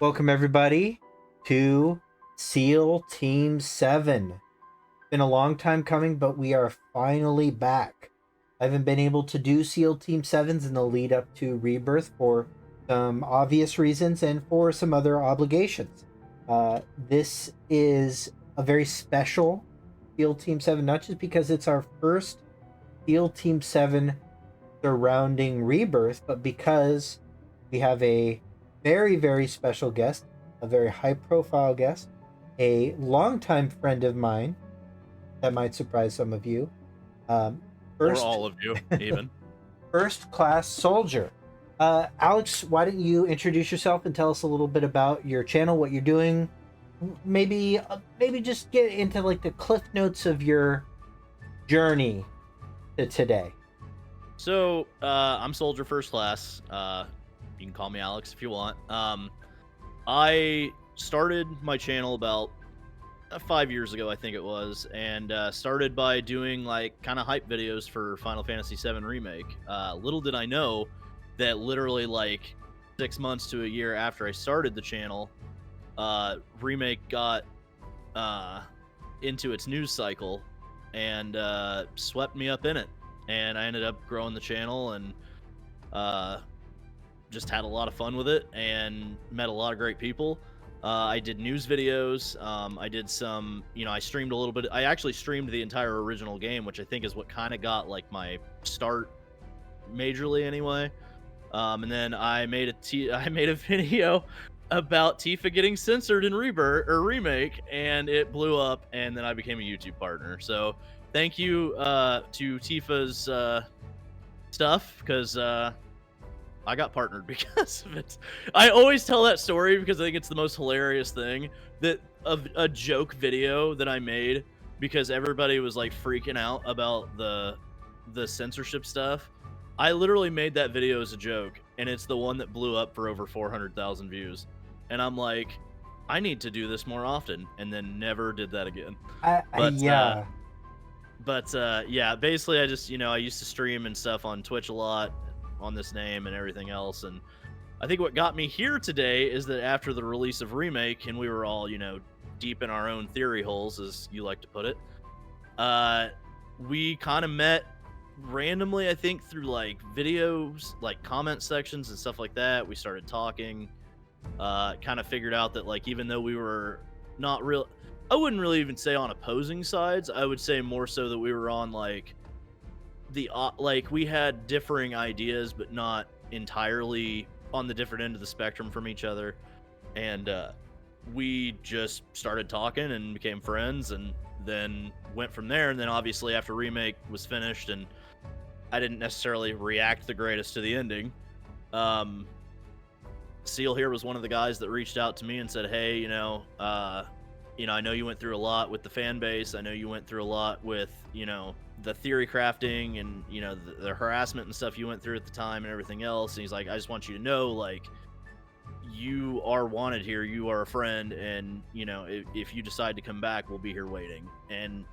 Welcome everybody to SEAL Team 7. Been a long time coming, but we are finally back. I haven't been able to do SEAL Team 7s in the lead up to Rebirth for some obvious reasons and for some other obligations. This is a very special SEAL Team 7, not just because it's our first SEAL Team 7 surrounding Rebirth, but because we have a very, very special guest, a very high-profile guest, a longtime friend of mine that might surprise some of you. Or all of you, even. First-class soldier. Alex, why don't you introduce yourself and tell us a little bit about your channel, what you're doing? Maybe just get into like the cliff notes of your journey to today. So, I'm Soldier First Class. You can call me Alex if you want. I started my channel about 5 years ago, I think it was, and started by doing like kind of hype videos for Final Fantasy VII Remake. Little did I know that literally like 6 months to a year after I started the channel, Remake got into its news cycle and swept me up in it. And I ended up growing the channel and just had a lot of fun with it and met a lot of great people. I did news videos. I did some, I streamed a little bit. I actually streamed the entire original game, which I think is what kind of got like my start majorly anyway. And then I made a video about Tifa getting censored in Rebirth or Remake, and it blew up, and then I became a YouTube partner. So thank you to Tifa's stuff, because I got partnered because of it. I always tell that story because I think it's the most hilarious thing, that of a joke video that I made because everybody was like freaking out about the censorship stuff. I literally made that video as a joke, and it's the one that blew up for over 400,000 views. And I'm like, I need to do this more often, and then never did that again. Yeah. Yeah, basically I just, I used to stream and stuff on Twitch a lot on this name and everything else. And I think what got me here today is that after the release of Remake, and we were all, deep in our own theory holes, as you like to put it, we kind of met randomly, I think, through like videos, like comment sections and stuff like that. We started talking, kind of figured out that like, even though we were not real, I wouldn't really even say on opposing sides. I would say more so that we were on like like we had differing ideas, but not entirely on the different end of the spectrum from each other. And we just started talking and became friends, and then went from there. And then obviously after Remake was finished, and I didn't necessarily react the greatest to the ending, Seal here was one of the guys that reached out to me and said, hey, I know you went through a lot with the fan base. I know you went through a lot with, the theory crafting and, the harassment and stuff you went through at the time and everything else. And he's like, I just want you to know, like, you are wanted here. You are a friend. And, if you decide to come back, we'll be here waiting. And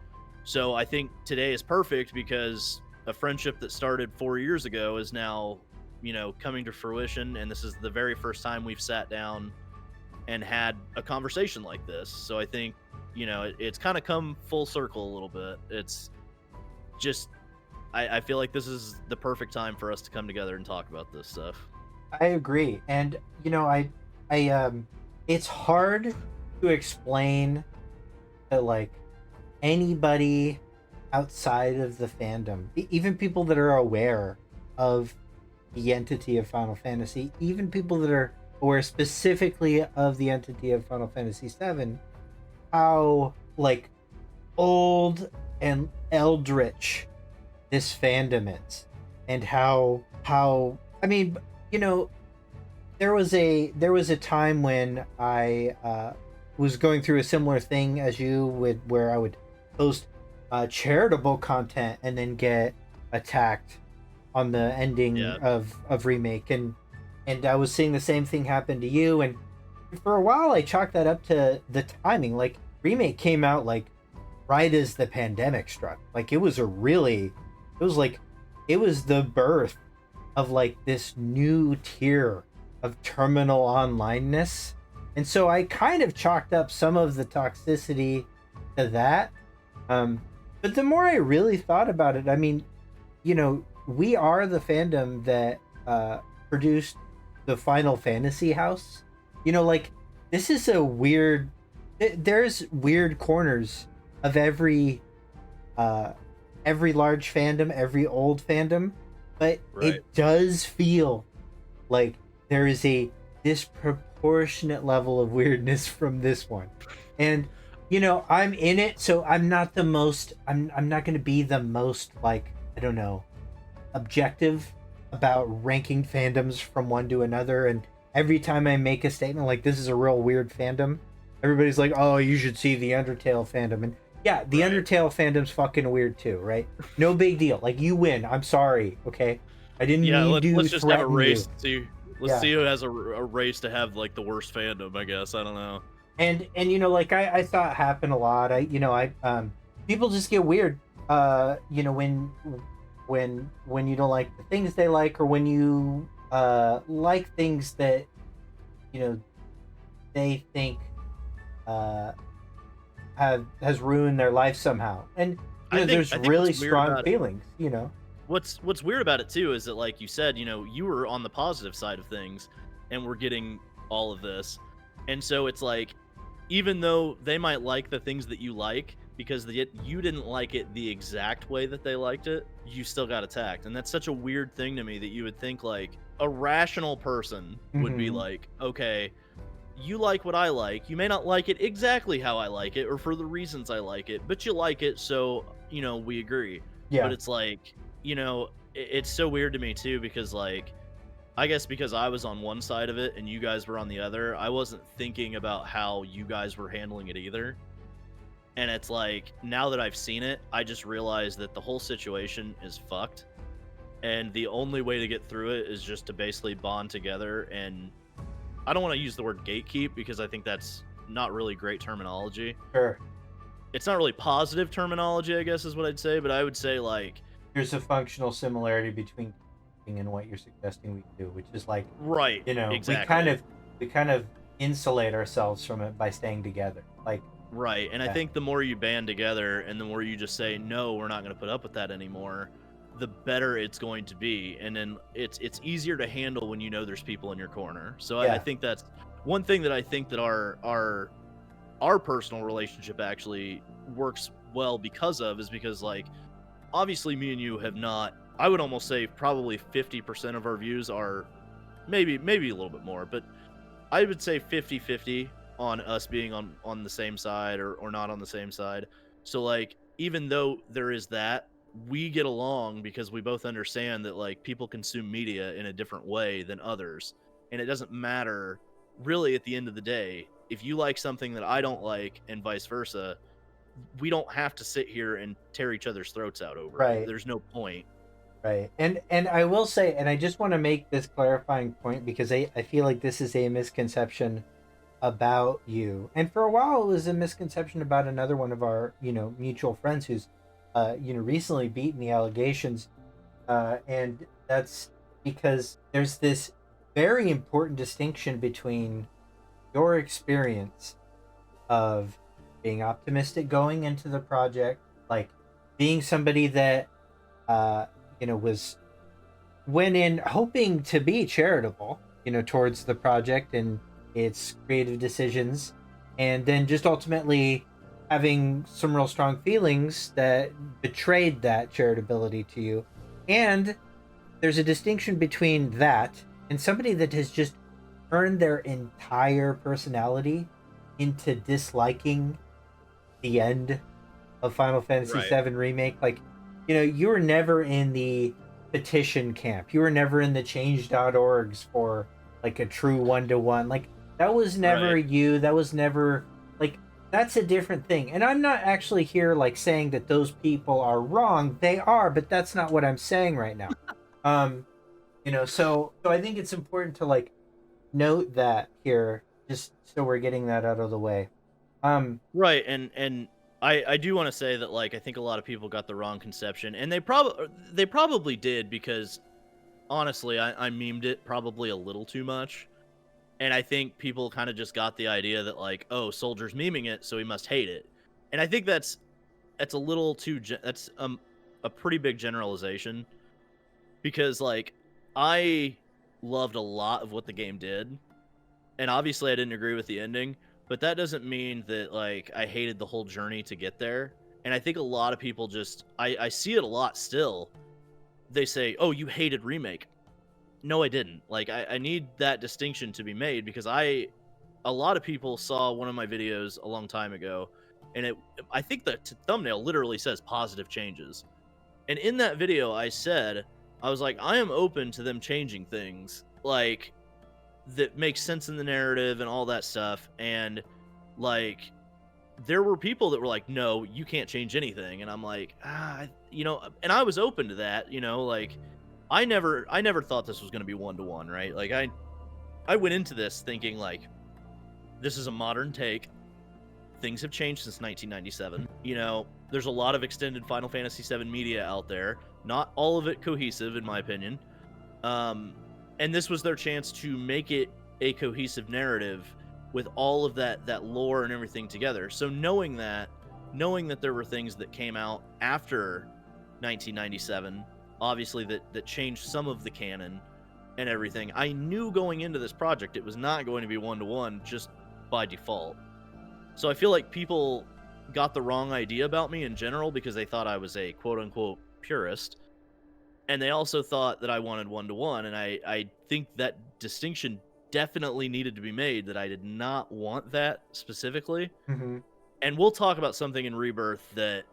so I think today is perfect because a friendship that started 4 years ago is now, coming to fruition. And this is the very first time we've sat down and had a conversation like this. So I think, it's kind of come full circle a little bit. It's just, I feel like this is the perfect time for us to come together and talk about this stuff. I agree. And, it's hard to explain that like anybody outside of the fandom, even people that are aware of the entity of Final Fantasy, even people that are aware specifically of the entity of Final Fantasy VII, how like old and eldritch this fandom is, and how I mean, there was a time when I was going through a similar thing as you would, where I would post charitable content and then get attacked on the ending of Remake, and I was seeing the same thing happen to you. And for a while I chalked that up to the timing. Like Remake came out like right as the pandemic struck. Like it was the birth of like this new tier of terminal onlineness And so I kind of chalked up some of the toxicity to that. But the more I really thought about it, I mean, we are the fandom that produced the Final Fantasy house. Like, this is a weird. There's weird corners of every large fandom, every old fandom, but Right. it does feel like there is a disproportionate level of weirdness from this one. And I'm in it, so I'm not the most I'm not going to be the most, like, I don't know, objective about ranking fandoms from one to another. And every time I make a statement like this is a real weird fandom, everybody's like, "Oh, you should see the Undertale fandom." And yeah, the Right. Undertale fandom's fucking weird too, right? No big deal. Like, you win. I'm sorry, okay? I didn't Yeah, mean to let's just have a threaten race you. to see. Let's Yeah. see who has a race to have like the worst fandom. I guess I don't know. And like, I saw it happen a lot. People just get weird. When you don't like the things they like, or when you like things that they think uh has ruined their life somehow. And there's I think really what's weird strong about it. feelings. What's weird about it too is that, like you said, you were on the positive side of things, and we're getting all of this, and so it's like, even though they might like the things that you like because you didn't like it the exact way that they liked it, you still got attacked, and that's such a weird thing to me that you would think like a rational person would be Hmm. like, okay, you like what I like. You may not like it exactly how I like it or for the reasons I like it, but you like it, so we agree. But Yeah. it's like, it's so weird to me too because, like, I guess because I was on one side of it and you guys were on the other, I wasn't thinking about how you guys were handling it either. And it's like, now that I've seen it, I just realized that the whole situation is fucked. And the only way to get through it is just to basically bond together. And I don't want to use the word gatekeep because I think that's not really great terminology. Sure. It's not really positive terminology, I guess is what I'd say. But I would say, like, There's a functional similarity between and what you're suggesting we do, which is like, right, we kind exactly. of insulate ourselves from it by staying together. Like, Right, and I yeah. think the more you band together and the more you just say, "No, we're not going to put up with that anymore," the better it's going to be. And then it's easier to handle when you know there's people in your corner. So I Yeah. think that's one thing that I think that our personal relationship actually works well because of is because, like, obviously me and you have not, I would almost say probably 50% of our views are, maybe a little bit more, but I would say 50-50 on us being on the same side or not on the same side. So, like, even though there is that, we get along because we both understand that, like, people consume media in a different way than others. And it doesn't matter really at the end of the day. If you like something that I don't like and vice versa, we don't have to sit here and tear each other's throats out over it. Right. There's no point. Right. And I will say, and I just want to make this clarifying point, because I feel like this is a misconception about you. And for a while it was a misconception about another one of our, mutual friends who's recently beaten the allegations. And that's because there's this very important distinction between your experience of being optimistic going into the project, like being somebody that uh was went in hoping to be charitable, towards the project and its creative decisions, and then just ultimately having some real strong feelings that betrayed that charitability to you. And there's a distinction between that and somebody that has just turned their entire personality into disliking the end of Final Fantasy Right. VII Remake. Like, you were never in the petition camp. You were never in the change.orgs for like a true one-to-one. Like, that was never Right. you. That was never, like, that's a different thing. And I'm not actually here like saying that those people are wrong. They are, but that's not what I'm saying right now. Um, so I think it's important to like note that here, just so we're getting that out of the way. Um, Right, and I do want to say that, like, I think a lot of people got the wrong conception, and they probably did because honestly, I memed it probably a little too much. And I think people kind of just got the idea that like, oh, Soldier's memeing it, so he must hate it. And I think that's a little too that's a pretty big generalization, because like I loved a lot of what the game did, and obviously I didn't agree with the ending, but that doesn't mean that like I hated the whole journey to get there. And I think a lot of people just I see it a lot still. They say, "Oh, you hated Remake." No, I didn't. Like I need that distinction to be made, because a lot of people saw one of my videos a long time ago, and I think the thumbnail literally says positive changes. And in that video I said, I was like, I am open to them changing things like that makes sense in the narrative and all that stuff. And like there were people that were like, no, you can't change anything. And I'm like, and I was open to that, like I never thought this was going to be 1-to-1, right? Like I went into this thinking like this is a modern take. Things have changed since 1997. There's a lot of extended Final Fantasy VII media out there. Not all of it cohesive, in my opinion. And this was their chance to make it a cohesive narrative with all of that lore and everything together. So knowing that there were things that came out after 1997, obviously that changed some of the canon and everything, I knew going into this project it was not going to be 1-to-1 just by default. So I feel like people got the wrong idea about me in general because they thought I was a quote-unquote purist. And they also thought that I wanted 1-to-1, and I think that distinction definitely needed to be made, that I did not want that specifically. Mm-hmm. And we'll talk about something in Rebirth that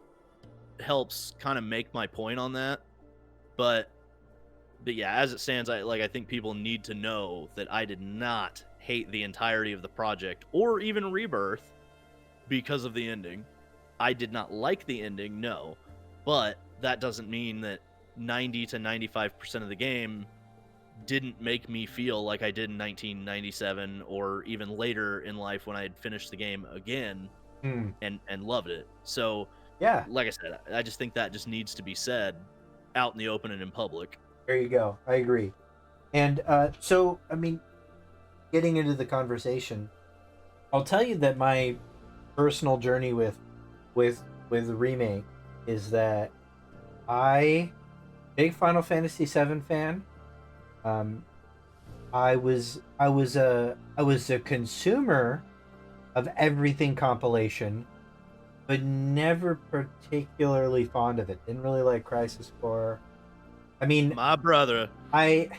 helps kind of make my point on that. But yeah, as it stands, I think people need to know that I did not hate the entirety of the project or even Rebirth because of the ending. I did not like the ending, no. But that doesn't mean that 90 to 95% of the game didn't make me feel like I did in 1997 or even later in life when I had finished the game again and loved it. So yeah, like I said, I just think that just needs to be said out in the open and in public. There you go. I agree. And so, I mean, getting into the conversation, I'll tell you that my personal journey with the remake is that big Final Fantasy VII fan. I was a consumer of everything compilation, but never particularly fond of it. Didn't really like Crisis Core. I mean, my brother. I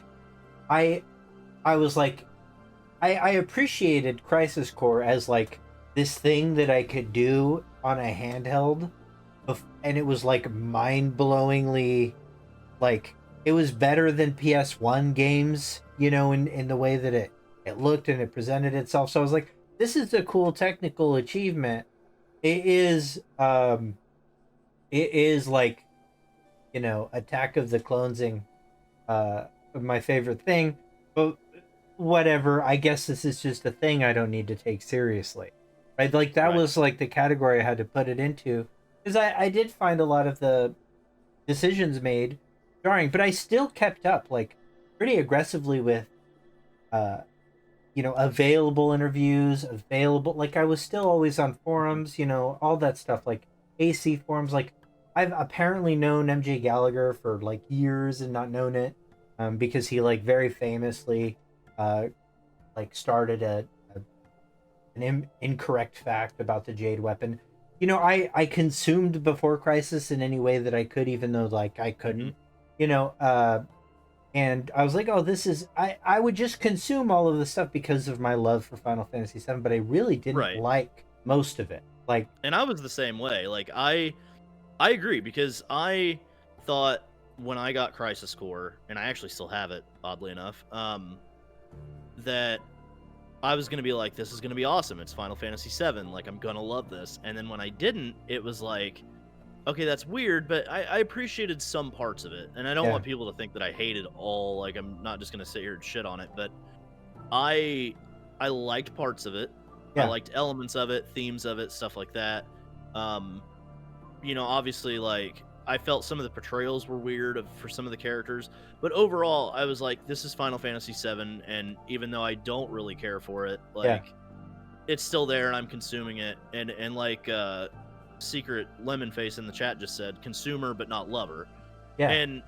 was like, I appreciated Crisis Core as like this thing that I could do on a handheld, and it was like mind-blowingly, like it was better than PS1 games, in the way that it looked and it presented itself. So I was like, this is a cool technical achievement. It is like, Attack of the Clonesing, my favorite thing, but whatever. I guess this is just a thing I don't need to take seriously, right? Like that was like the category I had to put it into, because I did find a lot of the decisions made jarring, but I still kept up like pretty aggressively with available interviews, like I was still always on forums, all that stuff, like AC forums. Like I've apparently known MJ Gallagher for like years and not known it, because he like very famously like started an incorrect fact about the Jade weapon. I consumed before Crisis in any way that I could, even though like I couldn't, and I was like, oh, this is, I would just consume all of the stuff because of my love for Final Fantasy VII, but I really didn't like most of it. Like, and I was the same way. Like I agree, because I thought when I got Crisis Core, and I actually still have it, oddly enough, that I was going to be like, this is going to be awesome. It's Final Fantasy VII. Like, I'm going to love this. And then when I didn't, it was like, okay, that's weird, but I appreciated some parts of it. And I don't want people to think that I hated all, like, I'm not just going to sit here and shit on it, but I liked parts of it. I liked elements of it, themes of it, stuff like that. Obviously, like, I felt some of the portrayals were weird for some of the characters, but overall, I was like, this is Final Fantasy VII, and even though I don't really care for it, Yeah. like, it's still there, and I'm consuming it, and like Secret Lemon Face in the chat just said, consumer but not lover, Yeah. and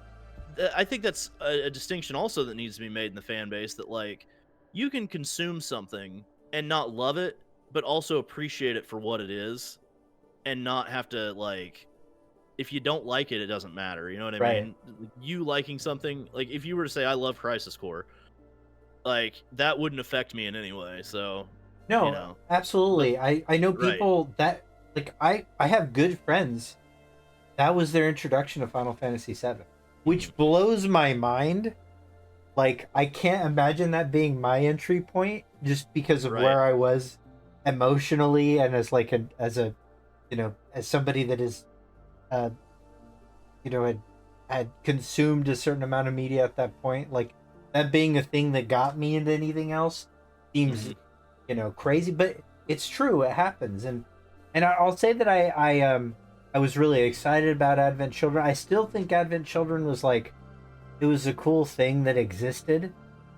I think that's a distinction also that needs to be made in the fan base, that like you can consume something and not love it, but also appreciate it for what it is, and not have to like, if you don't like it, it doesn't matter. You know what I Right. mean? You liking something, like if you were to say I love Crisis Core, like that wouldn't affect me in any way. So, you No, know, but absolutely. I know right. people that like I have good friends that was their introduction to Final Fantasy VII, which blows my mind. Like I can't imagine that being my entry point just because of Right. where I was emotionally and as like as a as somebody that is uh had consumed a certain amount of media at that point. Like that being a thing that got me into anything else seems Hmm. crazy, but it's true. It happens, and I'll say that I was really excited about Advent Children. I still think Advent Children was like it was a cool thing that existed.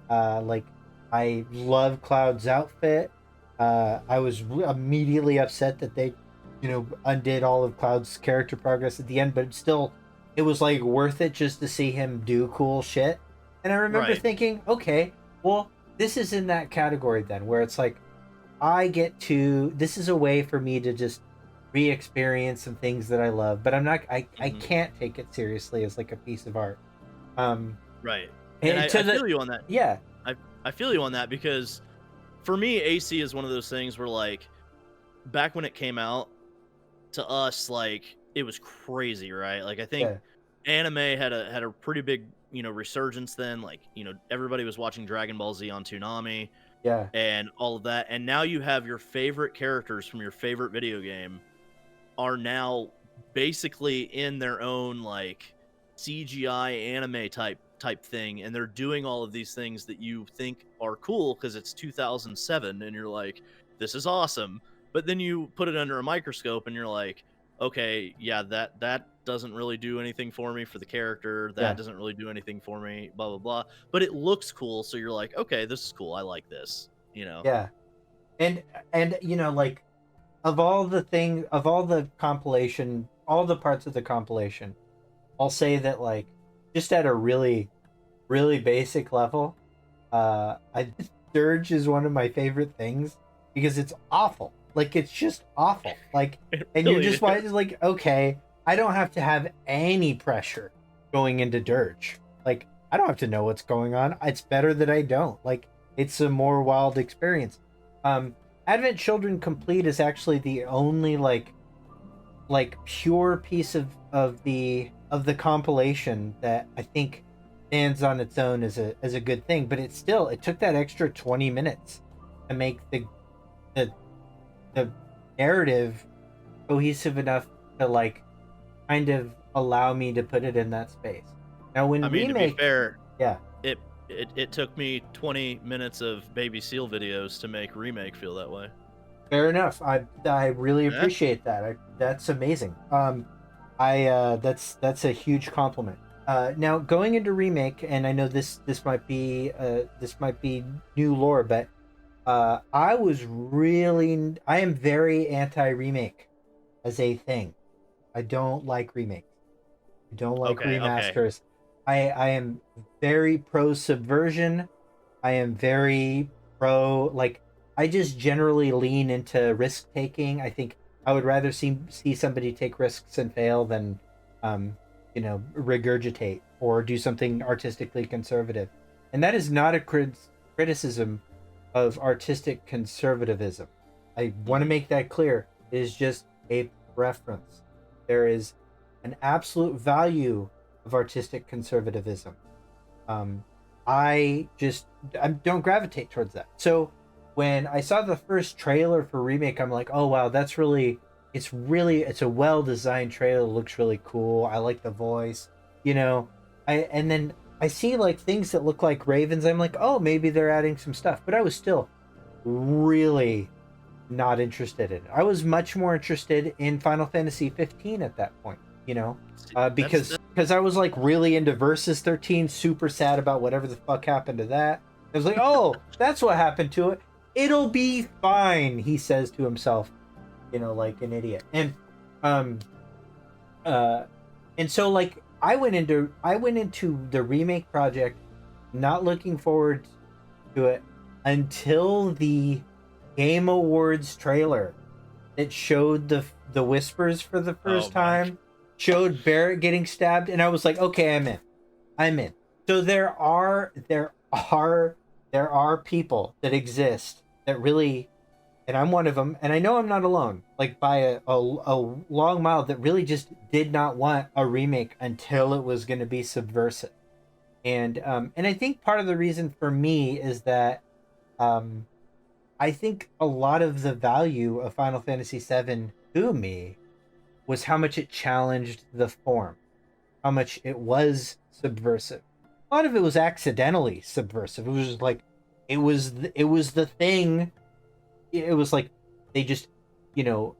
Like I love Cloud's outfit. I was immediately upset that they, undid all of Cloud's character progress at the end, but still, it was like worth it just to see him do cool shit. And I remember Right. thinking, okay, well, this is in that category then, where it's like this is a way for me to just re-experience some things that I love, but I Hmm. can't take it seriously as like a piece of art. Um, Right. And and to I the feel you on that. yeah, I I feel you on that, because for me, AC is one of those things where like back when it came out, to us, like it was crazy, right? Like I think yeah, anime had a pretty big, resurgence then. Like, everybody was watching Dragon Ball Z on Toonami yeah, and all of that. And now you have your favorite characters from your favorite video game are now basically in their own like CGI anime type thing, and they're doing all of these things that you think are cool because it's 2007 and you're like, this is awesome. But then you put it under a microscope and you're like, okay, yeah, that doesn't really do anything for me for the character, that yeah, doesn't really do anything for me, blah blah blah, but it looks cool, so you're like, okay, this is cool, I like this, yeah. And like of all the compilation, all the parts of the compilation, I'll say that like just at a really, really basic level, I Dirge is one of my favorite things because it's awful. Like it's just awful. Like, It and you're really just like, okay, I don't have to have any pressure going into Dirge. Like, I don't have to know what's going on. It's better that I don't. Like, it's a more wild experience. Um, Advent Children Complete is actually the only like pure piece of the compilation that I think stands on its own as a good thing. But it took that extra 20 minutes to make the the narrative cohesive enough to like kind of allow me to put it in that space. Now I when mean, to be Remake, fair, yeah, it it took me 20 minutes of Baby Seal videos to make Remake feel that way. fair enough. I really Yeah. appreciate that. That's amazing. I that's a huge compliment. Now going into Remake, and I know this might be new lore, but I am very anti remake as a thing. I don't like remakes. I don't like Okay. Okay. remasters. I am very pro subversion. I am very pro like I just generally lean into risk taking. I think I would rather see somebody take risks and fail than regurgitate or do something artistically conservative. And that is not a criticism of artistic conservatism. I want to Hmm. make that clear. It is just a preference. There is an absolute value of artistic conservatism. Um, I don't gravitate towards that. So when I saw the first trailer for Remake, I'm like, oh wow, it's a well designed trailer. It looks really cool. I like the voice, you know. And then I see like things that look like ravens. I'm like, oh, maybe they're adding some stuff. But I was still really not interested in it. I was much more interested in Final Fantasy 15 at that point. you know, That's because I was like really into Versus 13, super sad about whatever the fuck happened to that. I was like, oh, that's what happened to it. It'll be fine, he says to himself, you know, like an idiot. Um, uh, and so like I went into the remake project, not looking forward to it until the Game Awards trailer. It showed the whispers for the oh first my. time, showed Barrett getting stabbed, and I was like, okay, I'm in. So there are people that exist that really, and I'm one of them, and I know I'm not alone, like by a long mile, that really just did not want a remake until it was going to be subversive. And I think part of the reason for me is that um I think a lot of the value of Final Fantasy VII to me was how much it challenged the form, how much it was subversive. A lot of it was accidentally subversive. It was just like it was the thing. It was like they just, you know,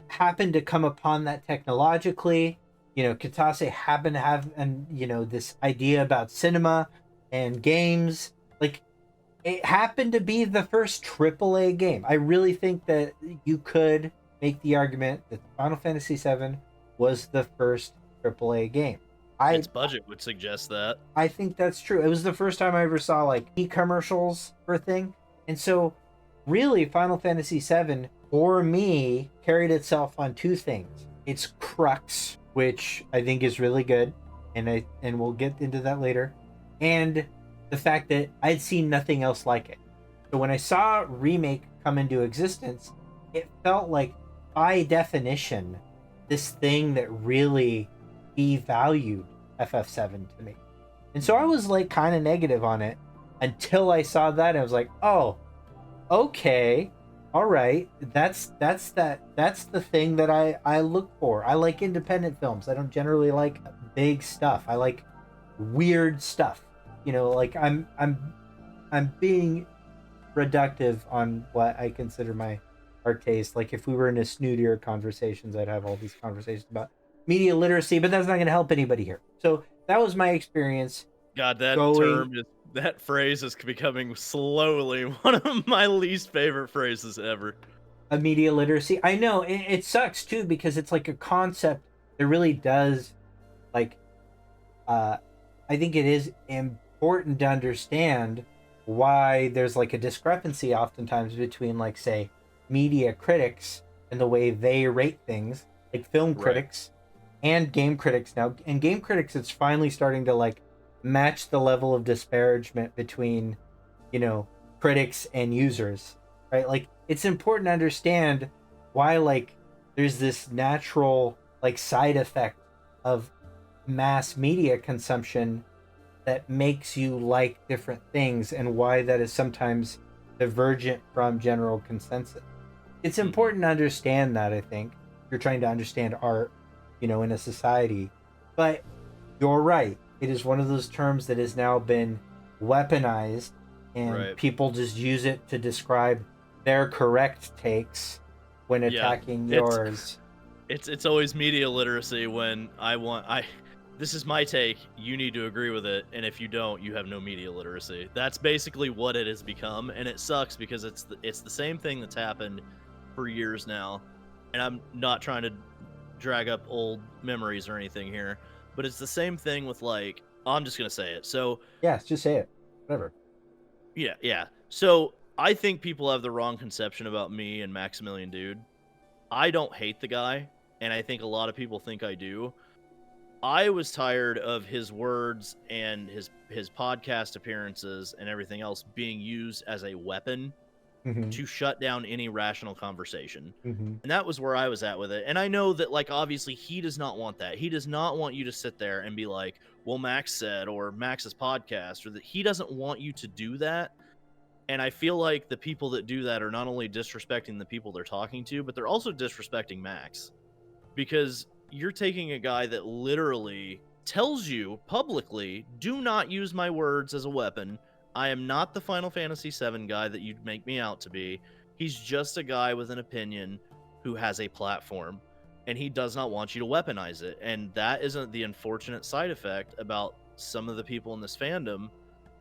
happened to come upon that technologically. You know, Kitase happened to have, and you know, this idea about cinema and games. Like it happened to be the first AAA game. I really think that you could make the argument that Final Fantasy VII was the first AAA game. I Its budget would suggest that. I think that's true. It was the first time I ever saw like e-commercials for a thing. And so really Final Fantasy VII for me carried itself on two things. Its crux, which I think is really good, and we'll get into that later, and the fact that I'd seen nothing else like it. So when I saw Remake come into existence, it felt like by definition this thing that really devalued FF7 to me. And so I was like kind of negative on it until I saw that, and I was like, "Oh, okay. All right. That's the thing that I look for. I like independent films. I don't generally like big stuff. I like weird stuff. You know, like I'm being reductive on what I consider my art taste. Like if we were in a snootier conversations, I'd have all these conversations about media literacy, but that's not going to help anybody here. So that was my experience God, that going term is that phrase is becoming slowly one of my least favorite phrases ever. a media literacy. I know it sucks too because it's like a concept that really does like uh I think it is important to understand why there's like a discrepancy oftentimes between like say media critics and the way they rate things, like film Right. critics and game critics now. And game critics, it's finally starting to like match the level of disparagement between, you know, critics and users, right? Like it's important to understand why like there's this natural like side effect of mass media consumption that makes you like different things and why that is sometimes divergent from general consensus. It's important to understand that, I think. You're trying to understand art, you know, in a society. But you're right. It is one of those terms that has now been weaponized and Right. people just use it to describe their correct takes when Yeah. attacking It's yours. it's always media literacy when I this is my take, you need to agree with it, and if you don't, you have no media literacy. That's basically what it has become, and it sucks because it's the same thing that's happened for years now. And I'm not trying to drag up old memories or anything here, but it's the same thing with like I'm just going to say it. So, Yes, just say it. Whatever. yeah. So, I think people have the wrong conception about me and Maximilian Dude. I don't hate the guy, and I think a lot of people think I do. I was tired of his words and his podcast appearances and everything else being used as a weapon Mm-hmm. to shut down any rational conversation. Mm-hmm. And that was where I was at with it. And I know that like obviously he does not want that. He does not want you to sit there and be like, "Well, Max said," or Max's podcast, or that he doesn't want you to do that. And I feel like the people that do that are not only disrespecting the people they're talking to, but they're also disrespecting Max. Because you're taking a guy that literally tells you publicly, "Do not use my words as a weapon. I am not the Final Fantasy VII guy that you'd make me out to be. He's just a guy with an opinion who has a platform." and he does not want you to weaponize it. And that isn't the unfortunate side effect about some of the people in this fandom.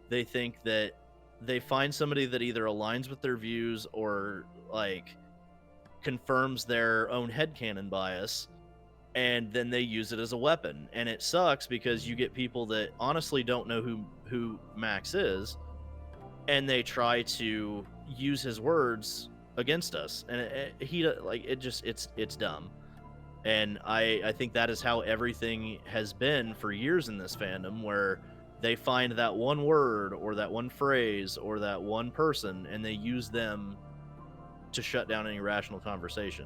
They think that they find somebody that either aligns with their views or like confirms their own headcanon bias, and then they use it as a weapon. And it sucks because you get people that honestly don't know who Max is, and they try to use his words against us, and it's dumb. And I think that is how everything has been for years in this fandom, where they find that one word or that one phrase or that one person, and they use them to shut down any rational conversation.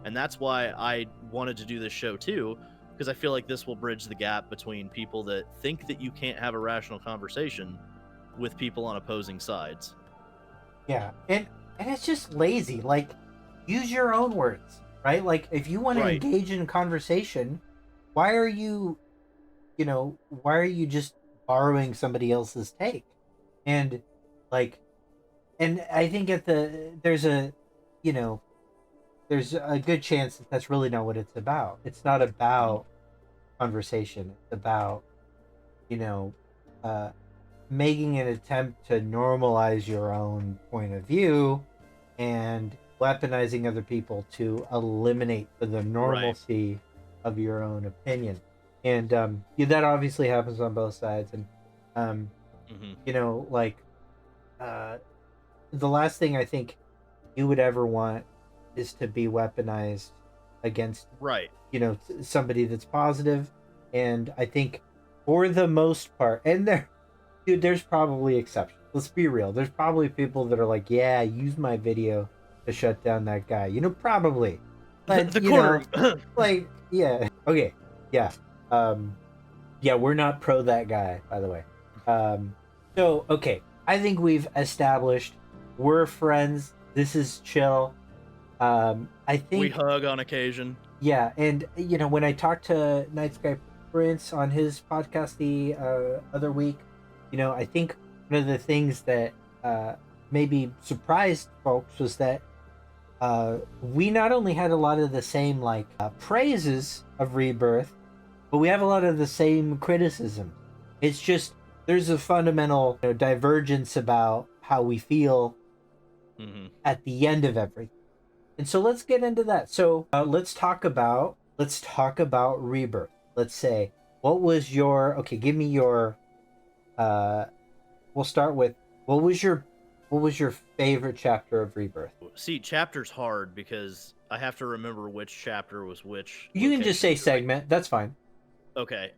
And that's why I wanted to do this show too, because I feel like this will bridge the gap between people that think that you can't have a rational conversation with people on opposing sides. Yeah, and it's just lazy. Like, use your own words, right? Like, if you want to Right. engage in conversation, why are you, why are you just borrowing somebody else's take? And like, and I think there's a good chance that that's really not what it's about. It's not about conversation. It's about, you know, uh, making an attempt to normalize your own point of view and weaponizing other people to eliminate the normalcy of your own opinion. And that obviously happens on both sides. And the last thing I think you would ever want is to be weaponized against somebody that's positive. And I think for the most part, and there's probably exceptions, let's be real, there's probably people that are like, yeah, use my video to shut down that guy, probably, but the corner like, yeah, okay, yeah, we're not pro that guy, by the way. So okay, I think we've established we're friends, this is chill. I think we hug on occasion. Yeah, and when I talked to Night Sky Prince on his podcast the other week, I think one of the things that maybe surprised folks was that we not only had a lot of the same praises of Rebirth, but we have a lot of the same criticism. It's just there's a fundamental divergence about how we feel at the end of everything. And so let's get into that. So let's talk about Rebirth. Let's say, what was your give me your we'll start with what was your favorite chapter of Rebirth? See, chapter's hard because I have to remember which chapter was which. You can just say segment. That's fine. Okay.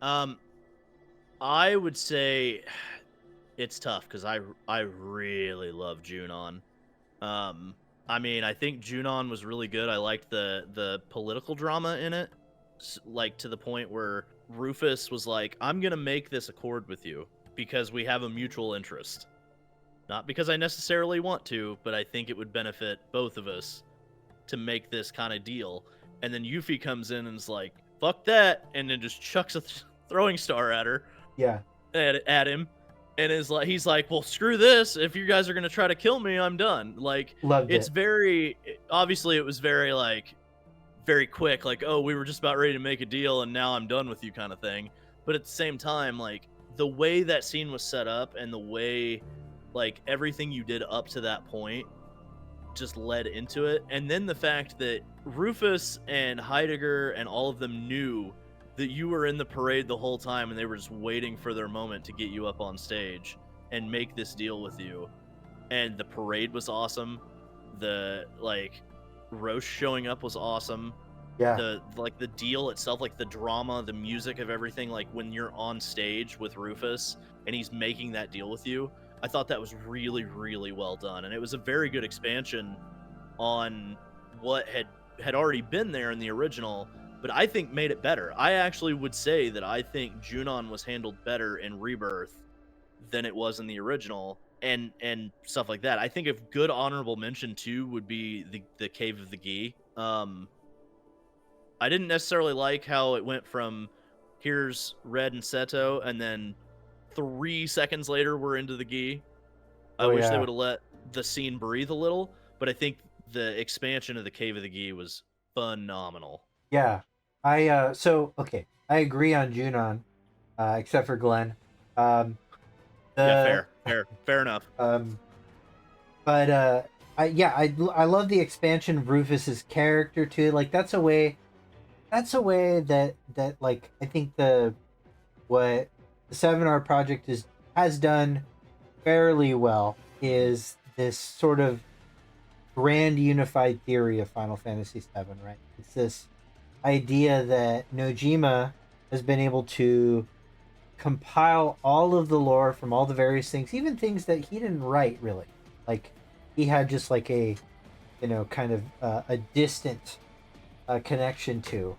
I would say it's tough because I really love Junon. I mean, I think Junon was really good. I liked the political drama in it, like to the point where Rufus was like, I'm going to make this accord with you because we have a mutual interest. Not because I necessarily want to, but I think it would benefit both of us to make this kind of deal. And then Yuffie comes in and is like, fuck that, and then just chucks a throwing star at her. Yeah. At him. And he's like, well, screw this. If you guys are going to try to kill me, I'm done. Like, Loved it's it. very, obviously it was very very quick. Like, oh, we were just about ready to make a deal and now I'm done with you kind of thing. But at the same time, like the way that scene was set up and the way everything you did up to that point just led into it. And then the fact that Rufus and Heidegger and all of them knew that you were in the parade the whole time and they were just waiting for their moment to get you up on stage and make this deal with you. And the parade was awesome. The Roche showing up was awesome. Yeah. The deal itself, the drama, the music of everything, when you're on stage with Rufus and he's making that deal with you, I thought that was really, really well done. And it was a very good expansion on what had already been there in the original, but I think made it better. I actually would say that I think Junon was handled better in Rebirth than it was in the original, and stuff like that. I think a good honorable mention too would be the Cave of the Gi. I didn't necessarily like how it went from here's Red and Seto, and then 3 seconds later we're into the Gi. I wish they would have let the scene breathe a little, but I think the expansion of the Cave of the Gi was phenomenal. Yeah. So okay, I agree on Junon, except for Glenn. Um Yeah, the fair enough. um but I love the expansion of Rufus's character too. Like that's a way that like I think the what the 7R project is has done fairly well is this sort of grand unified theory of Final Fantasy VII, right? It's this idea that Nojima has been able to compile all of the lore from all the various things, even things that he didn't write really. Like he had just like a kind of a distant connection to,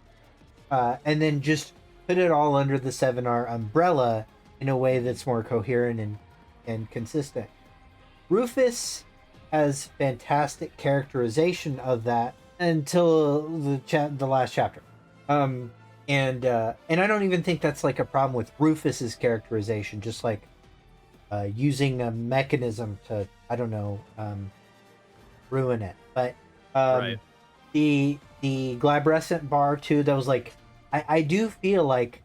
and then just put it all under the 7R umbrella in a way that's more coherent and consistent. Rufus has fantastic characterization of that until the last chapter. Um, and I don't even think that's like a problem with Rufus's characterization. Just like using a mechanism to, I don't know, ruin it. But Right. the glabrescent bar too. That was like, I do feel like,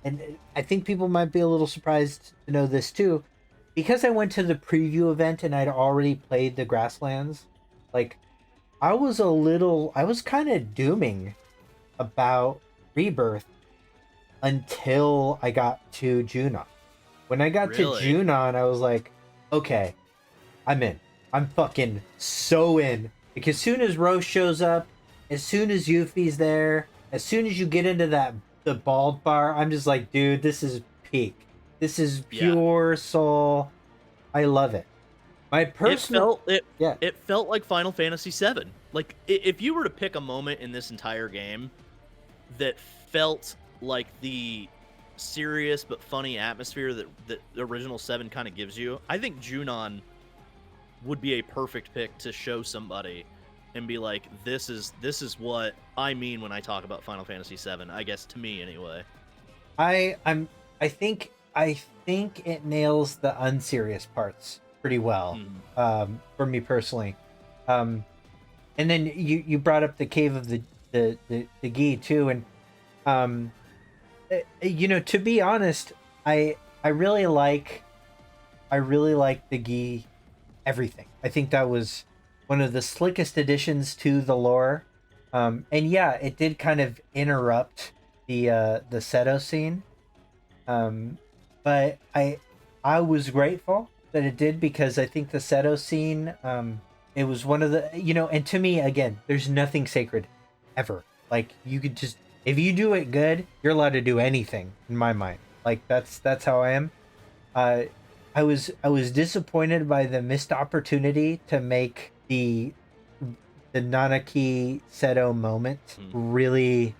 and I think people might be a little surprised to know this too, because I went to the preview event and I'd already played the Grasslands. Like, I was kind of dooming about Rebirth until I got to Junon. When I got to Really? Junon, I was like, okay, I'm in. I'm fucking so in. Like, as soon as Rose shows up, as soon as Yuffie's there, as soon as you get into the bald bar, I'm just like, dude, this is peak. This is Yeah. pure soul. I love it. My It personal, felt it yeah, it felt like Final Fantasy VII. Like if you were to pick a moment in this entire game that felt like the serious but funny atmosphere that the original 7 kind of gives you, I think Junon would be a perfect pick to show somebody and be like, this is what I mean when I talk about Final Fantasy VII. I guess to me anyway. I'm I think it nails the unserious parts pretty well. Mhm. For me personally. Um, and then you brought up the cave of the Gi too, and um, to be honest, I I really like I really like the Gi everything. I think that was one of the slickest additions to the lore. And yeah, it did kind of interrupt the Seto scene. Um, but I was grateful that it did, because I think the Seto scene, it was one of the, and to me again, there's nothing sacred ever. Like, you could just, if you do it good, you're allowed to do anything in my mind. Like, that's how I am. Uh, I was disappointed by the missed opportunity to make the Nanaki Seto moment Mm. really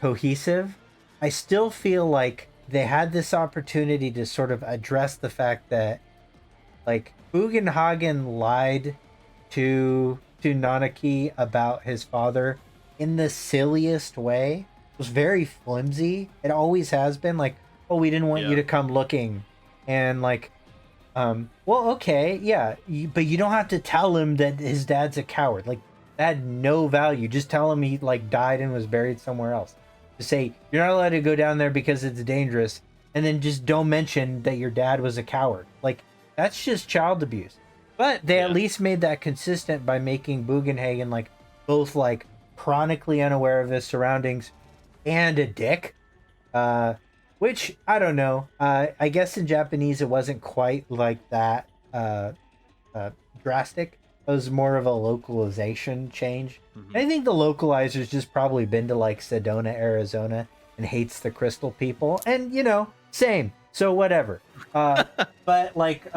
cohesive. I still feel like they had this opportunity to sort of address the fact that, like, Bugenhagen lied to Nanaki about his father in the silliest way. It was very flimsy. It always has been. Like, oh, we didn't want you Yeah. to come looking, and like, well, okay, yeah, but you don't have to tell him that his dad's a coward. Like, that had no value. Just tell him he like died and was buried somewhere else. Just say you're not allowed to go down there because it's dangerous, and then just don't mention that your dad was a coward. Like, that's just child abuse. But they at Yeah. least made that consistent by making Bugenhagen like both like chronically unaware of his surroundings and a dick. Uh, which I don't know. I guess in Japanese it wasn't quite like that uh, drastic. It was more of a localization change. Mhm. I think the localizer's just probably been to like Sedona, Arizona, and hates the crystal people, and same. So whatever. But like,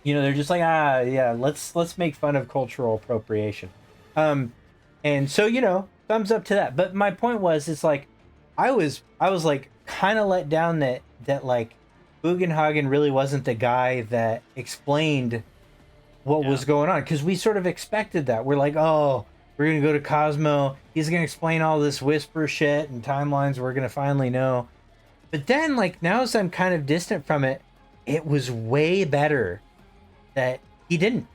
they're just like, yeah, let's make fun of cultural appropriation. Um, and so thumbs up to that. But my point was, it's like, I was like kind of let down that like Bugenhagen really wasn't the guy that explained what Yeah. was going on, because we sort of expected that. We're like, oh, we're gonna go to Cosmo, he's gonna explain all this whisper shit and timelines, we're gonna finally know. But then, like, now as I'm kind of distant from it, it was way better that he didn't.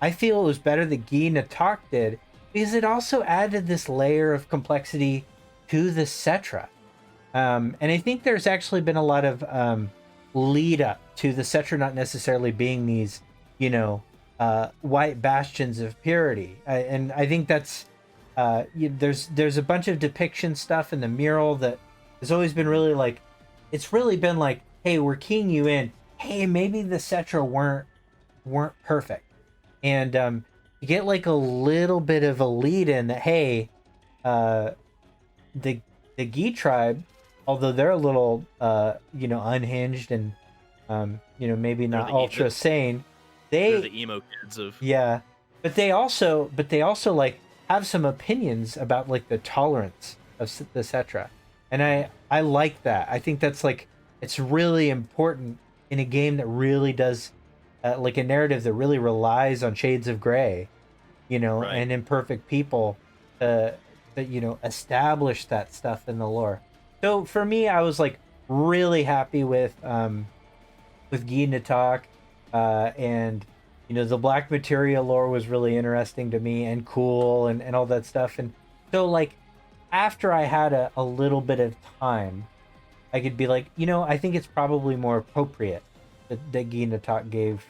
I feel it was better that Guy Natak did, because it also added this layer of complexity to the Cetra. And I think there's actually been a lot of lead up to the Cetra not necessarily being these, you know, white bastions of purity. And I think that's there's a bunch of depiction stuff in the mural that has always been really like, it's really been like, hey, we're keying you in. Hey, maybe the Cetra weren't perfect, and you get like a little bit of a lead in that, hey, uh, the the Gi tribe, although they're a little unhinged and maybe They're not the ultra sane, they're they the emo kids of. yeah, but they also like have some opinions about like the tolerance of the Cetra, and I like that. I think that's like, it's really important in a game that really does like a narrative that really relies on shades of gray, Right. and imperfect people to establish that stuff in the lore. So for me, I was like really happy with Guy Natak, and the black materia lore was really interesting to me and cool and all that stuff. And so like after I had a little bit of time, I could be like, I think it's probably more appropriate that Guy Natak gave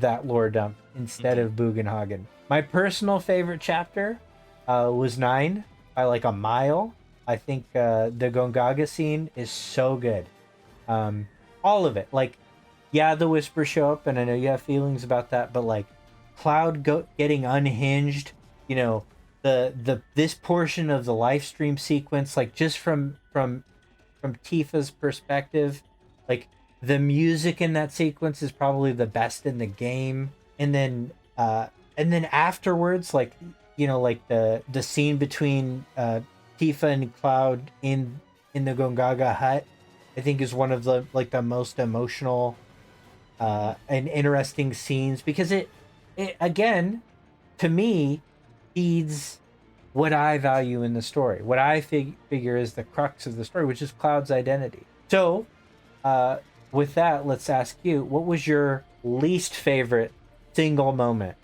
that lore dump instead Mhm. of Bugenhagen. My personal favorite chapter was 9 by like a mile. I think the Gongaga scene is so good. Um, all of it. Like, yeah, the whispers show up, and I know you have feelings about that, but like Cloud getting unhinged, the this portion of the live stream sequence, like just from Tifa's perspective, like the music in that sequence is probably the best in the game. And then afterwards, like like the scene between Tifa and Cloud in the Gongaga hut, I think is one of the most emotional Mhm. and interesting scenes, because it again, to me, feeds what I value in the story, what I figure is the crux of the story, which is Cloud's identity. So, uh, with that, let's ask you, what was your least favorite single moment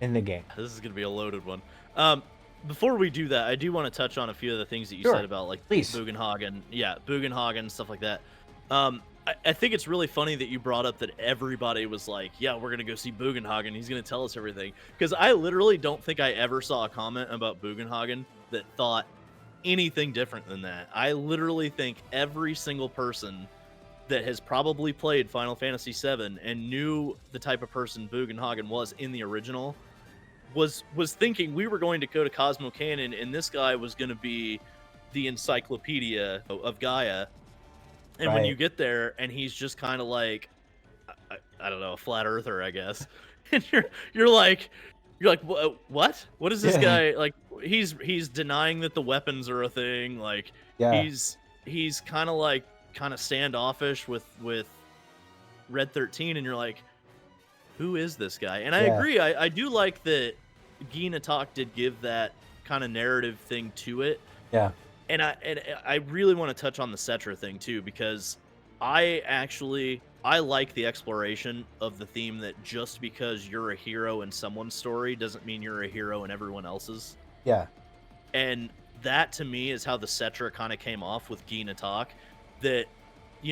in the game? This is gonna be a loaded one. Um, Before we do that, I do want to touch on a few of the things that you said Sure, about like please. Bugenhagen, yeah, Bugenhagen stuff like that. I think it's really funny that you brought up that everybody was like, "Yeah, we're gonna go see Bugenhagen. He's gonna tell us everything." Because I literally don't think I ever saw a comment about Bugenhagen that thought anything different than that. I literally think every single person that has probably played Final Fantasy VII and knew the type of person Bugenhagen was in the original was thinking we were going to go to Cosmo Canyon and this guy was going to be the encyclopedia of Gaia. And when you Right. get there and he's just kind of like I don't know, a flat earther, I guess. And you're like what is this Yeah. guy like? He's denying that the weapons are a thing. Like Yeah. he's kind of standoffish with Red 13, and you're like, who is this guy? And I Yeah. agree. I do like that Gina Talk did give that kind of narrative thing to it. Yeah. And I really want to touch on the Cetra thing too, because I like the exploration of the theme that just because you're a hero in someone's story doesn't mean you're a hero in everyone else's. Yeah. And that to me is how the Cetra kind of came off with Gina Talk. That,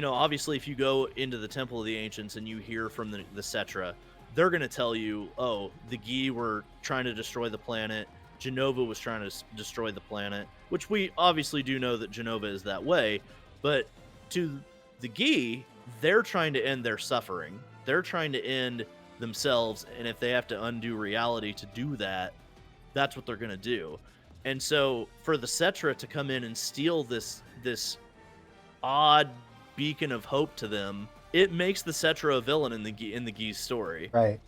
obviously if you go into the Temple of the Ancients and you hear from the Cetra, they're going to tell you, oh, the Gi were trying to destroy the planet. Genova was trying to destroy the planet, which we obviously do know that Genova is that way. But to the Gi, they're trying to end their suffering. They're trying to end themselves. And if they have to undo reality to do that, that's what they're going to do. And so for the Cetra to come in and steal this odd beacon of hope to them, it makes the Cetra a villain in the Gi's story. Right.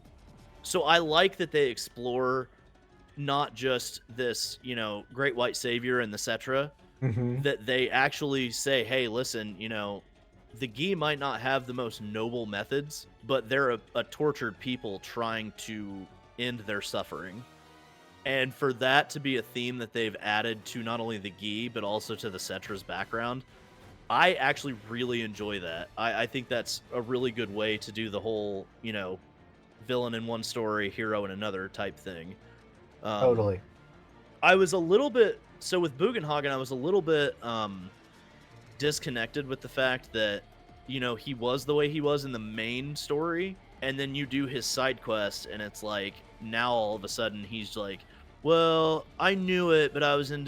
So I like that they explore not just this, great white savior and the Cetra, Mm-hmm. that they actually say, hey, listen, the Gi might not have the most noble methods, but they're a tortured people trying to end their suffering. And for that to be a theme that they've added to not only the Gi, but also to the Cetra's background, I actually really enjoy that. I think that's a really good way to do the whole, villain in one story, hero in another type thing. Um, Totally. I was a little bit so with Bugenhagen, I was a little bit disconnected with the fact that he was the way he was in the main story, and then you do his side quest and it's like now all of a sudden he's like, well, I knew it, but I was in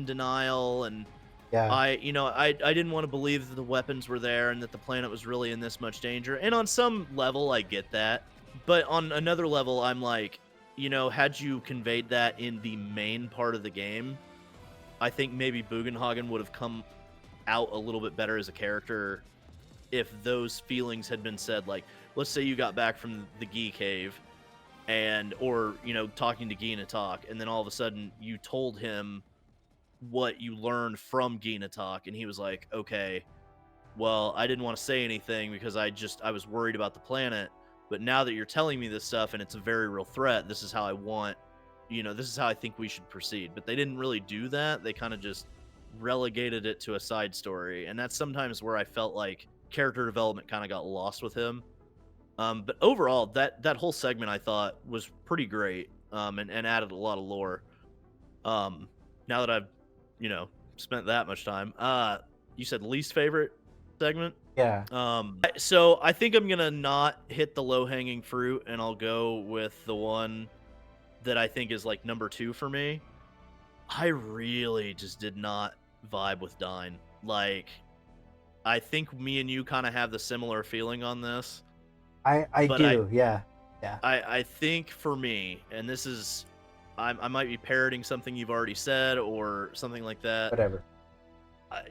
denial, and Yeah. I didn't want to believe that the weapons were there and that the planet was really in this much danger. And on some level I get that, but on another level I'm like, had you conveyed that in the main part of the game, I think maybe Bugenhagen would have come out a little bit better as a character if those feelings had been said. Like, let's say you got back from the Gi cave or talking to Gi Talk, and then all of a sudden you told him what you learned from Gi Talk, and he was like, okay, well, I didn't want to say anything because I was worried about the planet, but now that you're telling me this stuff and it's a very real threat, this is how I want, this is how I think we should proceed. But they didn't really do that. They kind of just relegated it to a side story, and that's sometimes where I felt like character development kind of got lost with him. But overall, that whole segment I thought was pretty great, and added a lot of lore. Now that I've spent that much time, you said least favorite segment. Yeah. So I think I'm gonna not hit the low-hanging fruit, and I'll go with the one that I think is like number 2 for me. I really just did not vibe with Dine. Like, I think me and you kind of have the similar feeling on this. I But do. Yeah. Yeah. I think for me, and this is, I might be parroting something you've already said or something like that. Whatever.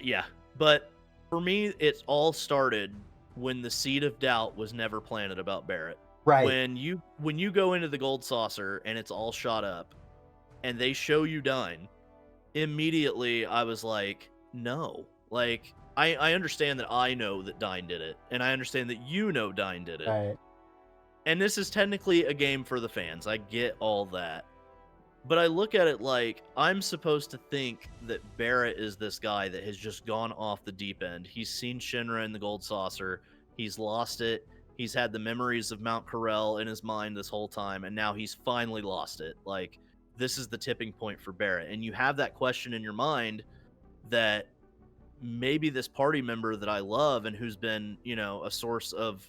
Yeah, but for me, it all started when the seed of doubt was never planted about Barrett. Right. When you go into the gold saucer and it's all shot up, and they show you Dine, immediately I was like, no. Like, I understand that I know that Dine did it, and I understand that Dine did it. Right. And this is technically a game for the fans. I get all that. But I look at it like I'm supposed to think that Barrett is this guy that has just gone off the deep end. He's seen Shinra in the gold saucer. He's lost it. He's had the memories of Mount Corel in his mind this whole time, and now he's finally lost it. Like, this is the tipping point for Barrett. And you have that question in your mind that maybe this party member that I love and who's been, a source of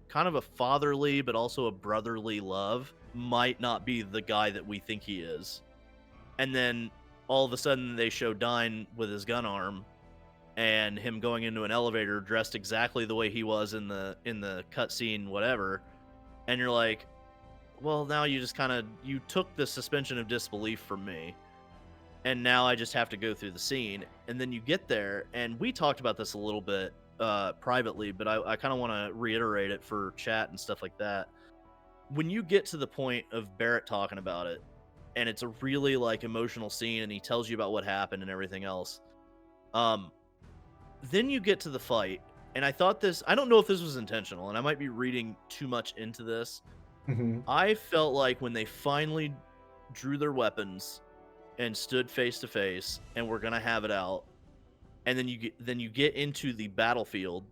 kind of a fatherly but also a brotherly love might not be the guy that we think he is. And then all of a sudden they show Dine with his gun arm and him going into an elevator dressed exactly the way he was in the cutscene, whatever. And you're like, well, now you just you took the suspension of disbelief from me. And now I just have to go through the scene. And then you get there, and we talked about this a little bit privately, but I kind of want to reiterate it for chat and stuff like that. When you get to the point of Barrett talking about it, and it's a really like emotional scene, and he tells you about what happened and everything else, then you get to the fight, and I don't know if this was intentional, and I might be reading too much into this. Mm-hmm. I felt like when they finally drew their weapons and stood face to face and we're gonna have it out, and then you get into the battlefield,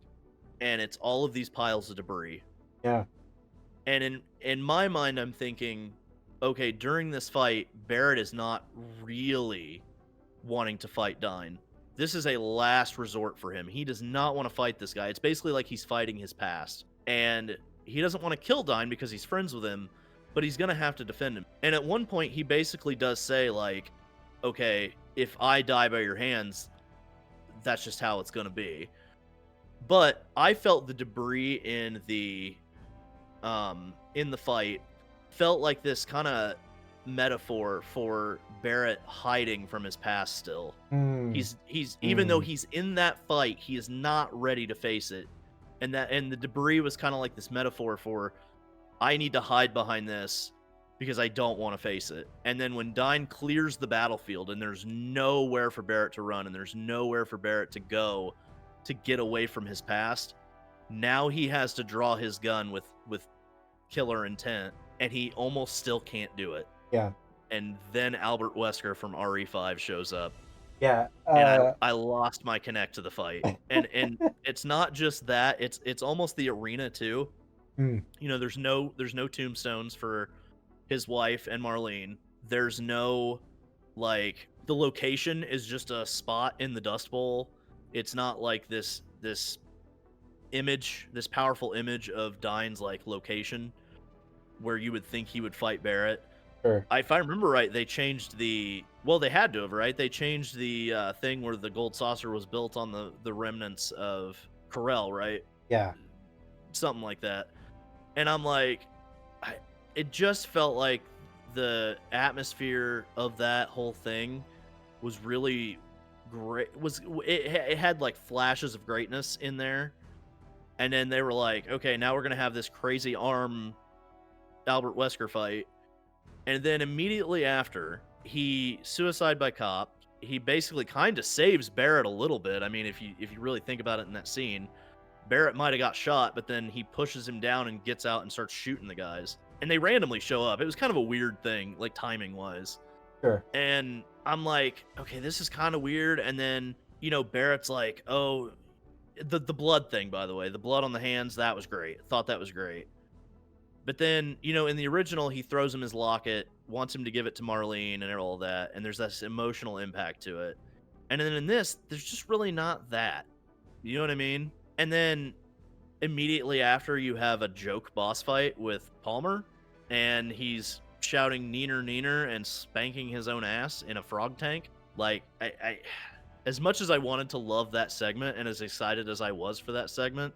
and it's all of these piles of debris. Yeah. And in my mind, I'm thinking, okay, during this fight, Barrett is not really wanting to fight Dine. This is a last resort for him. He does not want to fight this guy. It's basically like he's fighting his past, and he doesn't want to kill Dine because he's friends with him, but he's gonna have to defend him. And at one point, he basically does say, like, okay, if I die by your hands, that's just how it's gonna be. But I felt the debris in the fight felt like this kind of metaphor for Barrett hiding from his past still. He's even though he's in that fight, he is not ready to face it. And the debris was kind of like this metaphor for, I need to hide behind this because I don't want to face it. And then when Dine clears the battlefield and there's nowhere for Barrett to run and there's nowhere for Barrett to go to get away from his past, now he has to draw his gun with killer intent, and he almost still can't do it. Yeah. And then Albert Wesker from RE5 shows up. Yeah. And I lost my connect to the fight. And it's not just that, it's almost the arena too. There's no tombstones for his wife and Marlene. There's no Like, the location is just a spot in the Dust Bowl. It's not like this image, this powerful image of Dine's like location where you would think he would fight Barrett. Sure. If I remember right, they changed the, well, they had to have, right? They changed the thing where the gold saucer was built on the remnants of Corel, right? Yeah. Something like that. And I'm like, it just felt like the atmosphere of that whole thing was really great. It had like flashes of greatness in there, and then they were like, okay, now we're gonna have this crazy arm Albert Wesker fight, and then immediately after, he suicide by cop. He basically kind of saves Barrett a little bit. I mean, if you really think about it in that scene, Barrett might have got shot, but then he pushes him down and gets out and starts shooting the guys. And they randomly show up. It was kind of a weird thing, like timing wise. Sure. And I'm like, okay, this is kind of weird. And then, you know, Barrett's like, oh, the blood thing, by the way, the blood on the hands, that was great. Thought that was great. But then, you know, in the original, he throws him his locket, wants him to give it to Marlene and all that. And there's this emotional impact to it. And then in this, there's just really not that. You know what I mean? And then immediately after, you have a joke boss fight with Palmer, and he's shouting "neener, neener" and spanking his own ass in a frog tank. Like, I as much as I wanted to love that segment and as excited as I was for that segment,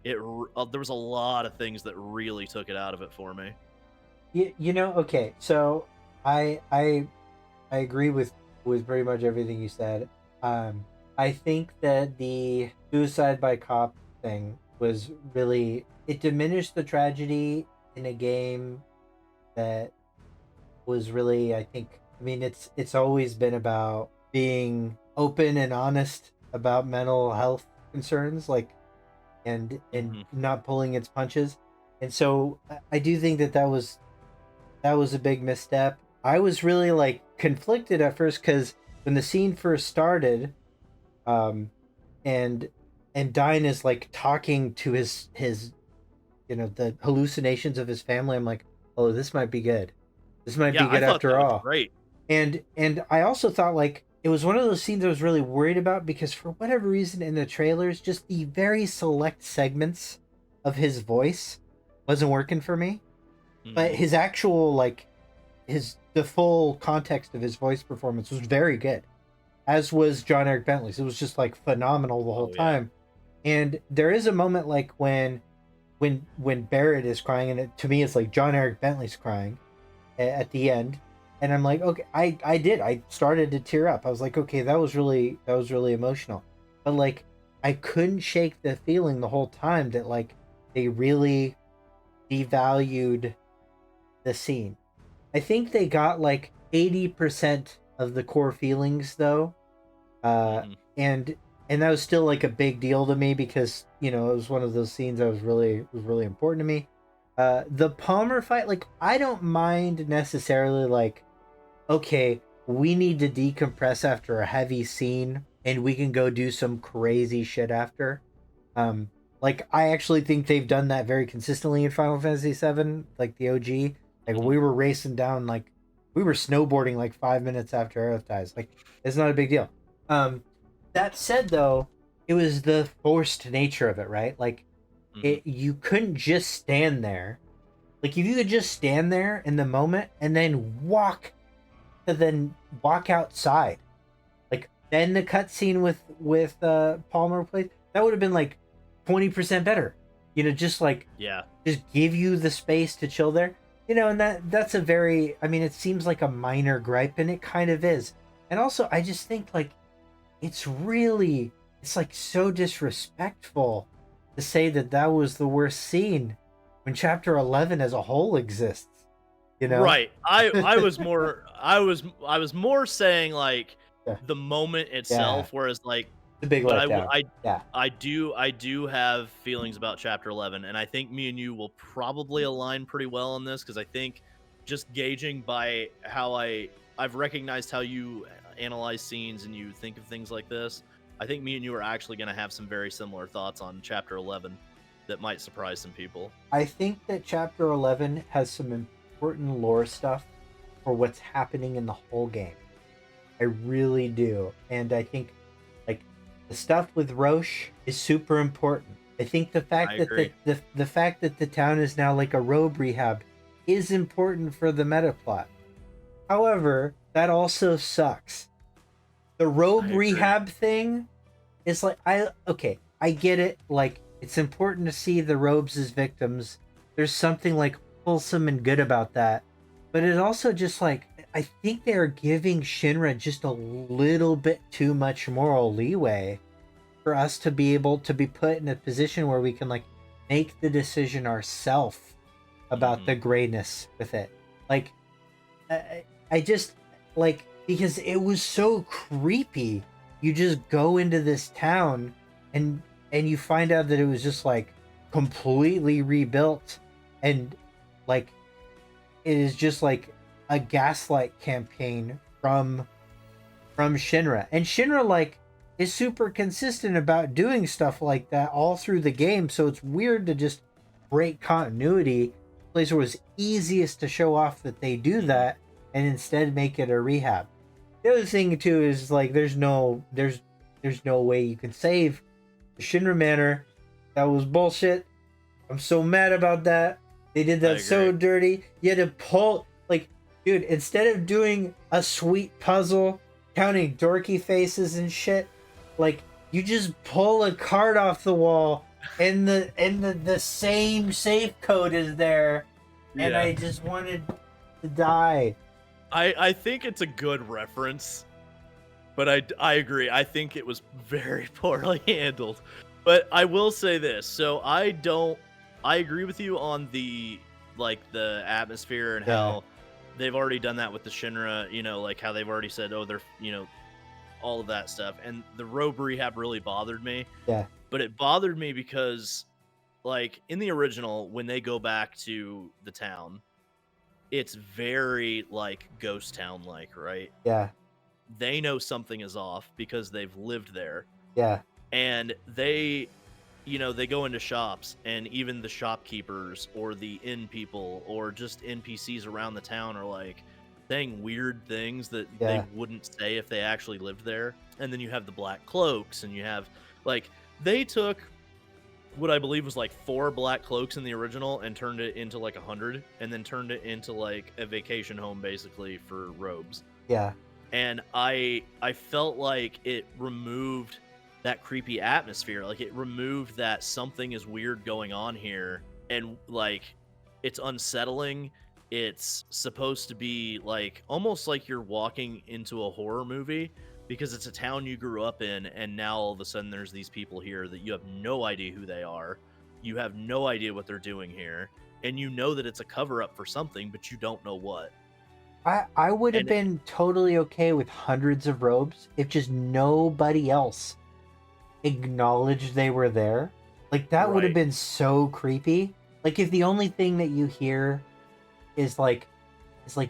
there was a lot of things that really took it out of it for me. You know, okay, so I agree with pretty much everything you said. I think that the suicide by cop thing was really, it diminished the tragedy in a game that was really, I mean, it's always been about being open and honest about mental health concerns, like, and not pulling its punches. And so I do think that was a big misstep. I was really like conflicted at first because when the scene first started, and Dine is like talking to his you know, the hallucinations of his family. I'm like, oh, this might be good. This might be good after all. Great. And I also thought like it was one of those scenes I was really worried about because for whatever reason in the trailers, just the very select segments of his voice wasn't working for me. But his actual like the full context of his voice performance was very good, as was John Eric Bentley's. It was just like phenomenal the whole time. And there is a moment like when Barrett is crying, and to me it's like John Eric Bentley's crying at the end, and I'm like, okay, I started to tear up. I was like, okay, that was really emotional. But like I couldn't shake the feeling the whole time that like they really devalued the scene. I think they got like 80% of the core feelings though. And that was still like a big deal to me because, you know, it was one of those scenes that was really important to me. The Palmer fight, like I don't mind necessarily like, okay, we need to decompress after a heavy scene and we can go do some crazy shit after. Like I actually think they've done that very consistently in Final Fantasy VII, like the OG. Like we were racing down, like we were snowboarding like 5 minutes after Aerith dies. Like it's not a big deal. That said, though, it was the forced nature of it, right? Like you couldn't just stand there. Like if you could just stand there in the moment and then walk outside, like then the cutscene with Palmer played, that would have been like 20% better. You know, just like just give you the space to chill there. You know, and that's a very, I mean, it seems like a minor gripe, and it kind of is. And also, I just think like it's like so disrespectful to say that was the worst scene when chapter 11 as a whole exists. You know, right? I was more saying like the moment itself, whereas like the big letdown. I do have feelings about chapter 11, and I think me and you will probably align pretty well on this because I think just gauging by how I've recognized how you analyze scenes and you think of things like this, I think me and you are actually going to have some very similar thoughts on chapter 11 that might surprise some people. I think that chapter 11 has some important lore stuff for what's happening in the whole game. I really do. And I think like the stuff with Roche is super important. I think the I fact that agree. the fact that the town is now like a robe rehab is important for the meta plot. However, that also sucks. The I robe agree. rehab thing is like I get it. Like it's important to see the robes as victims. There's something like wholesome and good about that. But it also just like I think they're giving Shinra just a little bit too much moral leeway for us to be able to be put in a position where we can like make the decision ourselves about Hmm. the grayness with it. Like I just like because it was so creepy. You just go into this town and you find out that it was just like completely rebuilt and like it is just like a gaslight campaign from Shinra. And Shinra like is super consistent about doing stuff like that all through the game, so it's weird to just break continuity. Place where it was easiest to show off that they do Hmm. that and instead make it a rehab. The other thing too is like there's no way you can save the Shinra Manor. That was bullshit. I'm so mad about that. They did I that so agree. dirty. You had to pull like, dude, instead of doing a sweet puzzle, counting dorky faces and shit, like you just pull a card off the wall and the same safe code is there, and Yeah. I just wanted to die. I think it's a good reference, but I agree. I think it was very poorly handled. But I will say this. So I agree with you on the like the atmosphere and Yeah, how they've already done that with the Shinra, like how they've already said, oh, they're, all of that stuff. And the robe rehab really bothered me, yeah, but it bothered me because like in the original when they go back to the town, it's very like ghost town like, right? yeah, They know something is off because they've lived there, yeah, and they go into shops, and even the shopkeepers or the inn people or just NPCs around the town are like saying weird things that they yeah, wouldn't say if they actually lived there. And then you have the black cloaks, and you have like they took what I believe was like 4 black cloaks in the original and turned it into like 100, and then turned it into like a vacation home basically for robes. yeah. And I felt like it removed that creepy atmosphere. Like it removed that something is weird going on here, and like it's unsettling. It's supposed to be like almost like you're walking into a horror movie because it's a town you grew up in, and now all of a sudden there's these people here that you have no idea who they are. You have no idea what they're doing here, and you know that it's a cover up for something, but you don't know what. I would have And been totally okay with hundreds of robes if just nobody else acknowledged they were there. Like that would have right. been so creepy. Like if the only thing that you hear is like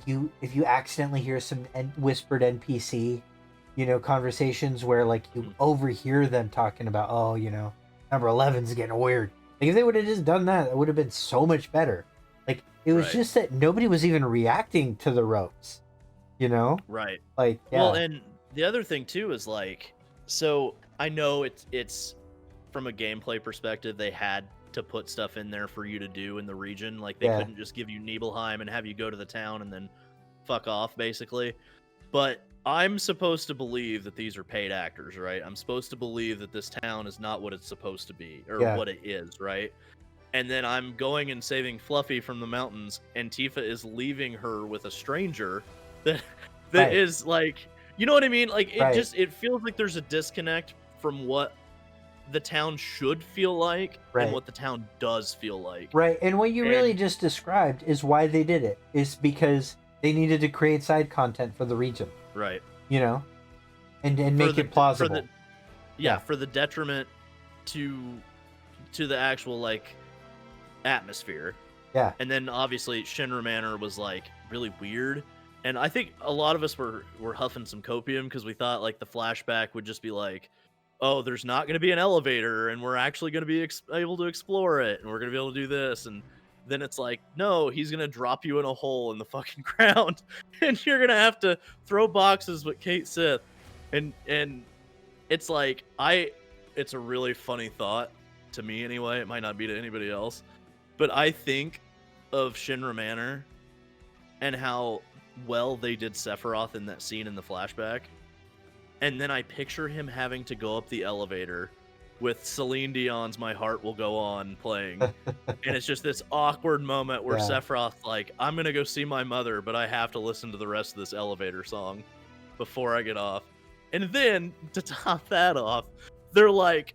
you if you accidentally hear some whispered NPC, conversations where like you Mhm. overhear them talking about, oh, number 11's getting weird. Like if they would have just done that, it would have been so much better. Like it was Right. just that nobody was even reacting to the ropes, you know? Right. Like Well, yeah, and the other thing too is like, so I know it's from a gameplay perspective, they had to put stuff in there for you to do in the region. Like they yeah, couldn't just give you Nibelheim and have you go to the town and then fuck off, basically. But I'm supposed to believe that these are paid actors, right? I'm supposed to believe that this town is not what it's supposed to be or yeah, what it is, right? And then I'm going and saving Fluffy from the mountains, and Tifa is leaving her with a stranger that that right, is like, you know what I mean? Like right, it feels like there's a disconnect from what the town should feel like and right. what the town does feel like. Right. And what you really And just described is why they did it. Is because they needed to create side content for the region, right. you know, and For make the it for the plausible. yeah, Yeah. for the detriment to the actual like atmosphere. Yeah. And then obviously Shinra Manor was like really weird. And I think a lot of us were huffing some copium because we thought like the flashback would just be like, oh, there's not going to be an elevator, and we're actually going to be able to explore it, and we're going to be able to do this. And then it's like, no, he's gonna drop you in a hole in the fucking ground, and you're gonna have to throw boxes with Kate Sith, and it's like it's a really funny thought to me anyway. It might not be to anybody else, but I think of Shinra Manor and how well they did Sephiroth in that scene in the flashback, and then I picture him having to go up the elevator with Celine Dion's "My Heart Will Go On" playing, and it's just this awkward moment where Sephiroth's like, "I'm gonna go see my mother, but I have to listen to the rest of this elevator song before I get off." And then to top that off, they're like,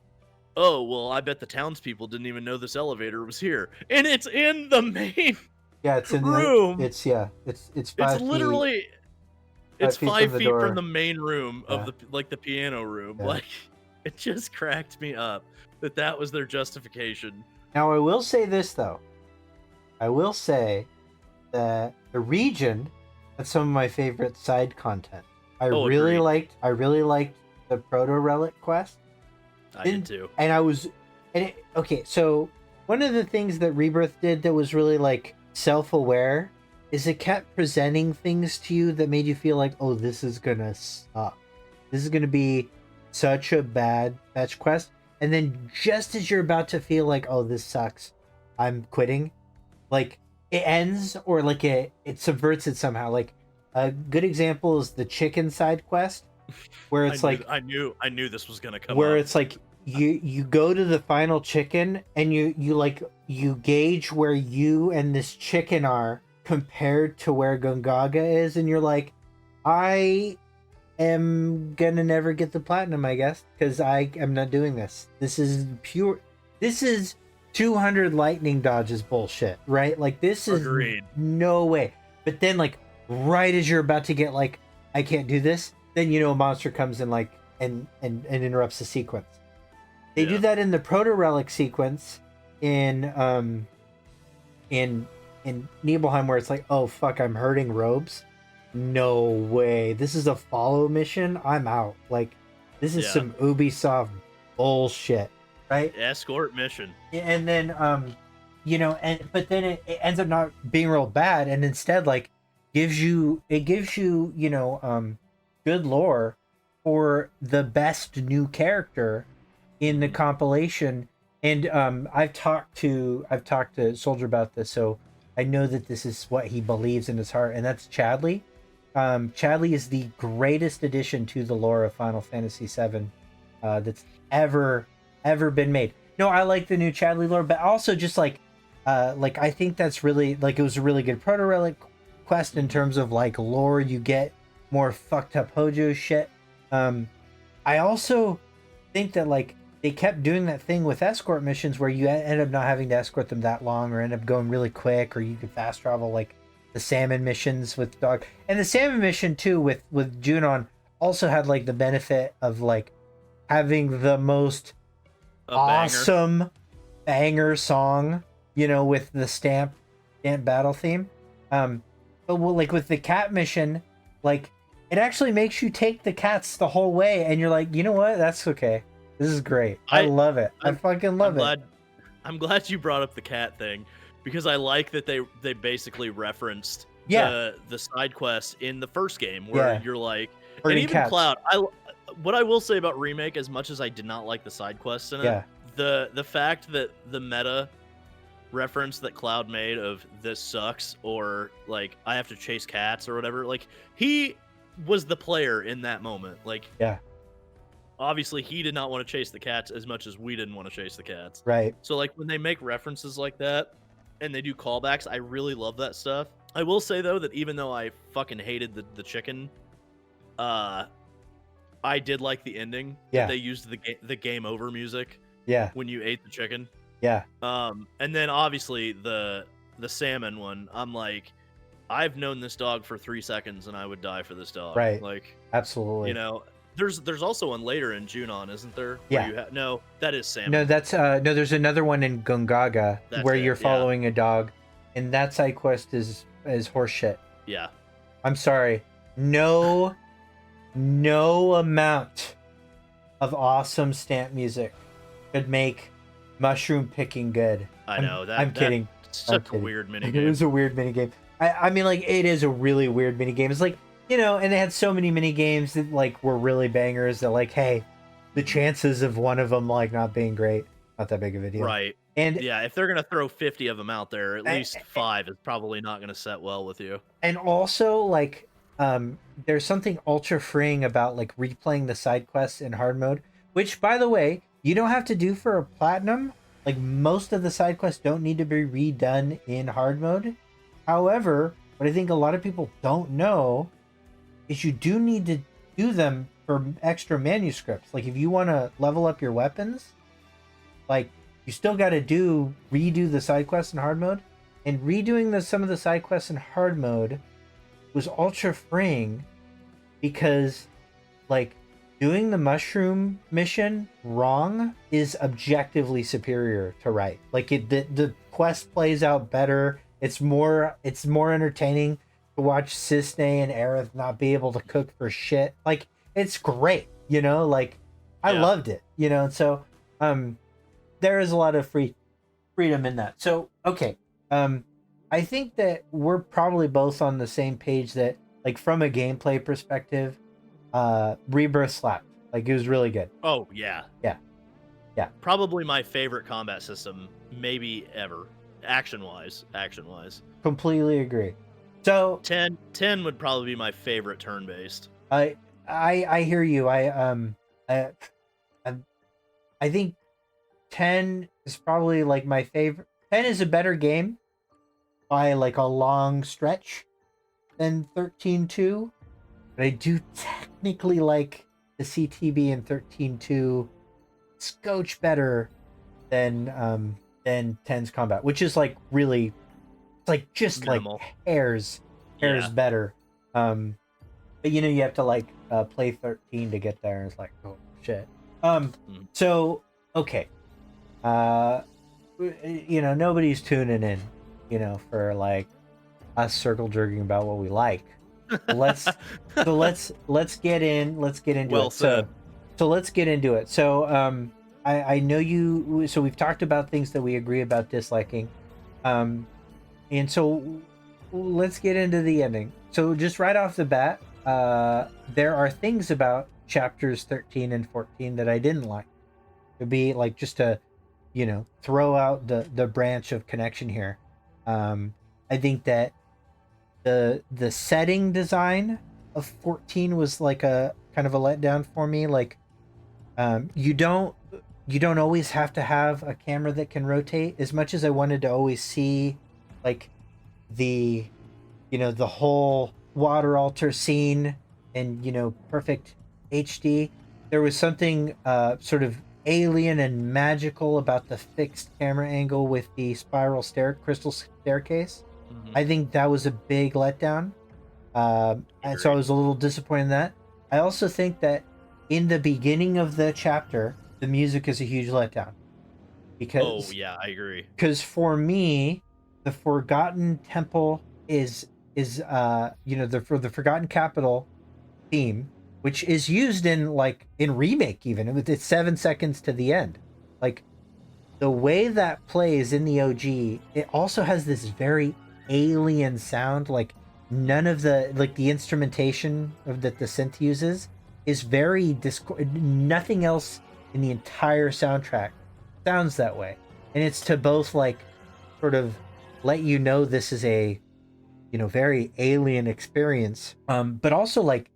"Oh well, I bet the townspeople didn't even know this elevator was here," and it's in the main it's in room. It's 5 It's literally feet, it's 5 feet door. from the main room of the piano room. Like, it just cracked me up that was their justification. Now I will say this though. I will say that the region had some of my favorite side content. I really liked the Proto Relic quest. I did too. And okay, so one of the things that Rebirth did that was really like self-aware is it kept presenting things to you that made you feel like, oh, this is gonna suck. This is gonna be such a bad fetch quest. And then just as you're about to feel like, oh, this sucks, I'm quitting, like it ends, or like it subverts it somehow. Like a good example is the chicken side quest, where it's I knew this was gonna come where up. It's like you go to the final chicken and you gauge where you and this chicken are compared to where Gongaga is, and you're like, I am gonna never get the platinum, I guess, because I am not doing this. This is 200 lightning dodges bullshit, right? Like, this is no way. But then, like, right as you're about to get like, I can't do this, then a monster comes in, like, and interrupts the sequence. They do that in the Proto Relic sequence in Nibelheim, where it's like, oh fuck, I'm hurting robes. No way. This is a follow mission. I'm out. Like, this is some Ubisoft bullshit, right? Escort mission. And then but then it ends up not being real bad, and instead like gives you good lore for the best new character in the compilation. And I've talked to Soldier about this, so I know that this is what he believes in his heart, and that's Chadley. Chadley is the greatest addition to the lore of Final Fantasy VII that's ever been made. No, I like the new Chadley lore, but also just like I think that's really, like, it was a really good Proto Relic quest in terms of like lore. You get more fucked up Hojo shit. I also think that like they kept doing that thing with escort missions where you end up not having to escort them that long, or end up going really quick, or you can fast travel, like the salmon missions with dog. And the salmon mission too with Junon also had like the benefit of like having the most awesome banger song, with the stamp battle theme. But like with the cat mission, like it actually makes you take the cats the whole way, and you're like, you know what, that's okay. This is great. I love it. I fucking love it. I'm glad you brought up the cat thing, because I like that they basically referenced the side quest in the first game, where you're like, and even cats. Cloud. What I will say about Remake, as much as I did not like the side quests in it, the fact that the meta reference that Cloud made of "this sucks" or like "I have to chase cats" or whatever, like he was the player in that moment. Like, obviously he did not want to chase the cats as much as we didn't want to chase the cats. Right. So like when they make references like that and they do callbacks, I really love that stuff. I will say though that even though I fucking hated the chicken, I did like the ending. That they used the game over music. When you ate the chicken. And then obviously the salmon one, I'm like, I've known this dog for 3 seconds and I would die for this dog. Right. Like, absolutely. There's also one later in Junon, isn't there? No, that is salmon. No, that's no. There's another one in Gongaga where you're following a dog, and that side quest is horseshit. Yeah. I'm sorry. No amount of awesome stamp music could make mushroom picking good. I know that. I'm kidding. I'm Such a kidding. weird mini It game. was a weird mini game. I mean, like, it is a really weird mini game. It's like, you know, and they had so many mini games that like were really bangers that like, hey, the chances of one of them like not being great, not that big of a deal. Right. And Yeah, if they're gonna throw 50 of them out there, at a- least 5 is probably not gonna set well with you. and also like there's something ultra freeing about like replaying the side quests in hard mode, which by the way, you don't have to do for a platinum. Like most of the side quests don't need to be redone in hard mode. However, what I think a lot of people don't know is you do need to do them for extra manuscripts. Like if you want to level up your weapons, like you still got to redo the side quests in hard mode, and redoing some of the side quests in hard mode was ultra freeing because like doing the mushroom mission wrong is objectively superior to right. Like the quest plays out better. It's more entertaining to watch Cisne and Aerith not be able to cook for shit. Like it's great, you know, like I Yeah. loved it, you know, and so there is a lot of freedom in that. So okay. I think that we're probably both on the same page that like from a gameplay perspective, Rebirth slapped. Like it was really good. Oh, yeah. Yeah. Yeah. Probably my favorite combat system maybe ever. Action-wise. Completely agree. So 10 would probably be my favorite turn-based. I hear you. I I think 10 is probably like my favorite. 10 is a better game by like a long stretch than 13-2. But I do technically like the CTB in 13-2 scotch better than 10's combat, which is like really it's like just Minimal. like hairs Yeah. better. But you know you have to like play 13 to get there, and it's like oh shit. So okay. You know, nobody's tuning in, you know, for like us circle jerking about what we like. Let's get into Well it. said. So let's get into it. So I know you, so we've talked about things that we agree about disliking. And so let's get into the ending. So just right off the bat, there are things about chapters 13 and 14 that I didn't like. It'd be like just to, you know, throw out the branch of connection here. I think that the setting design of 14 was like a kind of a letdown for me. Like you don't always have to have a camera that can rotate. As much as I wanted to always see like the, you know, the whole water altar scene and, you know, perfect HD, there was something sort of alien and magical about the fixed camera angle with the crystal staircase. I think that was a big letdown. And so I was a little disappointed in that. I also think that in the beginning of the chapter, the music is a huge letdown. Because, Oh, yeah, I agree. Because for me, the Forgotten Temple is you know, for the Forgotten Capital theme, which is used in Remake even. It's 7 seconds to the end. Like the way that plays in the OG, it also has this very alien sound. Like none of the the instrumentation that the synth uses is very nothing else in the entire soundtrack sounds that way, and it's to both like sort of let you know this is a, you know, very alien experience, but also like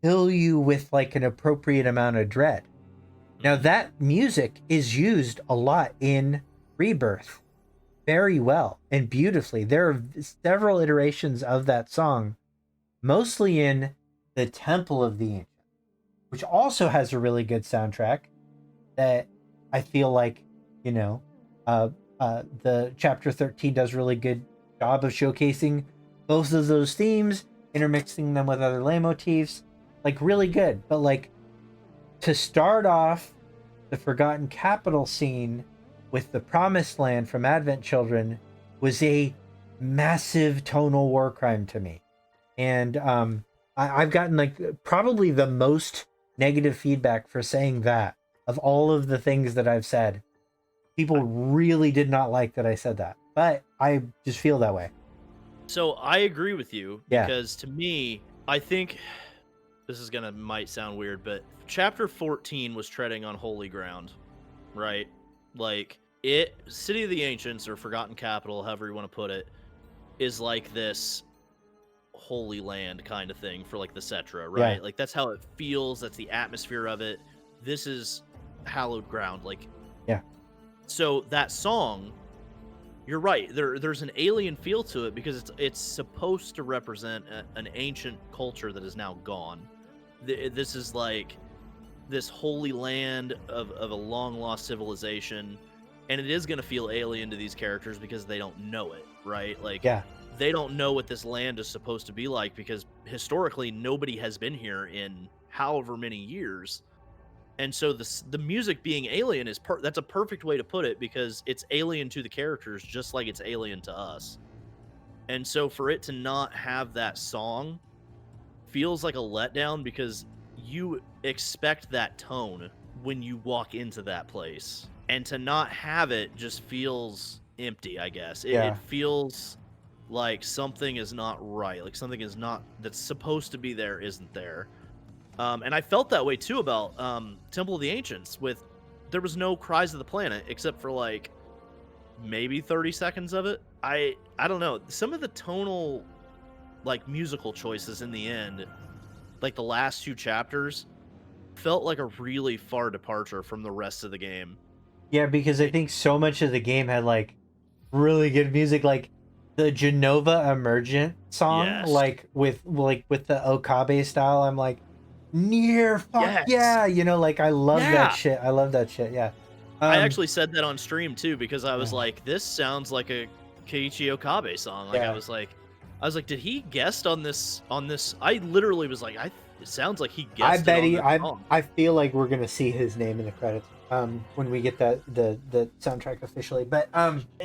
fill you with like an appropriate amount of dread. Now that music is used a lot in Rebirth very well and beautifully. There are several iterations of that song, mostly in the Temple of the Ancient, which also has a really good soundtrack that I feel like, you know, the chapter 13 does a really good job of showcasing both of those themes, intermixing them with other lay motifs, like really good. But like to start off the Forgotten Capital scene with the Promised Land from Advent Children was a massive tonal war crime to me. And I've gotten like probably the most negative feedback for saying that of all of the things that I've said. People really did not like that I said that. But I just feel that way. So I agree with you Yeah. because to me, I think this is gonna might sound weird, but chapter 14 was treading on holy ground, right? Like City of the Ancients or Forgotten Capital, however you want to put it, is like this holy land kind of thing for like the Cetra, right? Yeah. Like that's how it feels. That's the atmosphere of it. This is hallowed ground. Like, Yeah. so that song, you're right. There's an alien feel to it because it's supposed to represent an ancient culture that is now gone. This is like this holy land of a long lost civilization, and it is going to feel alien to these characters because they don't know it, right? Like, Yeah. they don't know what this land is supposed to be like because historically nobody has been here in however many years. And so the music being alien is that's a perfect way to put it because it's alien to the characters just like it's alien to us. And so for it to not have that song feels like a letdown because you expect that tone when you walk into that place. And to not have it just feels empty, I guess. It, Yeah. it feels like something is not right. Like something is not that's supposed to be there isn't there. And I felt that way too about Temple of the Ancients. There was no Cries of the Planet except for like maybe 30 seconds of it. I don't know. Some of the tonal, like musical choices in the end, like the last two chapters, felt like a really far departure from the rest of the game. Yeah, because I think so much of the game had like really good music, like the Genova Emergent song, Yes. like with the Okabe style. I'm like, near fuck Yes. yeah, you know, like I love that shit. I love that shit. Yeah. I actually said that on stream too because I was Yeah. like, this sounds like a Keiichi Okabe song. Like Yeah. I was like, did he guest on this? I literally was like, it sounds like he guessed. I feel like we're gonna see his name in the credits when we get the soundtrack officially. But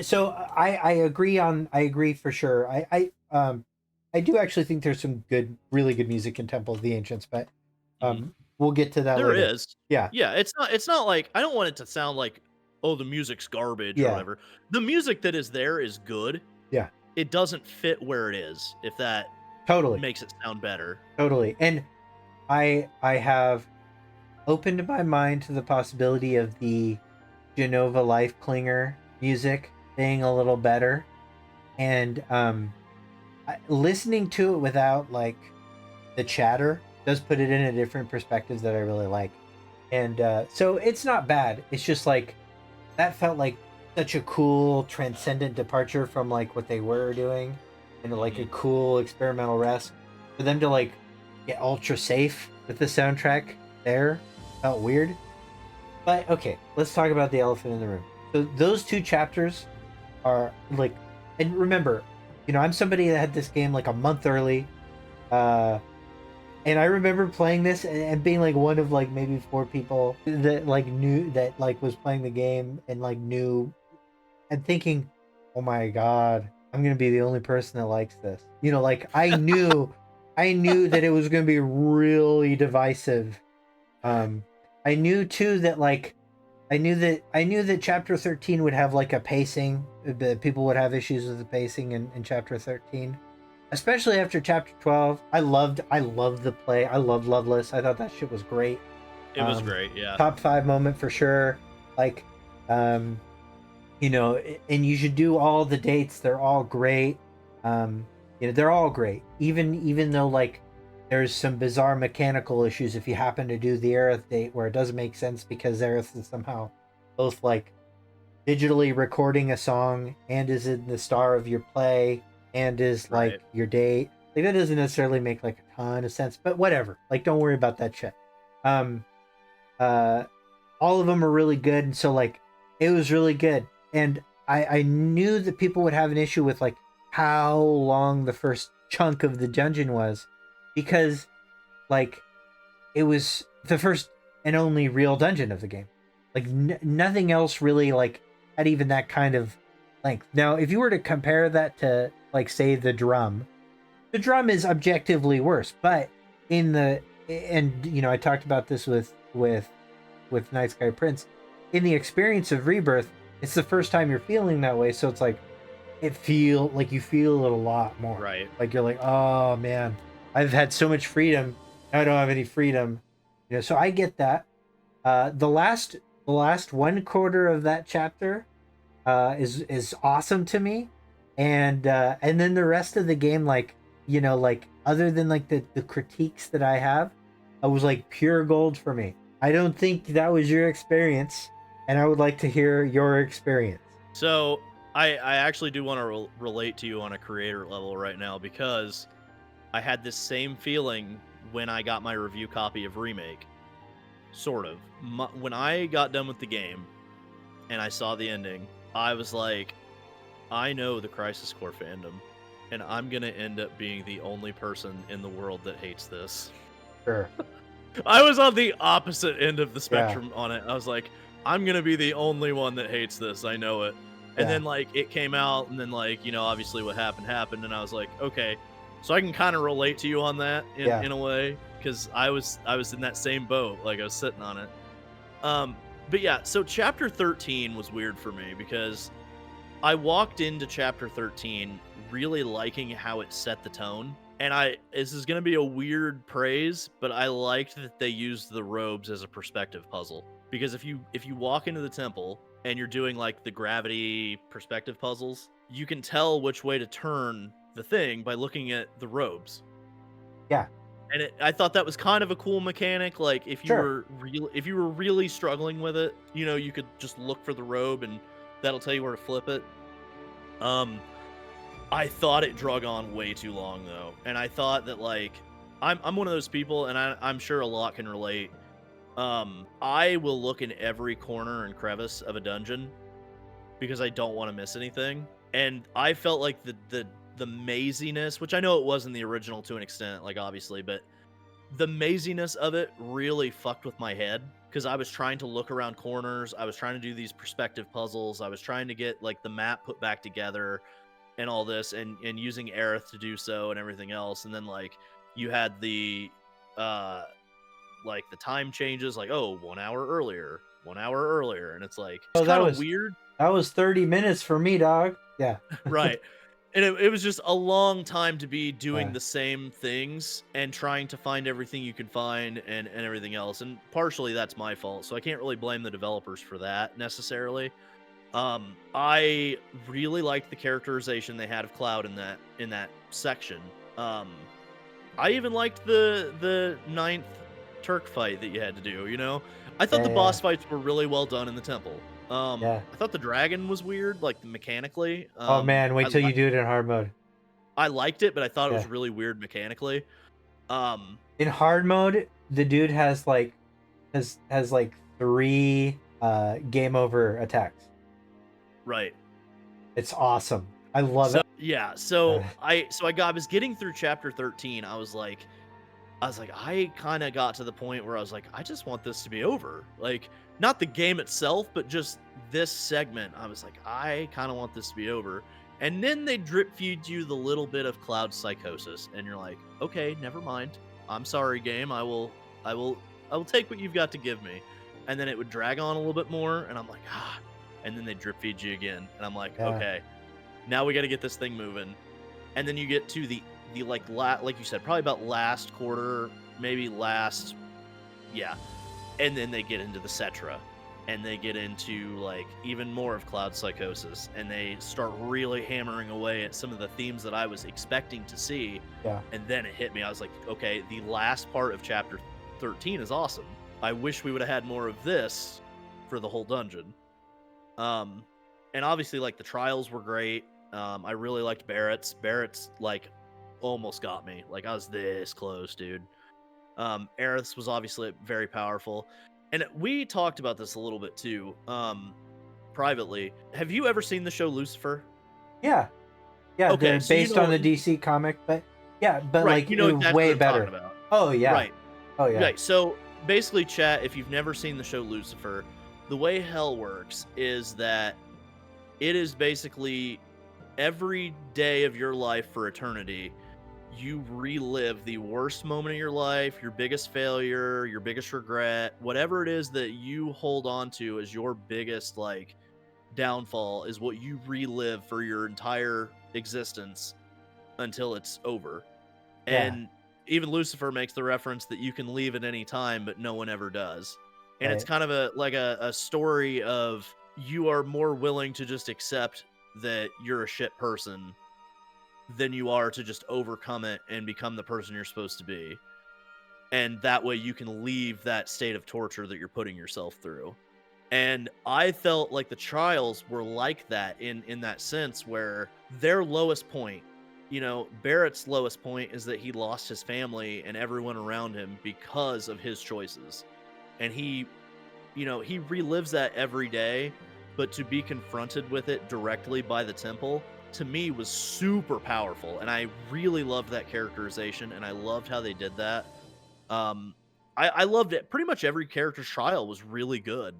so I agree for sure. I do actually think there's some really good music in Temple of the Ancients, but we'll get to that There later. is. Yeah. Yeah, it's not like I don't want it to sound like, oh, the music's garbage or whatever. The music that is there is good. Yeah. It doesn't fit where it is, if that totally makes it sound better. Totally. And I have opened my mind to the possibility of the Genova Life Clinger music being a little better. And listening to it without like the chatter does put it in a different perspective that I really like. And so it's not bad. It's just like that felt like such a cool transcendent departure from like what they were doing and like a cool experimental rest. For them to like get ultra safe with the soundtrack there felt weird. But okay, let's talk about the elephant in the room. So those two chapters are like, and remember, you know, I'm somebody that had this game like a month early. And I remember playing this and being like one of like maybe 4 people that like knew that like was playing the game and like knew and thinking, oh my god, I'm gonna be the only person that likes this. You know, like I knew that it was gonna be really divisive. I knew too that like I knew that chapter 13 would have like a pacing. People would have issues with the pacing in chapter 13. Especially after chapter 12. I loved the play. I loved Loveless. I thought that shit was great. It was great, yeah. Top 5 moment for sure. Like, you know, and you should do all the dates. They're all great. You know, they're all great. Even though like there's some bizarre mechanical issues if you happen to do the Aerith date where it doesn't make sense because Aerith is somehow both like digitally recording a song and is in the star of your play and is like your date. Like that doesn't necessarily make like a ton of sense, but whatever. Like don't worry about that shit. All of them are really good, and so like it was really good. And I knew that people would have an issue with like how long the first chunk of the dungeon was, because like it was the first and only real dungeon of the game. Like nothing else really like had even that kind of length. Now, if you were to compare that to like say the drum is objectively worse, but and you know, I talked about this with Night Sky Prince. In the experience of Rebirth, it's the first time you're feeling that way, so it's like you feel it a lot more. Right. Like you're like, oh man, I've had so much freedom. Now I don't have any freedom. So I get that. The last 1/4 of that chapter is awesome to me, and then the rest of the game, like like other than like the critiques that I have, it was like pure gold for me. I don't think that was your experience, and I would like to hear your experience. So I actually do want to relate to you on a creator level right now, because I had this same feeling when I got my review copy of Remake. Sort of. When I got done with the game and I saw the ending, I was like, I know the Crisis Core fandom, and I'm going to end up being the only person in the world that hates this. Sure. I was on the opposite end of the Yeah. spectrum on it. I was like, I'm going to be the only one that hates this. I know it. And Yeah. then, like, it came out, and then, like, obviously what happened, and I was like, okay. So I can kind of relate to you on that in a way, because I was in that same boat. Like, I was sitting on it. But yeah, so chapter 13 was weird for me, because I walked into chapter 13 really liking how it set the tone. And this is going to be a weird praise, but I liked that they used the robes as a perspective puzzle. Because if you walk into the temple and you're doing like the gravity perspective puzzles, you can tell which way to turn the thing by looking at the robes. Yeah. And I thought that was kind of a cool mechanic. Like if you Sure. were really struggling with it, you could just look for the robe and that'll tell you where to flip it. I thought it drug on way too long though, and I thought that, like, I'm one of those people, and I'm sure a lot can relate. I will look in every corner and crevice of a dungeon because I don't want to miss anything, and I felt like the maziness, which I know it was in the original to an extent, like, obviously, but the maziness of it really fucked with my head, because I was trying to look around corners, I was trying to do these perspective puzzles, I was trying to get like the map put back together and all this, and using Aerith to do so and everything else. And then, like, you had the like the time changes, like, oh, 1 hour earlier, 1 hour earlier, and it's like, it's kind of weird. That was 30 minutes for me, dog. Yeah. Right. And it was just a long time to be doing Yeah. the same things and trying to find everything you can find and everything else. And partially that's my fault, so I can't really blame the developers for that necessarily. I really liked the characterization they had of Cloud in that section. I even liked the 9th Turk fight that you had to do, I thought the boss fights were really well done in the temple. Yeah. I thought the dragon was weird, like mechanically. Oh man, wait till you do it in hard mode. I liked it, but I thought it was Yeah. really weird mechanically. In hard mode, the dude has like 3 game over attacks. Right. It's awesome. I love it. Yeah, so I was getting through chapter 13. I was like, I kind of got to the point where I was like, I just want this to be over. Like, not the game itself, but just this segment. I was like, I kind of want this to be over. And then they drip feed you the little bit of Cloud psychosis, and you're like, okay, never mind. I'm sorry, game. I will take what you've got to give me. And then it would drag on a little bit more, and I'm like, and then they drip feed you again, and I'm like, okay, now we got to get this thing moving. And then you get to the like you said, probably about last quarter, maybe last, and then they get into the Cetra, and they get into like even more of Cloud psychosis, and they start really hammering away at some of the themes that I was expecting to see. And then it hit me. I was like, okay, the last part of chapter 13 is awesome. I wish we would have had more of this for the whole dungeon. And obviously, like, the trials were great. I really liked Barrett's like almost got me. Like, I was this close, dude. Aerith's was obviously very powerful. And we talked about this a little bit too, privately. Have you ever seen the show Lucifer? Yeah. Okay, they're based on the DC comic, but right, like exactly way what I'm better. talking about. Oh yeah. Right. Oh yeah. Right. So basically, chat, if you've never seen the show Lucifer, the way hell works is that it is basically every day of your life for eternity, you relive the worst moment of your life, your biggest failure, your biggest regret, whatever it is that you hold on to as your biggest, like, downfall is what you relive for your entire existence until it's over. Yeah. And even Lucifer makes the reference that you can leave at any time, but no one ever does. And it's Right. kind of a story of you are more willing to just accept that you're a shit person than you are to just overcome it and become the person you're supposed to be. And that way you can leave that state of torture that you're putting yourself through. And I felt like the trials were like that in that sense, where their lowest point, you know, Barrett's lowest point is that he lost his family and everyone around him because of his choices. And he, you know, he relives that every day, but to be confronted with it directly by the temple, to me, was super powerful. And I really loved that characterization, and I loved how they did that. um I loved it. Pretty much every character's trial was really good.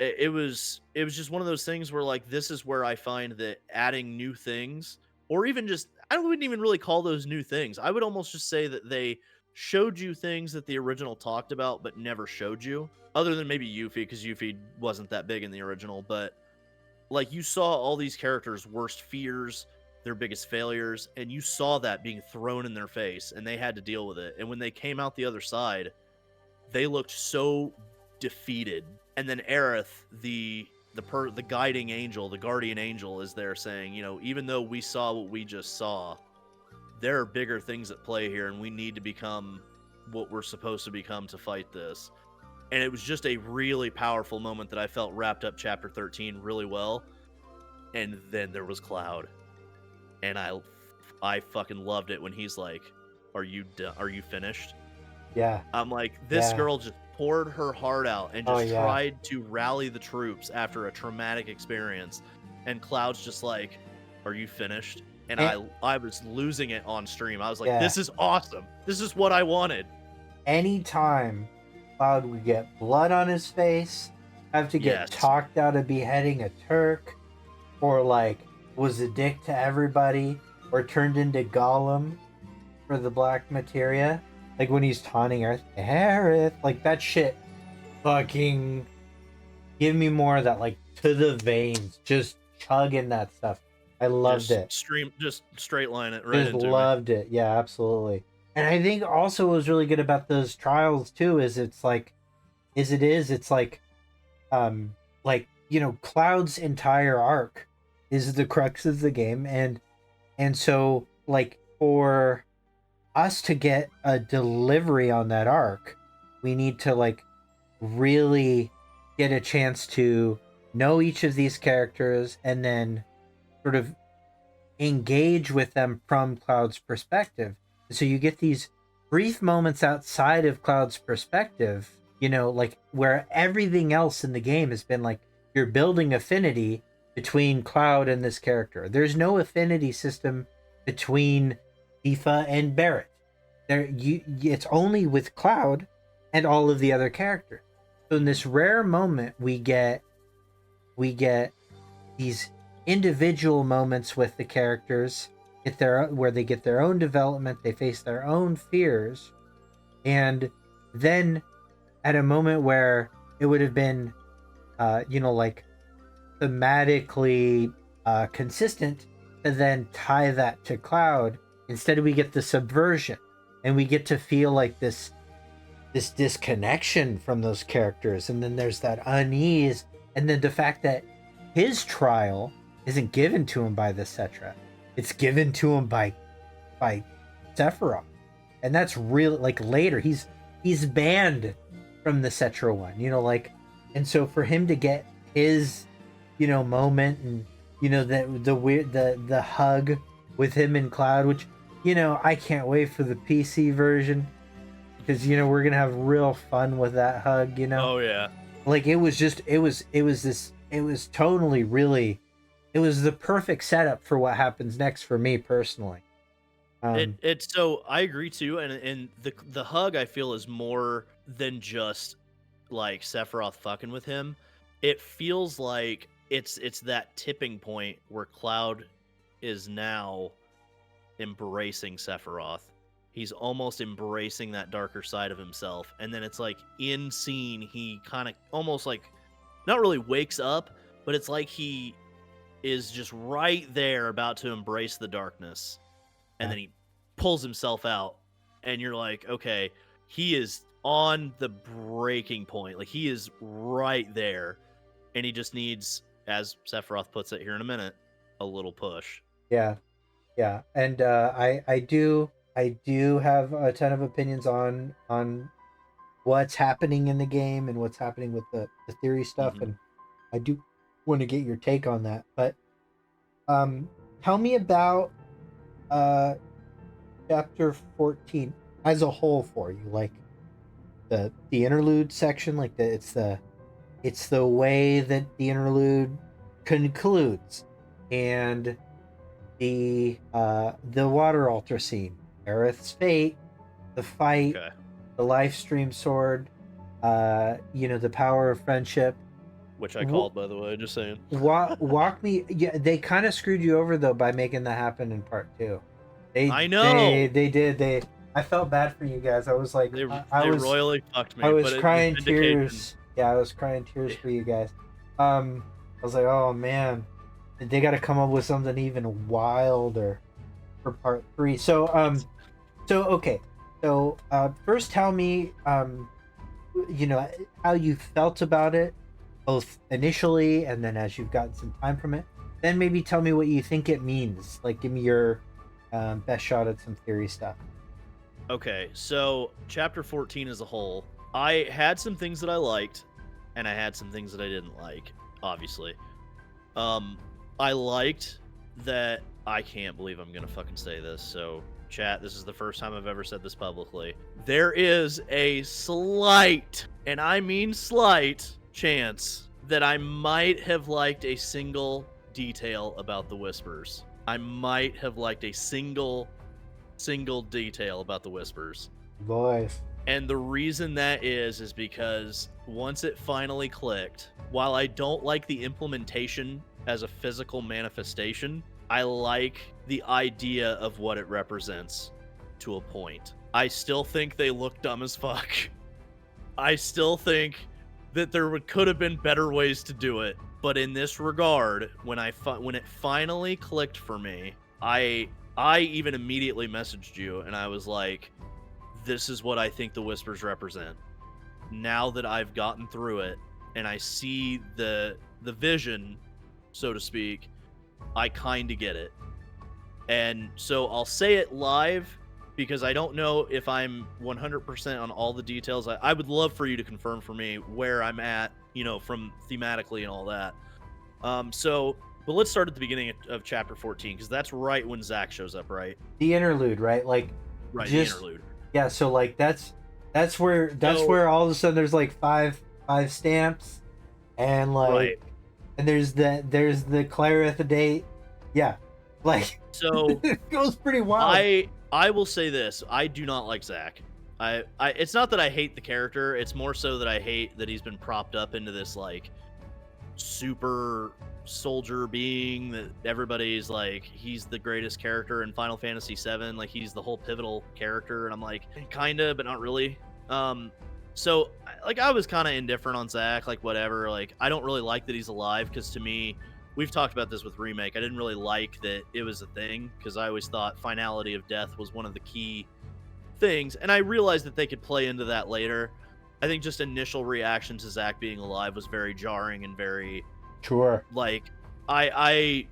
It was just one of those things where, like, this is where I find that adding new things, or even just, I wouldn't even really call those new things. I would almost just say that they showed you things that the original talked about but never showed you, other than maybe Yuffie, because Yuffie wasn't that big in the original. But like, you saw all these characters' worst fears, their biggest failures, and you saw that being thrown in their face, and they had to deal with it. And when they came out the other side, they looked so defeated. And then Aerith, the guiding angel, the guardian angel, is there saying, you know, even though we saw what we just saw, there are bigger things at play here, and we need to become what we're supposed to become to fight this. And it was just a really powerful moment that I felt wrapped up chapter 13 really well. And then there was Cloud, and I fucking loved it when he's like, "Are you done? Are you finished?" Yeah. I'm like, this Yeah. girl just poured her heart out and Oh, just yeah. tried to rally the troops after a traumatic experience. And Cloud's just like, "Are you finished?" And I was losing it on stream. I was like, Yeah. this is awesome. This is what I wanted. Anytime Cloud would get blood on his face, have to get Yes. talked out of beheading a Turk, or like was a dick to everybody, or turned into Gollum for the Black Materia, like when he's taunting Aerith, like that shit, fucking give me more of that, like to the veins, just chugging that stuff. I loved it. Just straight line it right Just into loved it. Yeah, absolutely. And I think also what was really good about those trials too is it's like, it's like, you know, Cloud's entire arc is the crux of the game, and so like for us to get a delivery on that arc, we need to like really get a chance to know each of these characters and then sort of engage with them from Cloud's perspective. So you get these brief moments outside of Cloud's perspective, you know, like where everything else in the game has been like you're building affinity between Cloud and this character. There's no affinity system between Tifa and Barrett. It's only with Cloud and all of the other characters. So in this rare moment, we get these individual moments with the characters, where they get their own development, they face their own fears, and then at a moment where it would have been, you know, like thematically consistent to then tie that to Cloud. Instead, we get the subversion, and we get to feel like this disconnection from those characters, and then there's that unease, and then the fact that his trial isn't given to him by the Cetra, it's given to him by Sephiroth, and that's really like later he's banned from the Cetra one, you know, like, and so for him to get his, you know, moment, and you know the hug with him and Cloud, which, you know, I can't wait for the PC version, because, you know, we're gonna have real fun with that hug, you know. Oh yeah. Like it was totally really, it was the perfect setup for what happens next for me personally. It's so I agree too, and the hug, I feel, is more than just like Sephiroth fucking with him. It feels like it's that tipping point where Cloud is now embracing Sephiroth. He's almost embracing that darker side of himself, and then it's like in scene he kind of almost like not really wakes up, but it's like he is just right there about to embrace the darkness, and Yeah. then he pulls himself out, and you're like, okay, he is on the breaking point. Like, he is right there, and he just needs, as Sephiroth puts it here in a minute, a little push. Yeah. Yeah. And I do have a ton of opinions on what's happening in the game and what's happening with the theory stuff, Mhm. and I do want to get your take on that. But um tell me about uh chapter 14 as a whole for you, like the interlude section, like it's the way that the interlude concludes, and the water altar scene, Aerith's fate, the fight, Okay. the life stream sword, the power of friendship. Which I called, by the way, just saying. Walk me. Yeah, they kind of screwed you over though by making that happen in part two. They I they know! they did. I felt bad for you guys. I was like, They, I they was royally fucked I me, was but it was crying vindication. tears. Yeah, I was crying tears for you guys. I was like, oh man, they got to come up with something even wilder for part three. So okay. So first, tell me, how you felt about it, both initially and then as you've gotten some time from it. Then maybe tell me what you think it means. Like, give me your best shot at some theory stuff. Okay, so chapter 14 as a whole, I had some things that I liked, and I had some things that I didn't like, obviously. I liked that. I can't believe I'm gonna fucking say this, so chat, this is the first time I've ever said this publicly. There is a slight, and I mean slight, chance that I might have liked a single detail about the Whispers. I might have liked a single detail about the Whispers. Voice. And the reason that is because once it finally clicked, while I don't like the implementation as a physical manifestation, I like the idea of what it represents to a point. I still think they look dumb as fuck. I still think that there could have been better ways to do it. But in this regard, when it finally clicked for me, I even immediately messaged you and I was like, this is what I think the Whispers represent. Now that I've gotten through it and I see the vision, so to speak, I kind of get it. And so I'll say it live because I don't know if I'm 100% on all the details. I would love for you to confirm for me where I'm at, from thematically and all that. But let's start at the beginning of chapter 14 because that's right when Zack shows up, right? The interlude, right? Like, Right, just, the interlude. Yeah, so like that's where all of a sudden there's like five stamps, and like, Right. and there's the Clarith date. Yeah, like, So it goes pretty wild. I will say this: I do not like Zack. It's not that I hate the character; it's more so that I hate that he's been propped up into this like super soldier being that everybody's like he's the greatest character in Final Fantasy VII. Like he's the whole pivotal character, and I'm like kinda, but not really. So like I was kind of indifferent on Zack. Like whatever. Like I don't really like that he's alive because to me. We've talked about this with Remake. I didn't really like that it was a thing because I always thought finality of death was one of the key things, and I realized that they could play into that later. I think just initial reaction to Zack being alive was very jarring and very Sure. like I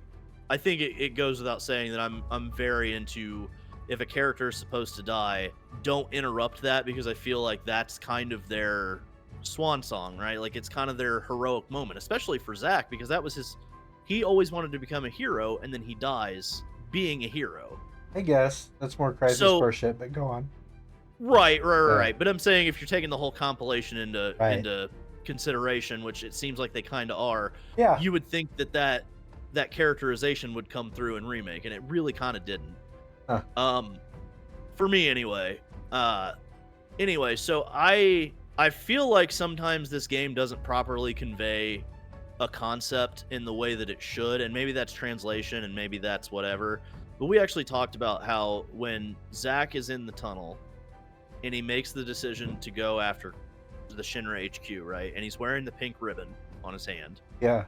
think it goes without saying that I'm very into if a character is supposed to die, don't interrupt that because I feel like that's kind of their swan song, right? Like it's kind of their heroic moment, especially for Zack because that was his. He always wanted to become a hero, and then he dies being a hero. I guess that's more Crisis Core shit, but go on. Right. But I'm saying if you're taking the whole compilation into Right. into consideration, which it seems like they kind of are, Yeah. you would think that characterization would come through in Remake, and it really kind of didn't. Huh. For me anyway. So I feel like sometimes this game doesn't properly convey a concept in the way that it should, and maybe that's translation and maybe that's whatever, but we actually talked about how when Zack is in the tunnel and he makes the decision to go after the Shinra HQ, right, and he's wearing the pink ribbon, on his hand. Yeah.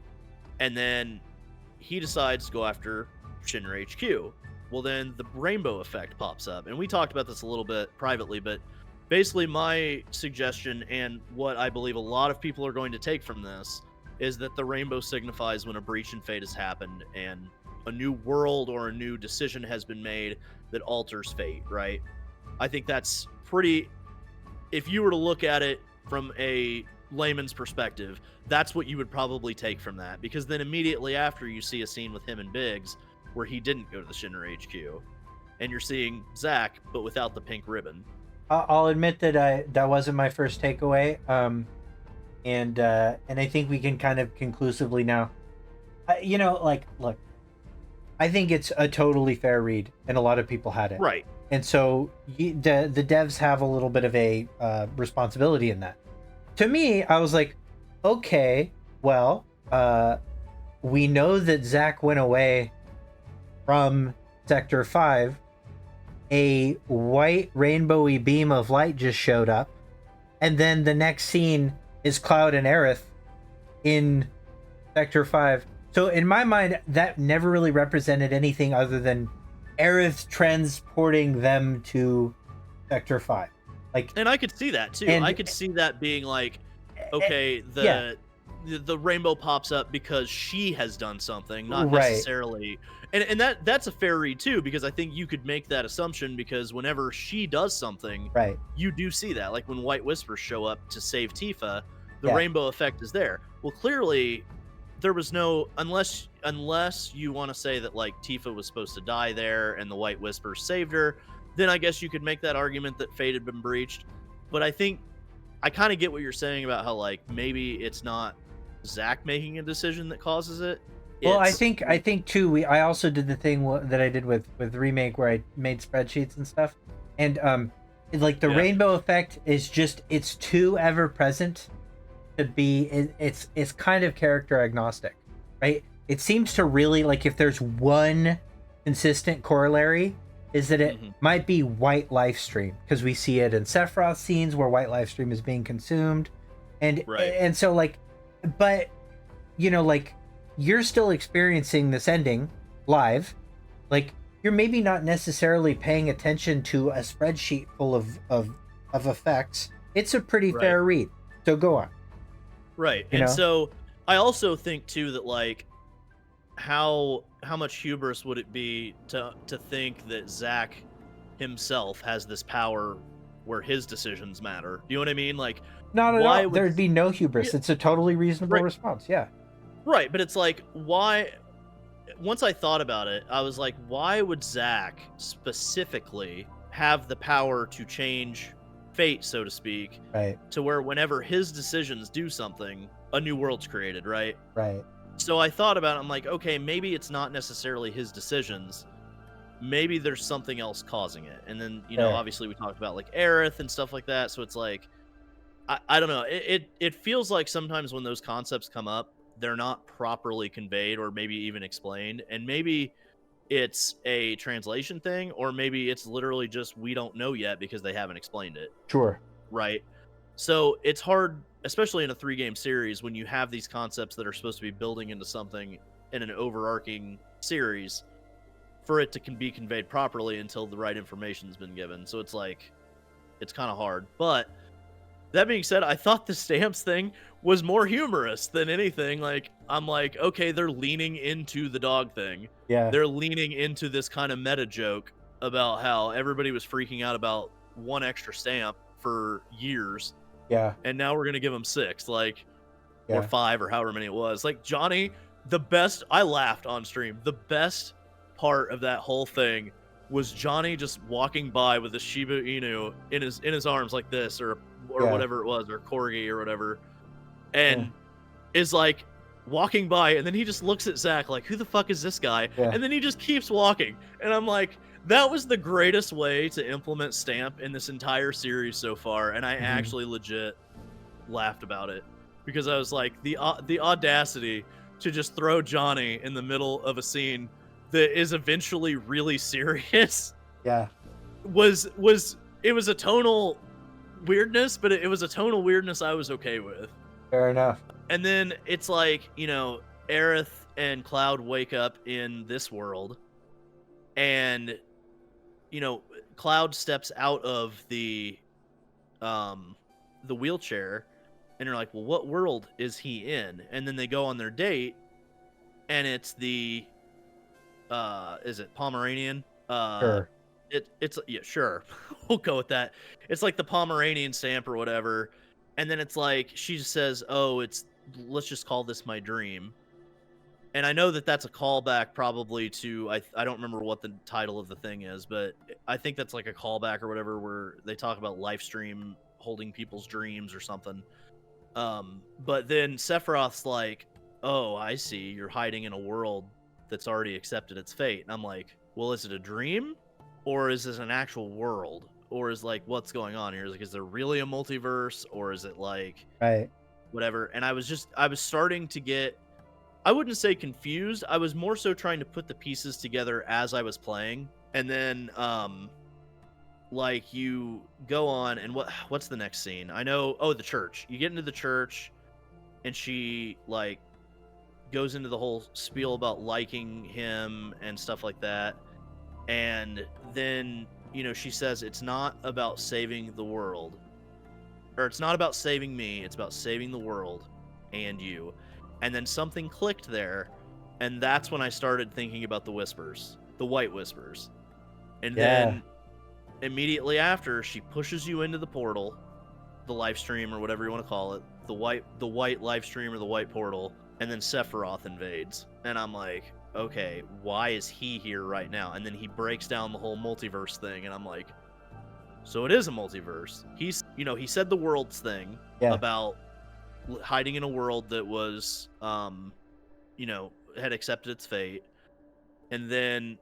And then he decides to go after Shinra HQ. Well, then the rainbow effect pops up. And we talked about this a little bit privately, but basically my suggestion and what I believe a lot of people are going to take from this is that the rainbow signifies when a breach in fate has happened and a new world or a new decision has been made that alters fate, right? I think that's pretty... If you were to look at it from a layman's perspective, that's what you would probably take from that, because then immediately after you see a scene with him and Biggs where he didn't go to the Shinra HQ, and you're seeing Zack but without the pink ribbon. I'll admit that that wasn't my first takeaway, and I think we can kind of conclusively now, you know, like, look, I think it's a totally fair read, and a lot of people had it, Right. and so the devs have a little bit of a responsibility in that. To me, I was like, okay, well, we know that Zack went away from Sector 5. A white rainbowy beam of light just showed up. And then the next scene is Cloud and Aerith in Sector 5. So in my mind, that never really represented anything other than Aerith transporting them to Sector 5. Like, and I could see that too. I could see that being like, okay, the rainbow pops up because she has done something, not necessarily. And that's a fair read too, because I think you could make that assumption, because whenever she does something, right, you do see that. Like when White Whispers show up to save Tifa, the rainbow effect is there. Well, clearly there was no, unless you want to say that like Tifa was supposed to die there and the White Whispers saved her, then I guess you could make that argument that fate had been breached. But I think I kind of get what you're saying about how like maybe it's not Zack making a decision that causes it. Well, I think too. I also did the thing that I did with Remake, where I made spreadsheets and stuff, and like the rainbow effect is just, it's too ever present to be. It's kind of character agnostic, right? It seems to really, like, if there's one consistent corollary, is that it might be White Lifestream, because we see it in Sephiroth scenes where White Lifestream is being consumed, and so like, but you know, like, you're still experiencing this ending live. Like, you're maybe not necessarily paying attention to a spreadsheet full of effects. It's a pretty fair read. So go on. Right. And so I also think too that like how much hubris would it be to think that Zack himself has this power where his decisions matter? Do you know what I mean? Like, not at all. There'd be no hubris. It's a totally reasonable response. Yeah. Right, but it's like, why? Once I thought about it, I was like, why would Zack specifically have the power to change fate, so to speak, right, to where whenever his decisions do something, a new world's created, right? Right. So I thought about it, I'm like, okay, maybe it's not necessarily his decisions. Maybe there's something else causing it. And then, you know, obviously we talked about like Aerith and stuff like that, so it's like, I don't know. It feels like sometimes when those concepts come up, they're not properly conveyed or maybe even explained, and maybe it's a translation thing, or maybe it's literally just we don't know yet because they haven't explained it. Sure. Right. So it's hard, especially in a 3-game series, when you have these concepts that are supposed to be building into something in an overarching series, for it to be conveyed properly until the right information's been given. So it's like, it's kind of hard. But that being said, I thought the stamps thing was more humorous than anything. Like, I'm like, okay, they're leaning into the dog thing. Yeah. They're leaning into this kind of meta joke about how everybody was freaking out about one extra stamp for years. Yeah. And now we're going to give them 6, like, or 5 or however many it was. Like, Johnny, the best, I laughed on stream. The best part of that whole thing was Johnny just walking by with a Shiba Inu in his arms like this, or whatever it was, or Corgi or whatever, and is like walking by, and then he just looks at Zack like, who the fuck is this guy? And then he just keeps walking, and I'm like, that was the greatest way to implement stamp in this entire series so far, and I actually legit laughed about it, because I was like, the audacity to just throw Johnny in the middle of a scene that is eventually really serious. Yeah. Was it was a tonal weirdness, but it was a tonal weirdness I was okay with. Fair enough. And then it's like, Aerith and Cloud wake up in this world, and Cloud steps out of um the wheelchair, and you're like, well, what world is he in? And then they go on their date, and it's the is it Pomeranian? Sure. It's yeah, sure. We'll go with that. It's like the Pomeranian stamp or whatever. And then it's like she just says, "Oh, let's just call this my dream." And I know that that's a callback probably to I don't remember what the title of the thing is, but I think that's like a callback or whatever where they talk about live stream holding people's dreams or something. But then Sephiroth's like, "Oh, I see. You're hiding in a world that's already accepted its fate." And I'm like, "Well, is it a dream, or is this an actual world, or is like what's going on here? Is there really a multiverse, or is it like Right. whatever?" And I was starting to get, I wouldn't say confused. I was more so trying to put the pieces together as I was playing, and then like you go on and what's the next scene? I know. Oh, the church. You get into the church, and she like goes into the whole spiel about liking him and stuff like that. And then, she says it's not about saving the world, or it's not about saving me, it's about saving the world and you. And then something clicked there, and that's when I started thinking about the whispers, the white whispers. And Yeah. then immediately after, she pushes you into the portal, the live stream or whatever you want to call it, the white live stream or the white portal, and then Sephiroth invades. And I'm like, okay, why is he here right now? And then he breaks down the whole multiverse thing, and I'm like, so it is a multiverse. He said the worlds thing Yeah. about hiding in a world that was had accepted its fate. And then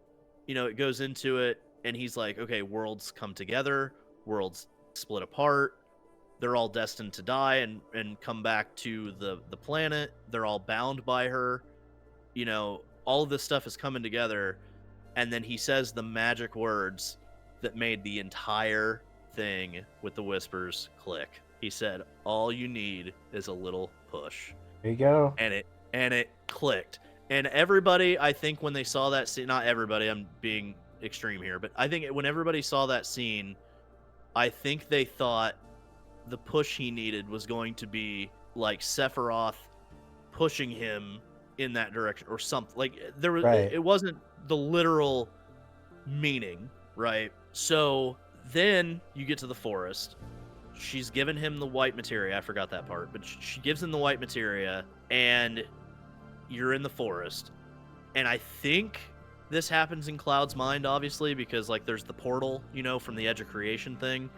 it goes into it, and he's like, okay, worlds come together, worlds split apart, they're all destined to die and come back to the planet, they're all bound by her, all of this stuff is coming together. And then he says the magic words that made the entire thing with the whispers click. He said, all you need is a little push. There you go. And it clicked. And everybody, I think, when they saw that scene, not everybody, I'm being extreme here, but I think when everybody saw that scene, I think they thought the push he needed was going to be like Sephiroth pushing him in that direction or something. Like there was, Right. it wasn't the literal meaning, right? So then you get to the forest. She's given him the white materia. I forgot that part, but she gives him the white materia, and you're in the forest. And I think this happens in Cloud's mind, obviously, because like there's the portal, from the Edge of Creation thing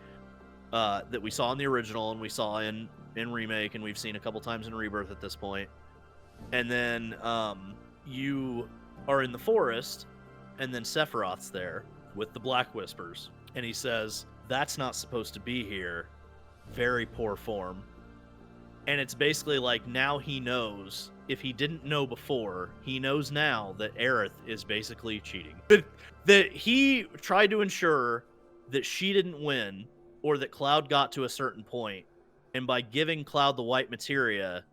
that we saw in the original, and we saw in Remake, and we've seen a couple times in Rebirth at this point. And then you are in the forest, and then Sephiroth's there with the Black Whispers, and he says, "That's not supposed to be here. Very poor form." And it's basically like now he knows. If he didn't know before, he knows now that Aerith is basically cheating. But that he tried to ensure that she didn't win, or that Cloud got to a certain point. And by giving Cloud the white materia,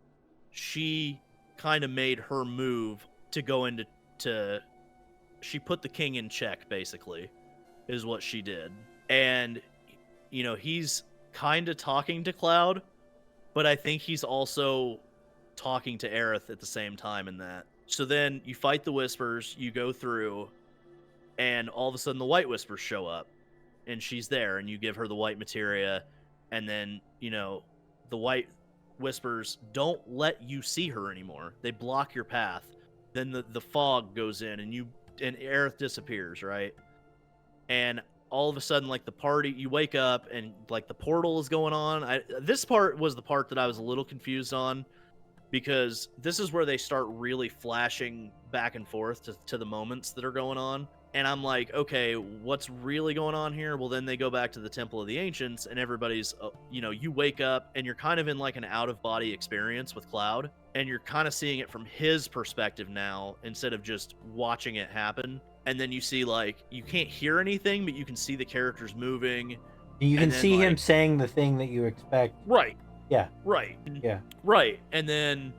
she kind of made her move to go into she put the king in check, basically, is what she did. And he's kind of talking to Cloud, but I think he's also talking to Aerith at the same time in that. So then you fight the Whispers, you go through, and all of a sudden the White Whispers show up, and she's there, and you give her the white materia, and then the White Whispers don't let you see her anymore. They block your path. Then the fog goes in, and Aerith disappears, right? And all of a sudden, like the party, you wake up and like the portal is going on. This part was the part that I was a little confused on, because this is where they start really flashing back and forth to the moments that are going on. And I'm like, okay, what's really going on here? Well, then they go back to the Temple of the Ancients, and everybody's, you wake up and you're kind of in like an out-of-body experience with Cloud, and you're kind of seeing it from his perspective now instead of just watching it happen. And then you see, like, you can't hear anything, but you can see the characters moving. You can then, see him like, saying the thing that you expect. right. Yeah. Right. Yeah. Right. And then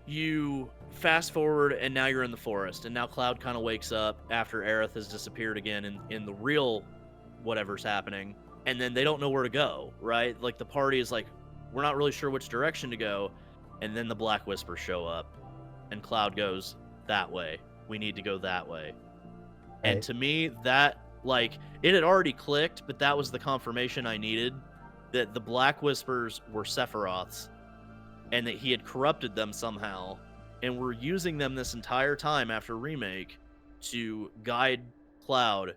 you fast forward, and now you're in the forest, and now Cloud kind of wakes up after Aerith has disappeared again in the real whatever's happening, and then they don't know where to go, right? Like, the party is like, we're not really sure which direction to go, and then the Black Whispers show up, and Cloud goes, that way. We need to go that way. And Right. to me, that, like, it had already clicked, but that was the confirmation I needed that the Black Whispers were Sephiroths, and that he had corrupted them somehow, and we're using them this entire time after Remake to guide Cloud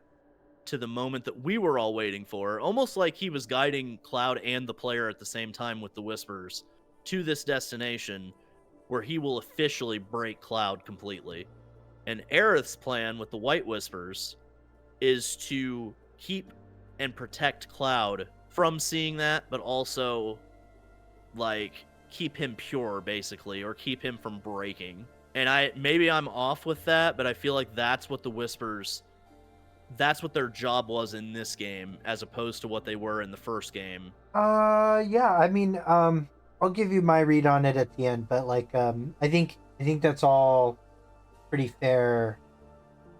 to the moment that we were all waiting for, almost like he was guiding Cloud and the player at the same time with the Whispers to this destination where he will officially break Cloud completely. And Aerith's plan with the White Whispers is to keep and protect Cloud from seeing that, but also, like, keep him pure, basically, or keep him from breaking. And maybe I'm off with that, but I feel like that's what the Whispers, that's what their job was in this game, as opposed to what they were in the first game. Yeah, I mean, I'll give you my read on it at the end, but like, I think that's all pretty fair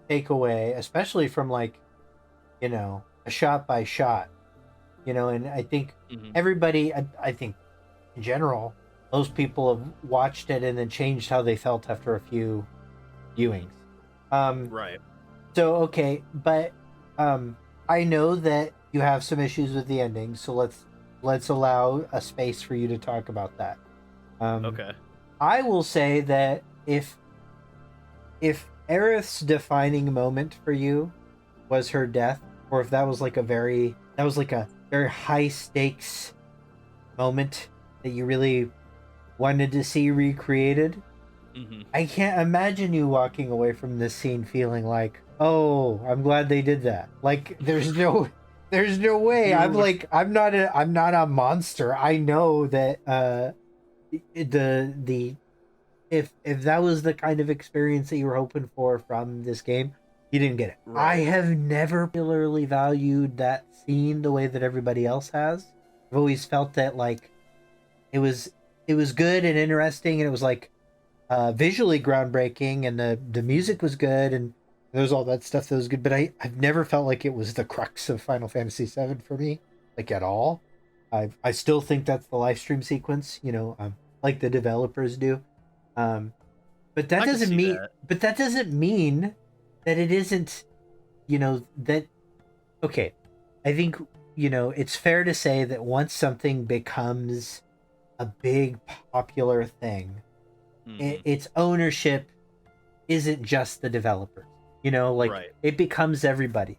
takeaway, especially from, like, you know, a shot by shot, and I think everybody, I think in general, most people have watched it and then changed how they felt after a few viewings. Right. So, okay, but I know that you have some issues with the ending, so let's allow a space for you to talk about that. Okay. I will say that if Aerith's defining moment for you was her death, or if that was like a very high stakes moment that you really wanted to see recreated, I can't imagine you walking away from this scene feeling like, oh, I'm glad they did that. Like, there's no way. I'm not a monster. I know that the if that was the kind of experience that you were hoping for from this game, you didn't get it. Right. I have never particularly valued that scene the way that everybody else has. I've always felt that, like, it was good and interesting, and it was like visually groundbreaking, and the music was good, and there's all that stuff that was good, but I've never felt like it was the crux of Final Fantasy VII for me, like, at all. I still think that's the live stream sequence, like the developers do. But that I can doesn't see mean that. but that doesn't mean that it isn't, that okay. I think, it's fair to say that once something becomes a big popular thing, its ownership isn't just the developers. Like, Right. it becomes everybody's.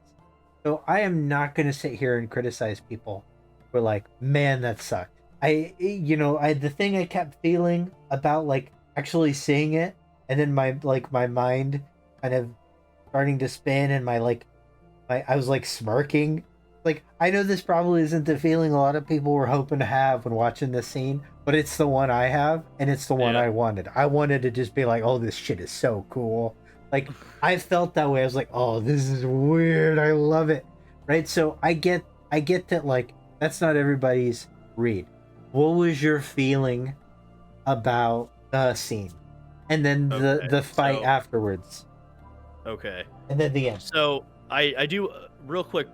So I am not going to sit here and criticize people for, like, man, that sucked. The thing I kept feeling about, like, actually seeing it, and then my mind kind of starting to spin, and I was like smirking. Like, I know this probably isn't the feeling a lot of people were hoping to have when watching this scene, but it's the one I have, and it's the one I wanted. I wanted to just be like, oh, this shit is so cool. Like, I felt that way. I was like, oh, this is weird. I love it. Right? So I get that, like, that's not everybody's read. What was your feeling about the scene? And then the fight afterwards. Okay. And then the end. So I do real quick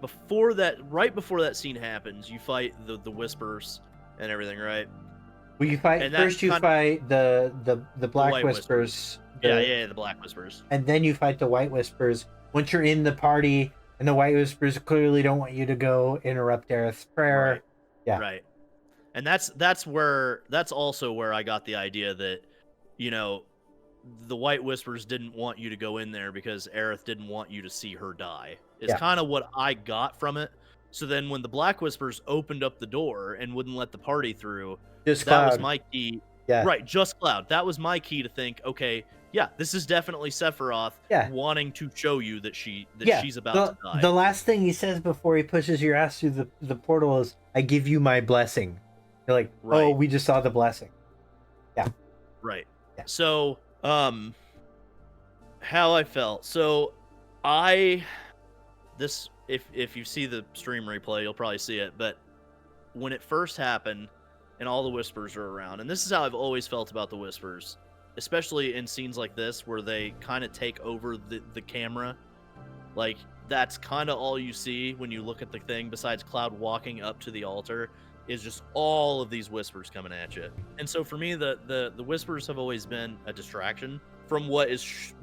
right before that scene happens, you fight the Whispers and everything, right? Well, you fight And first. You fight the Black White Whispers. Yeah, the Black Whispers. And then you fight the White Whispers. Once you're in the party, and the White Whispers clearly don't want you to go interrupt Aerith's prayer. Right. Yeah. Right. And that's also where I got the idea that, the White Whispers didn't want you to go in there because Aerith didn't want you to see her die. It's kind of what I got from it. So then when the Black Whispers opened up the door and wouldn't let the party through, Just that was Cloud. my key. Yeah. Right, just Cloud. That was my key to think, okay, yeah, this is definitely Sephiroth wanting to show you that she's about to die. The last thing he says before he pushes your ass through the portal is, I give you my blessing. You're like, right. Oh, we just saw the blessing. Yeah. Right. Yeah. So, how I felt. So, if you see the stream replay, you'll probably see it, but when it first happened and all the whispers are around. And this is how I've always felt about the whispers, especially in scenes like this where they kind of take over the camera. Like, that's kind of all you see when you look at the thing, besides Cloud walking up to the altar, is just all of these whispers coming at you. And so for me, the whispers have always been a distraction from what is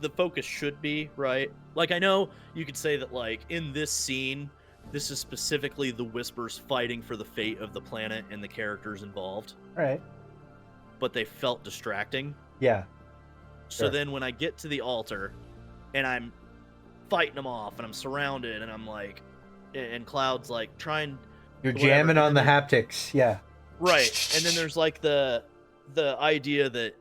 the focus should be, right? Like, I know you could say that, like, in this scene, this is specifically the whispers fighting for the fate of the planet and the characters involved. All right. But they felt distracting. Yeah. So then when I get to the altar and I'm fighting them off and I'm surrounded and I'm like, and Cloud's like trying, you're jamming on the haptics. Yeah. Right. And then there's like the idea that,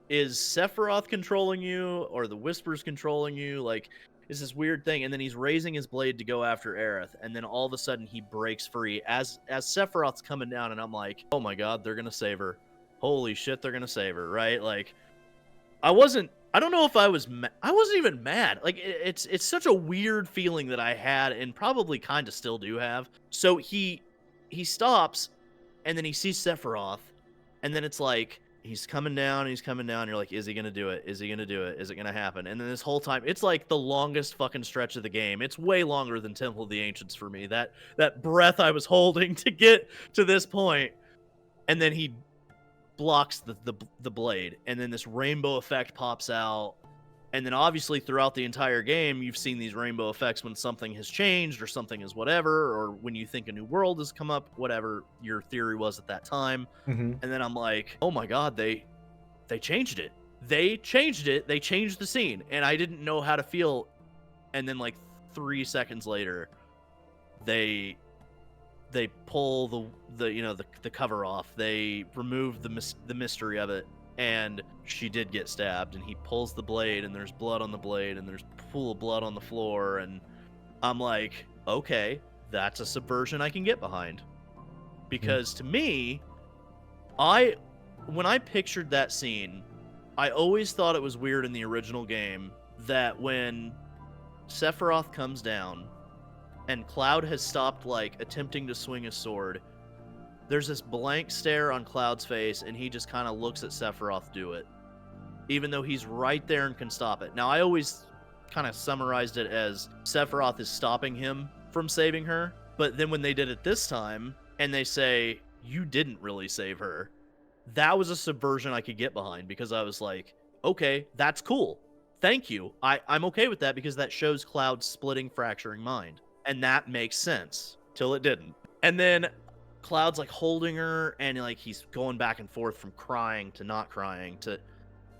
is Sephiroth controlling you or the whispers controlling you? Like, is this weird thing. And then he's raising his blade to go after Aerith, and then all of a sudden he breaks free as Sephiroth's coming down, and I'm like, oh my god, they're gonna save her. Holy shit, they're gonna save her, right? Like, I don't know if I wasn't even mad. Like, it's such a weird feeling that I had, and probably kind of still do have. So he stops, and then he sees Sephiroth, and then it's like, he's coming down, you're like, is he gonna do it? Is he gonna do it? Is it gonna happen? And then this whole time, it's like the longest fucking stretch of the game. It's way longer than Temple of the Ancients for me. That breath I was holding to get to this point, and then he blocks the blade, and then this rainbow effect pops out. And then obviously throughout the entire game, you've seen these rainbow effects when something has changed or something is whatever, or when you think a new world has come up, whatever your theory was at that time. Mm-hmm. And then I'm like, oh my god, they changed it. They changed it. They changed the scene. And I didn't know how to feel. And then like 3 seconds later, they pull the cover off. They remove the mystery of it. And she did get stabbed, and he pulls the blade, and there's blood on the blade, and there's a pool of blood on the floor, and I'm like, okay, that's a subversion I can get behind. Because to me, when I pictured that scene, I always thought it was weird in the original game that when Sephiroth comes down and Cloud has stopped, like, attempting to swing his sword, there's this blank stare on Cloud's face, and he just kind of looks at Sephiroth do it, even though he's right there and can stop it. Now, I always kind of summarized it as Sephiroth is stopping him from saving her, but then when they did it this time, and they say, you didn't really save her, that was a subversion I could get behind, because I was like, okay, that's cool. Thank you. I'm okay with that, because that shows Cloud's splitting, fracturing mind. And that makes sense, till it didn't. And then Cloud's like holding her, and like he's going back and forth from crying to not crying to,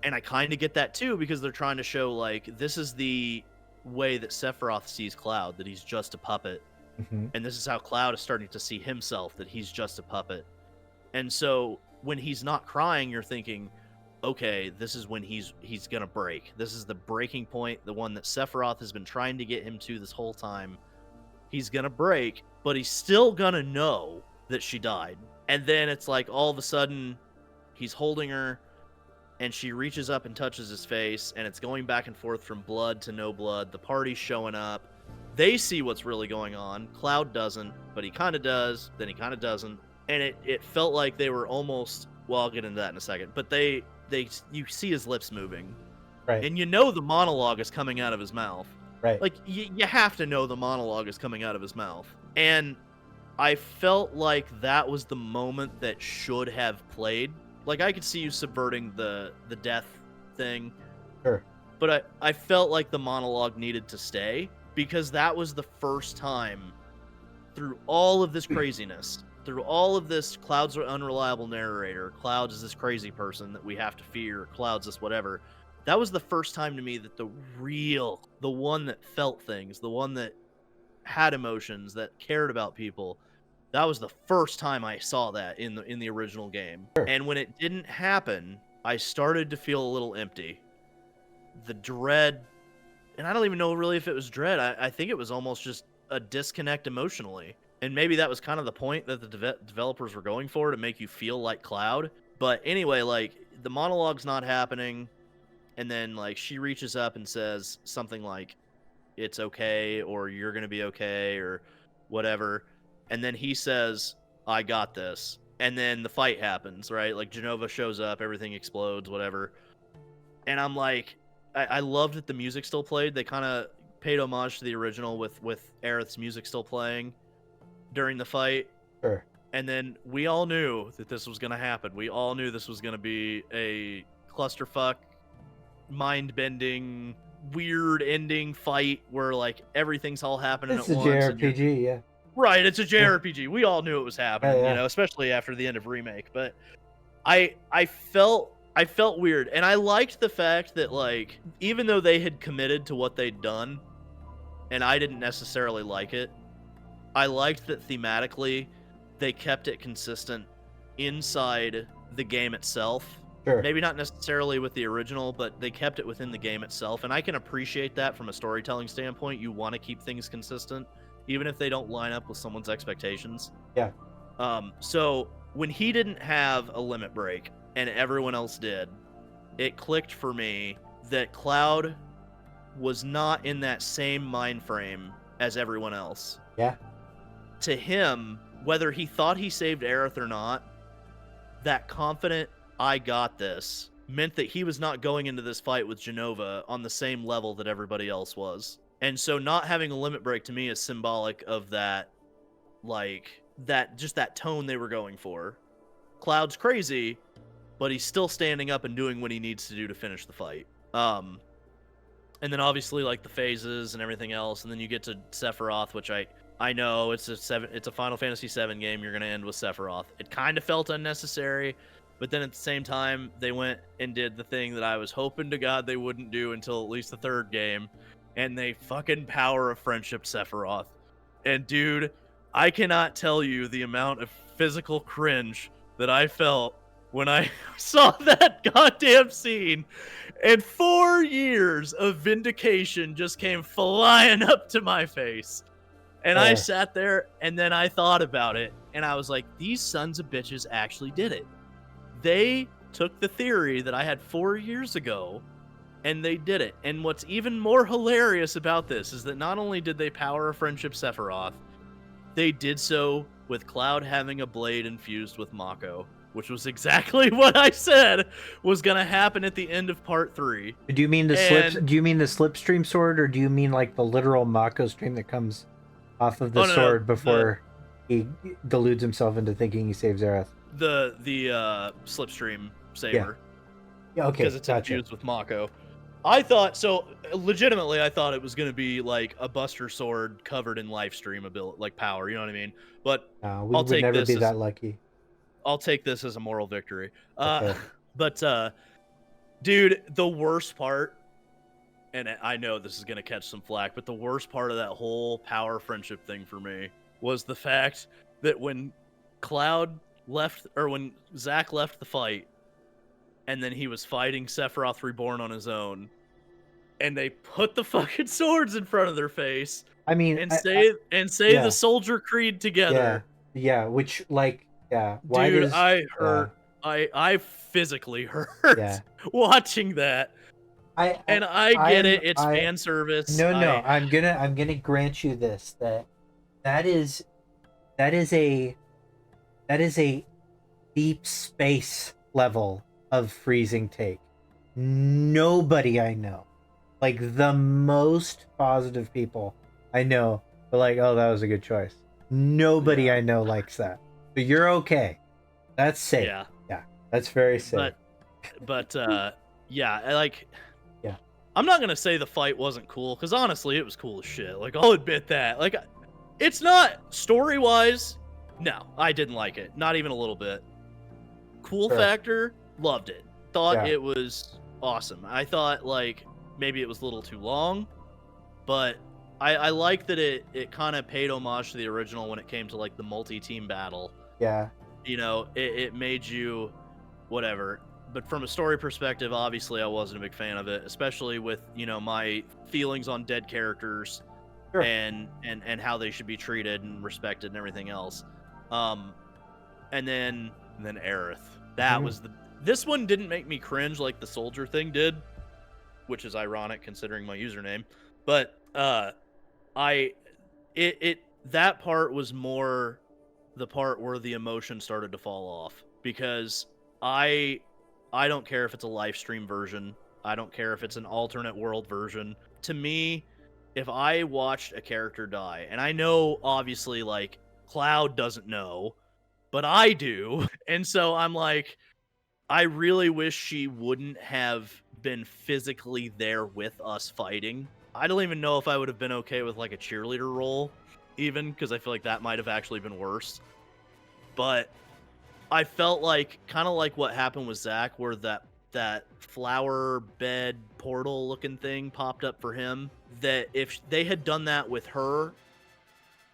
and I kind of get that too, because they're trying to show like this is the way that Sephiroth sees Cloud, that he's just a puppet. Mm-hmm. And this is how Cloud is starting to see himself, that he's just a puppet. And so when he's not crying, you're thinking, okay, this is when he's gonna break. This is the breaking point, the one that Sephiroth has been trying to get him to this whole time. He's gonna break, but he's still gonna know that she died. And then it's like all of a sudden he's holding her, and she reaches up and touches his face, and it's going back and forth from blood to no blood. The party's showing up. They see what's really going on. Cloud doesn't, but he kind of does, then he kind of doesn't. And it felt like they were almost, well, I'll get into that in a second, but you see his lips moving. Right. And you know the monologue is coming out of his mouth. Right. Like, you have to know the monologue is coming out of his mouth. And I felt like that was the moment that should have played. Like, I could see you subverting the death thing. Sure. But I felt like the monologue needed to stay, because that was the first time through all of this craziness, through all of this, Cloud's an unreliable narrator, Cloud is this crazy person that we have to fear, Cloud's this whatever. That was the first time to me that the one that felt things, the one that had emotions, that cared about people, that was the first time I saw that in the original game. Sure. And when it didn't happen, I started to feel a little empty. The dread, and I don't even know really if it was dread. I think it was almost just a disconnect emotionally. And maybe that was kind of the point that the developers were going for, to make you feel like Cloud. But anyway, like, the monologue's not happening, and then like she reaches up and says something like, it's okay, or you're gonna be okay, or whatever. And then he says, I got this. and then the fight happens, right? Like Genova shows up, everything explodes, whatever. And I'm like, I loved that the music still played. They kind of paid homage to the original with Aerith's music still playing during the fight. Sure. And then we all knew that this was going to happen. We all knew this was going to be a clusterfuck, mind-bending, weird ending fight where like everything's all happening It's at a once. JRPG, yeah. Right, it's a JRPG. We all knew it was happening, Yeah. you know, especially after the end of Remake. But I felt weird, and I liked the fact that like even though they had committed to what they'd done, and I didn't necessarily like it, I liked that thematically they kept it consistent inside the game itself. Sure. Maybe not necessarily with the original, but they kept it within the game itself, and I can appreciate that from a storytelling standpoint. You want to keep things consistent, even if they don't line up with someone's expectations. Yeah. So when he didn't have a limit break and everyone else did, it clicked for me that Cloud was not in that same mind frame as everyone else. Yeah. To him, whether he thought he saved Aerith or not, that confident, I got this, meant that he was not going into this fight with Genova on the same level that everybody else was. And so not having a limit break to me is symbolic of that, like, that tone they were going for. Cloud's crazy, but he's still standing up and doing what he needs to do to finish the fight. And then obviously like the phases and everything else, and then you get to Sephiroth, which I know it's a Final Fantasy VII game. You're gonna end with Sephiroth. It kind of felt unnecessary, but then at the same time they went and did the thing that I was hoping to God they wouldn't do until at least the third game, and they fucking power of friendship Sephiroth. And dude, I cannot tell you the amount of physical cringe that I felt when I saw that goddamn scene, and 4 years of vindication just came flying up to my face. And I sat there, and then I thought about it, and I was like, these sons of bitches actually did it. They took the theory that I had 4 years ago, and they did it. And what's even more hilarious about this is that not only did they power a friendship Sephiroth, they did so with Cloud having a blade infused with Mako, which was exactly what I said was gonna happen at the end of Part 3. Do you mean the slipstream sword, or do you mean like the literal Mako stream that comes off of the sword before he deludes himself into thinking he saves Aerith? The slipstream saber. Yeah, okay. Because it's infused with Mako. I thought so. Legitimately, I thought it was going to be like a Buster Sword covered in life stream ability, like power. You know what I mean? But we I'll would take never this be as, that lucky. I'll take this as a moral victory. Okay. But dude, the worst part, and I know this is going to catch some flack, but the worst part of that whole power friendship thing for me was the fact that when Cloud left, or when Zack left the fight, and then he was fighting Sephiroth Reborn on his own, and they put the fucking swords in front of their face. I mean, and say the Soldier Creed together. Yeah. Which, like, yeah. Why dude, I hurt. Yeah. I physically hurt watching that. I get it. It's fan service. No. I'm gonna grant you this. That is a deep space level of freezing take. Nobody I know, like the most positive people I know, are like, oh, that was a good choice. Nobody I know likes that. But you're okay. That's safe. Yeah, that's very safe. But I'm not gonna say the fight wasn't cool, because honestly, it was cool as shit. Like, I'll admit that. Like, it's not story wise. No, I didn't like it. Not even a little bit. Cool factor, loved it. Thought it was awesome. I thought like maybe it was a little too long, but I like that it kind of paid homage to the original when it came to like the multi-team battle. Yeah. You know, it made you whatever. But from a story perspective, obviously I wasn't a big fan of it, especially with, you know, my feelings on dead characters and how they should be treated and respected and everything else. And then Aerith. That was this one didn't make me cringe like the soldier thing did, which is ironic considering my username. But that part was more the part where the emotion started to fall off, because I don't care if it's a live stream version. I don't care if it's an alternate world version. To me, if I watched a character die, and I know obviously like Cloud doesn't know, but I do. And so I'm like, I really wish she wouldn't have been physically there with us fighting. I don't even know if I would have been okay with like a cheerleader role, even, because I feel like that might have actually been worse. But I felt like kind of like what happened with Zach, where that flower bed portal looking thing popped up for him. That if they had done that with her,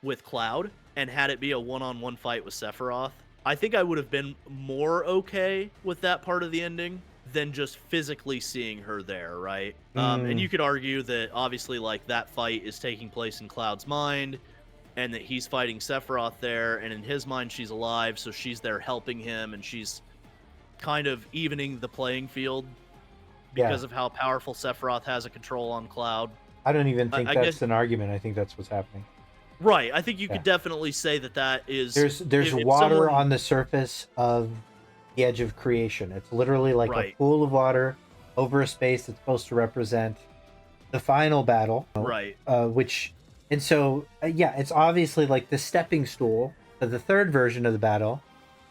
with Cloud, and had it be a one-on-one fight with Sephiroth, I think I would have been more okay with that part of the ending than just physically seeing her there, right? And you could argue that obviously like that fight is taking place in Cloud's mind, and that he's fighting Sephiroth there, and in his mind she's alive, so she's there helping him, and she's kind of evening the playing field because of how powerful Sephiroth has a control on Cloud. I don't even think I that's guess, an argument. I think that's what's happening. right. I think you could definitely say that that is... There's if water someone... on the surface of the edge of creation. It's literally like a pool of water over a space that's supposed to represent the final battle. Right. And so, it's obviously like the stepping stool to the third version of the battle,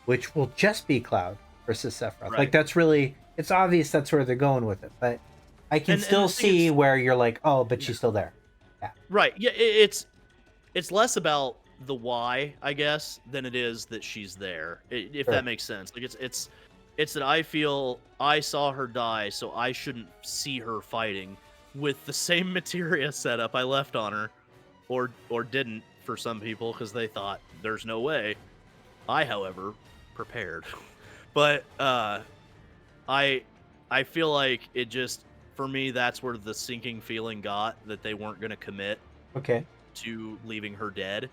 which will just be Cloud versus Sephiroth. Right. Like, that's really, it's obvious that's where they're going with it. But I can still see where you're like, oh, but she's still there. Yeah. Right. Yeah, it's less about the why, I guess, than it is that she's there, if that makes sense. Like, it's that I feel I saw her die, so I shouldn't see her fighting with the same materia setup I left on her. Or didn't for some people because they thought there's no way. I, however, prepared. But I feel like it just, for me, that's where the sinking feeling got, that they weren't going to commit to leaving her dead.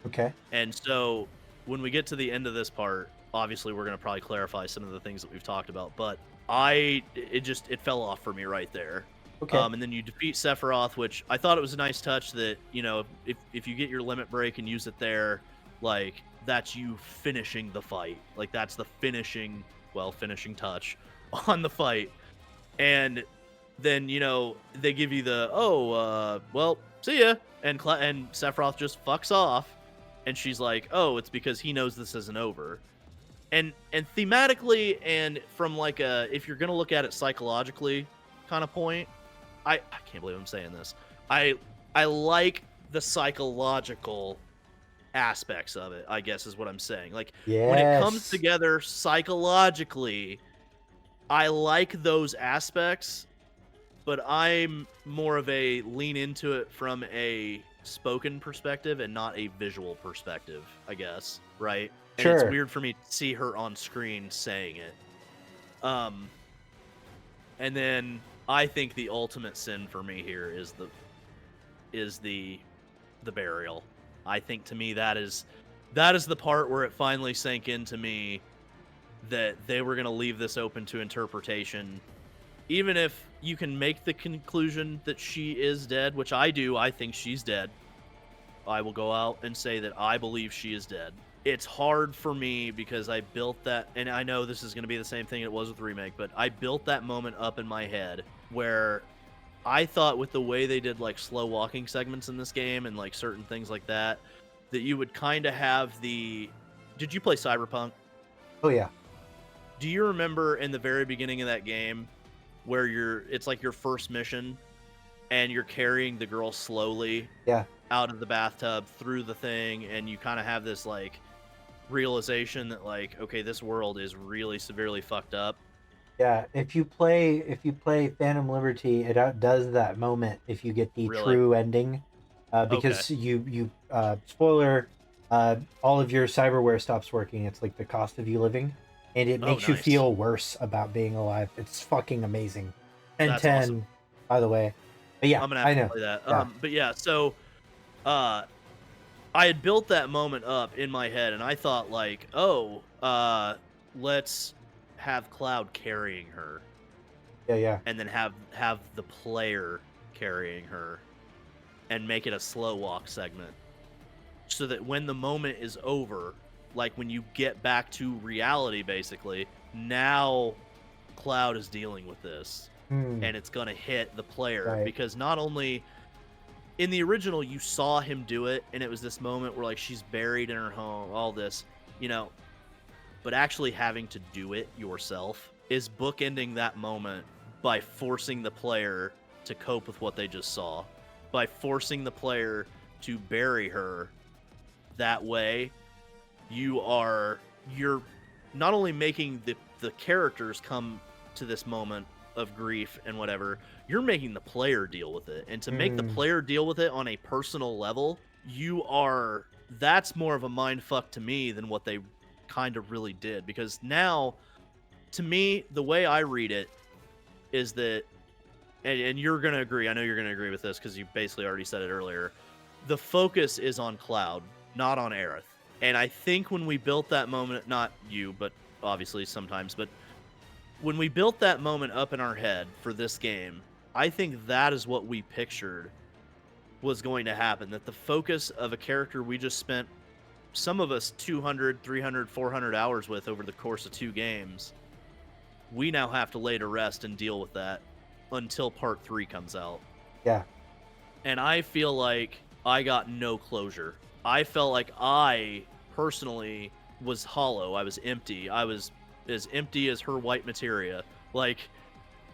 Okay. And so when we get to the end of this part, obviously we're going to probably clarify some of the things that we've talked about, but it fell off for me right there. Okay. And then you defeat Sephiroth, which I thought it was a nice touch that, you know, if you get your limit break and use it there, like, that's you finishing the fight. Like, that's the finishing touch on the fight. And then, you know, they give you the, well, see ya. And Sephiroth just fucks off. And she's like, oh, it's because he knows this isn't over. And thematically, and from like if you're going to look at it psychologically kind of point, I can't believe I'm saying this. I like the psychological aspects of it, I guess is what I'm saying. Like, when it comes together psychologically, I like those aspects, but I'm more of a lean into it from a spoken perspective and not a visual perspective, I guess, right? And it's weird for me to see her on screen saying it. And then I think the ultimate sin for me here is the burial. I think, to me, that is the part where it finally sank into me that they were going to leave this open to interpretation. Even if you can make the conclusion that she is dead, which I do, I think she's dead. I will go out and say that I believe she is dead. It's hard for me because I built that, and I know this is going to be the same thing it was with Remake, but I built that moment up in my head where I thought, with the way they did like slow walking segments in this game and like certain things like that, that you would kind of have the... Did you play Cyberpunk? Oh yeah. Do you remember in the very beginning of that game where it's like your first mission and you're carrying the girl slowly out of the bathtub through the thing, and you kind of have this like realization that like, okay, this world is really severely fucked up? Yeah, if you play Phantom Liberty, it outdoes that moment if you get the true ending, because you spoiler, all of your cyberware stops working. It's like the cost of you living, and it makes you feel worse about being alive. It's fucking amazing. 10/10, awesome. By the way. But yeah, I'm gonna have to play that. Yeah. But yeah, so I had built that moment up in my head, and I thought like, let's have Cloud carrying her. Yeah. And then have the player carrying her and make it a slow walk segment. so that when the moment is over, like when you get back to reality, basically, now Cloud is dealing with this, and it's gonna hit the player. Right. Because not only in the original you saw him do it, and it was this moment where like she's buried in her home, all this, you know, but actually having to do it yourself is bookending that moment by forcing the player to cope with what they just saw, by forcing the player to bury her. That way you're not only making the characters come to this moment of grief and whatever, you're making the player deal with it. And to make the player deal with it on a personal level, that's more of a mind fuck to me than what they kind of really did. Because now, to me, the way I read it is that, and you're gonna agree, I know you're gonna agree with this because you basically already said it earlier, the focus is on Cloud, not on Aerith. And I think when we built that moment, not you, but obviously sometimes, but when we built that moment up in our head for this game, I think that is what we pictured was going to happen. That the focus of a character we just spent, some of us 200, 300, 400 hours with over the course of 2 games, we now have to lay to rest and deal with that until part 3 comes out. Yeah. And I feel like I got no closure. I felt like I personally was hollow. I was empty. I was as empty as her white materia. Like,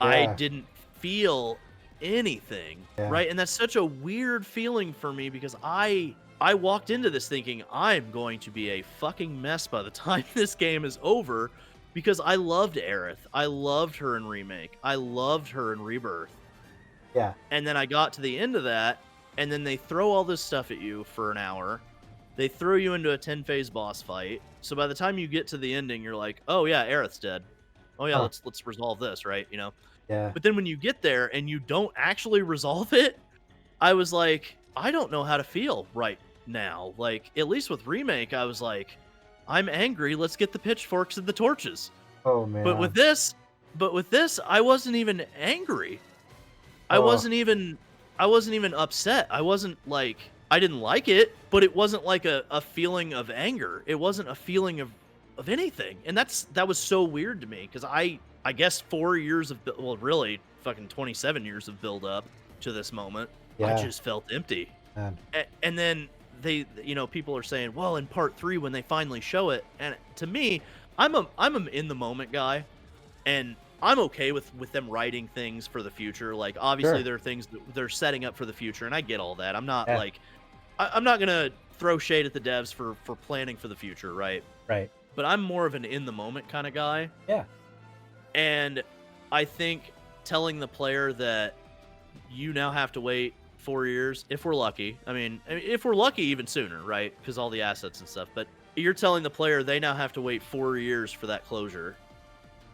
I didn't feel anything, right? And that's such a weird feeling for me because I walked into this thinking I'm going to be a fucking mess by the time this game is over, because I loved Aerith. I loved her in Remake. I loved her in Rebirth. Yeah. And then I got to the end of that, and then they throw all this stuff at you for an hour. They throw you into a 10-phase boss fight. So by the time you get to the ending, you're like, oh yeah, Aerith's dead. Oh yeah, let's resolve this, right? You know? Yeah. But then when you get there and you don't actually resolve it, I was like, I don't know how to feel right now. Like, at least with Remake, I was like, I'm angry. Let's get the pitchforks and the torches. Oh man. But with this, I wasn't even angry. I wasn't even upset. I wasn't like, I didn't like it, but it wasn't like a feeling of anger. It wasn't a feeling of anything. And that was so weird to me, because I guess 4 years of, well, really fucking 27 years of build up to this moment. I just felt empty. And then they, you know, people are saying, well, in part 3 when they finally show it, and to me, I'm an in the moment guy, and I'm okay with them writing things for the future. Like, obviously there are things that they're setting up for the future, and I get all that. I'm not like, I'm not gonna throw shade at the devs for planning for the future, right? Right. But I'm more of an in the moment kind of guy. Yeah. And I think telling the player that you now have to wait 4 years, if we're lucky. I mean, if we're lucky, even sooner, right? Because all the assets and stuff. But you're telling the player they now have to wait 4 years for that closure.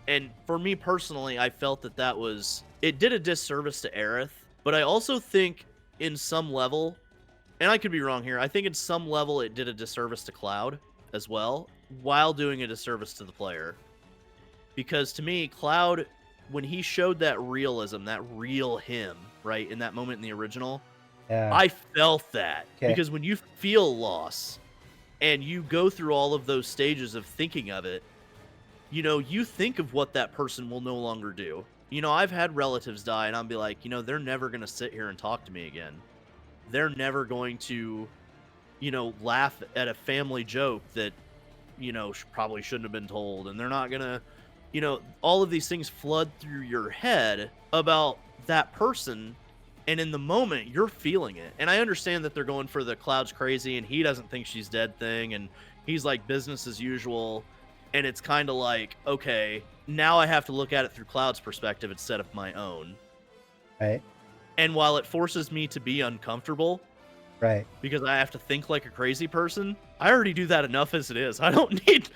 And for me personally, I felt that it did a disservice to Aerith. But I also think in some level, and I could be wrong here, I think in some level it did a disservice to Cloud as well, while doing a disservice to the player. Because to me, Cloud, when he showed that realism, that real him, right, in that moment in the original, I felt that. Because when you feel loss and you go through all of those stages of thinking of it, you know, you think of what that person will no longer do. You know, I've had relatives die, and I'll be like, you know, they're never going to sit here and talk to me again. They're never going to, you know, laugh at a family joke that, you know, probably shouldn't have been told. And they're not going to, you know, all of these things flood through your head about that person. And in the moment, you're feeling it. And I understand that they're going for the Cloud's crazy and he doesn't think she's dead thing. And he's like business as usual. And it's kind of like, okay, now I have to look at it through Cloud's perspective instead of my own. Right. And while it forces me to be uncomfortable, right, because I have to think like a crazy person, I already do that enough as it is. I don't need.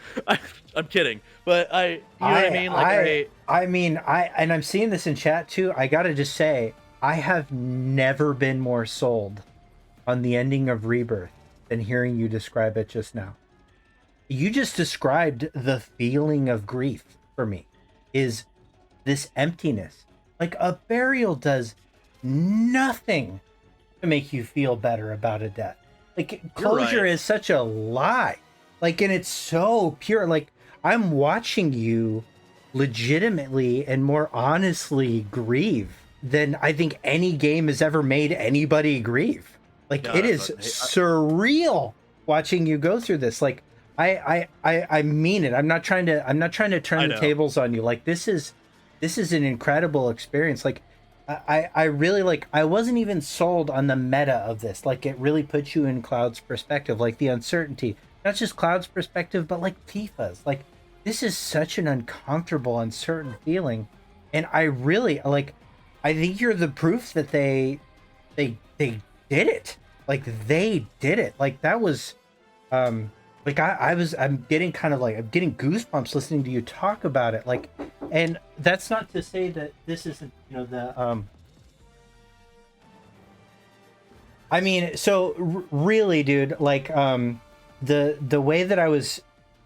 I'm kidding, but you know what I mean. Like, I mean, and I'm seeing this in chat too. I gotta just say, I have never been more sold on the ending of Rebirth than hearing you describe it just now. You just described the feeling of grief for me, is this emptiness. Like, a burial does nothing to make you feel better about a death. Like You're closure right. is such a lie. Like, and it's so pure. Like I'm watching you legitimately and more honestly grieve than I think any game has ever made anybody grieve. Like God, it is hey, surreal watching you go through this. Like I mean it. I'm not trying to turn I the know. tables on you. Like this is an incredible experience. Like I really like, I wasn't even sold on the meta of this. Like it really puts you in Cloud's perspective, like the uncertainty, not just Cloud's perspective, but like Tifa's. Like this is such an uncomfortable, uncertain feeling. And I really like, I think you're the proof that they did it. Like they did it. Like that was like I'm getting kind of like, I'm getting goosebumps listening to you talk about it. Like, and that's not to say that this isn't, the I mean, so really, dude, like the way that I was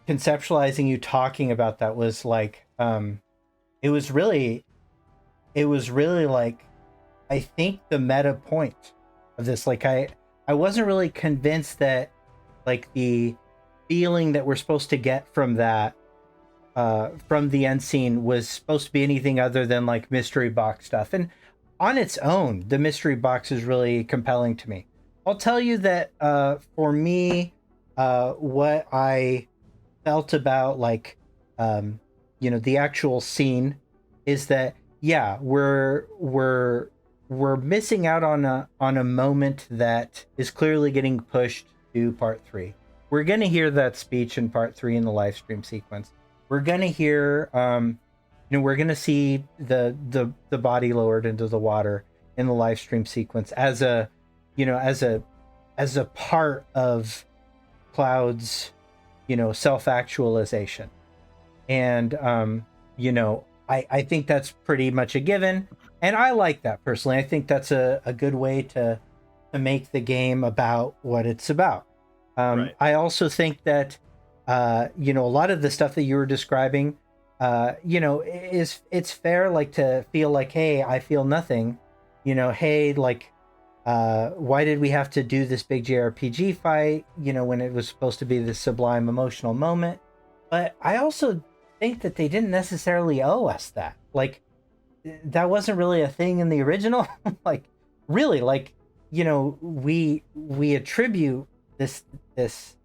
conceptualizing you talking about that was like it was really, like, I think the meta point of this, like I wasn't really convinced that like the feeling that we're supposed to get from that from the end scene was supposed to be anything other than like mystery box stuff. And on its own, the mystery box is really compelling to me. I'll tell you that for me, what I felt about like the actual scene is that, yeah, we're missing out on a moment that is clearly getting pushed to part 3. We're going to hear that speech in part 3 in the live stream sequence. We're going to hear we're going to see the body lowered into the water in the live stream sequence as a as a part of Cloud's self-actualization. And I think that's pretty much a given, and I like that personally. I think that's a good way to make the game about what it's about. Right. I also think that a lot of the stuff that you were describing, it's fair, like to feel like, hey, I feel nothing, hey, like why did we have to do this big JRPG fight, when it was supposed to be this sublime emotional moment. But I also think that they didn't necessarily owe us that. Like that wasn't really a thing in the original. Like really, like we attribute this this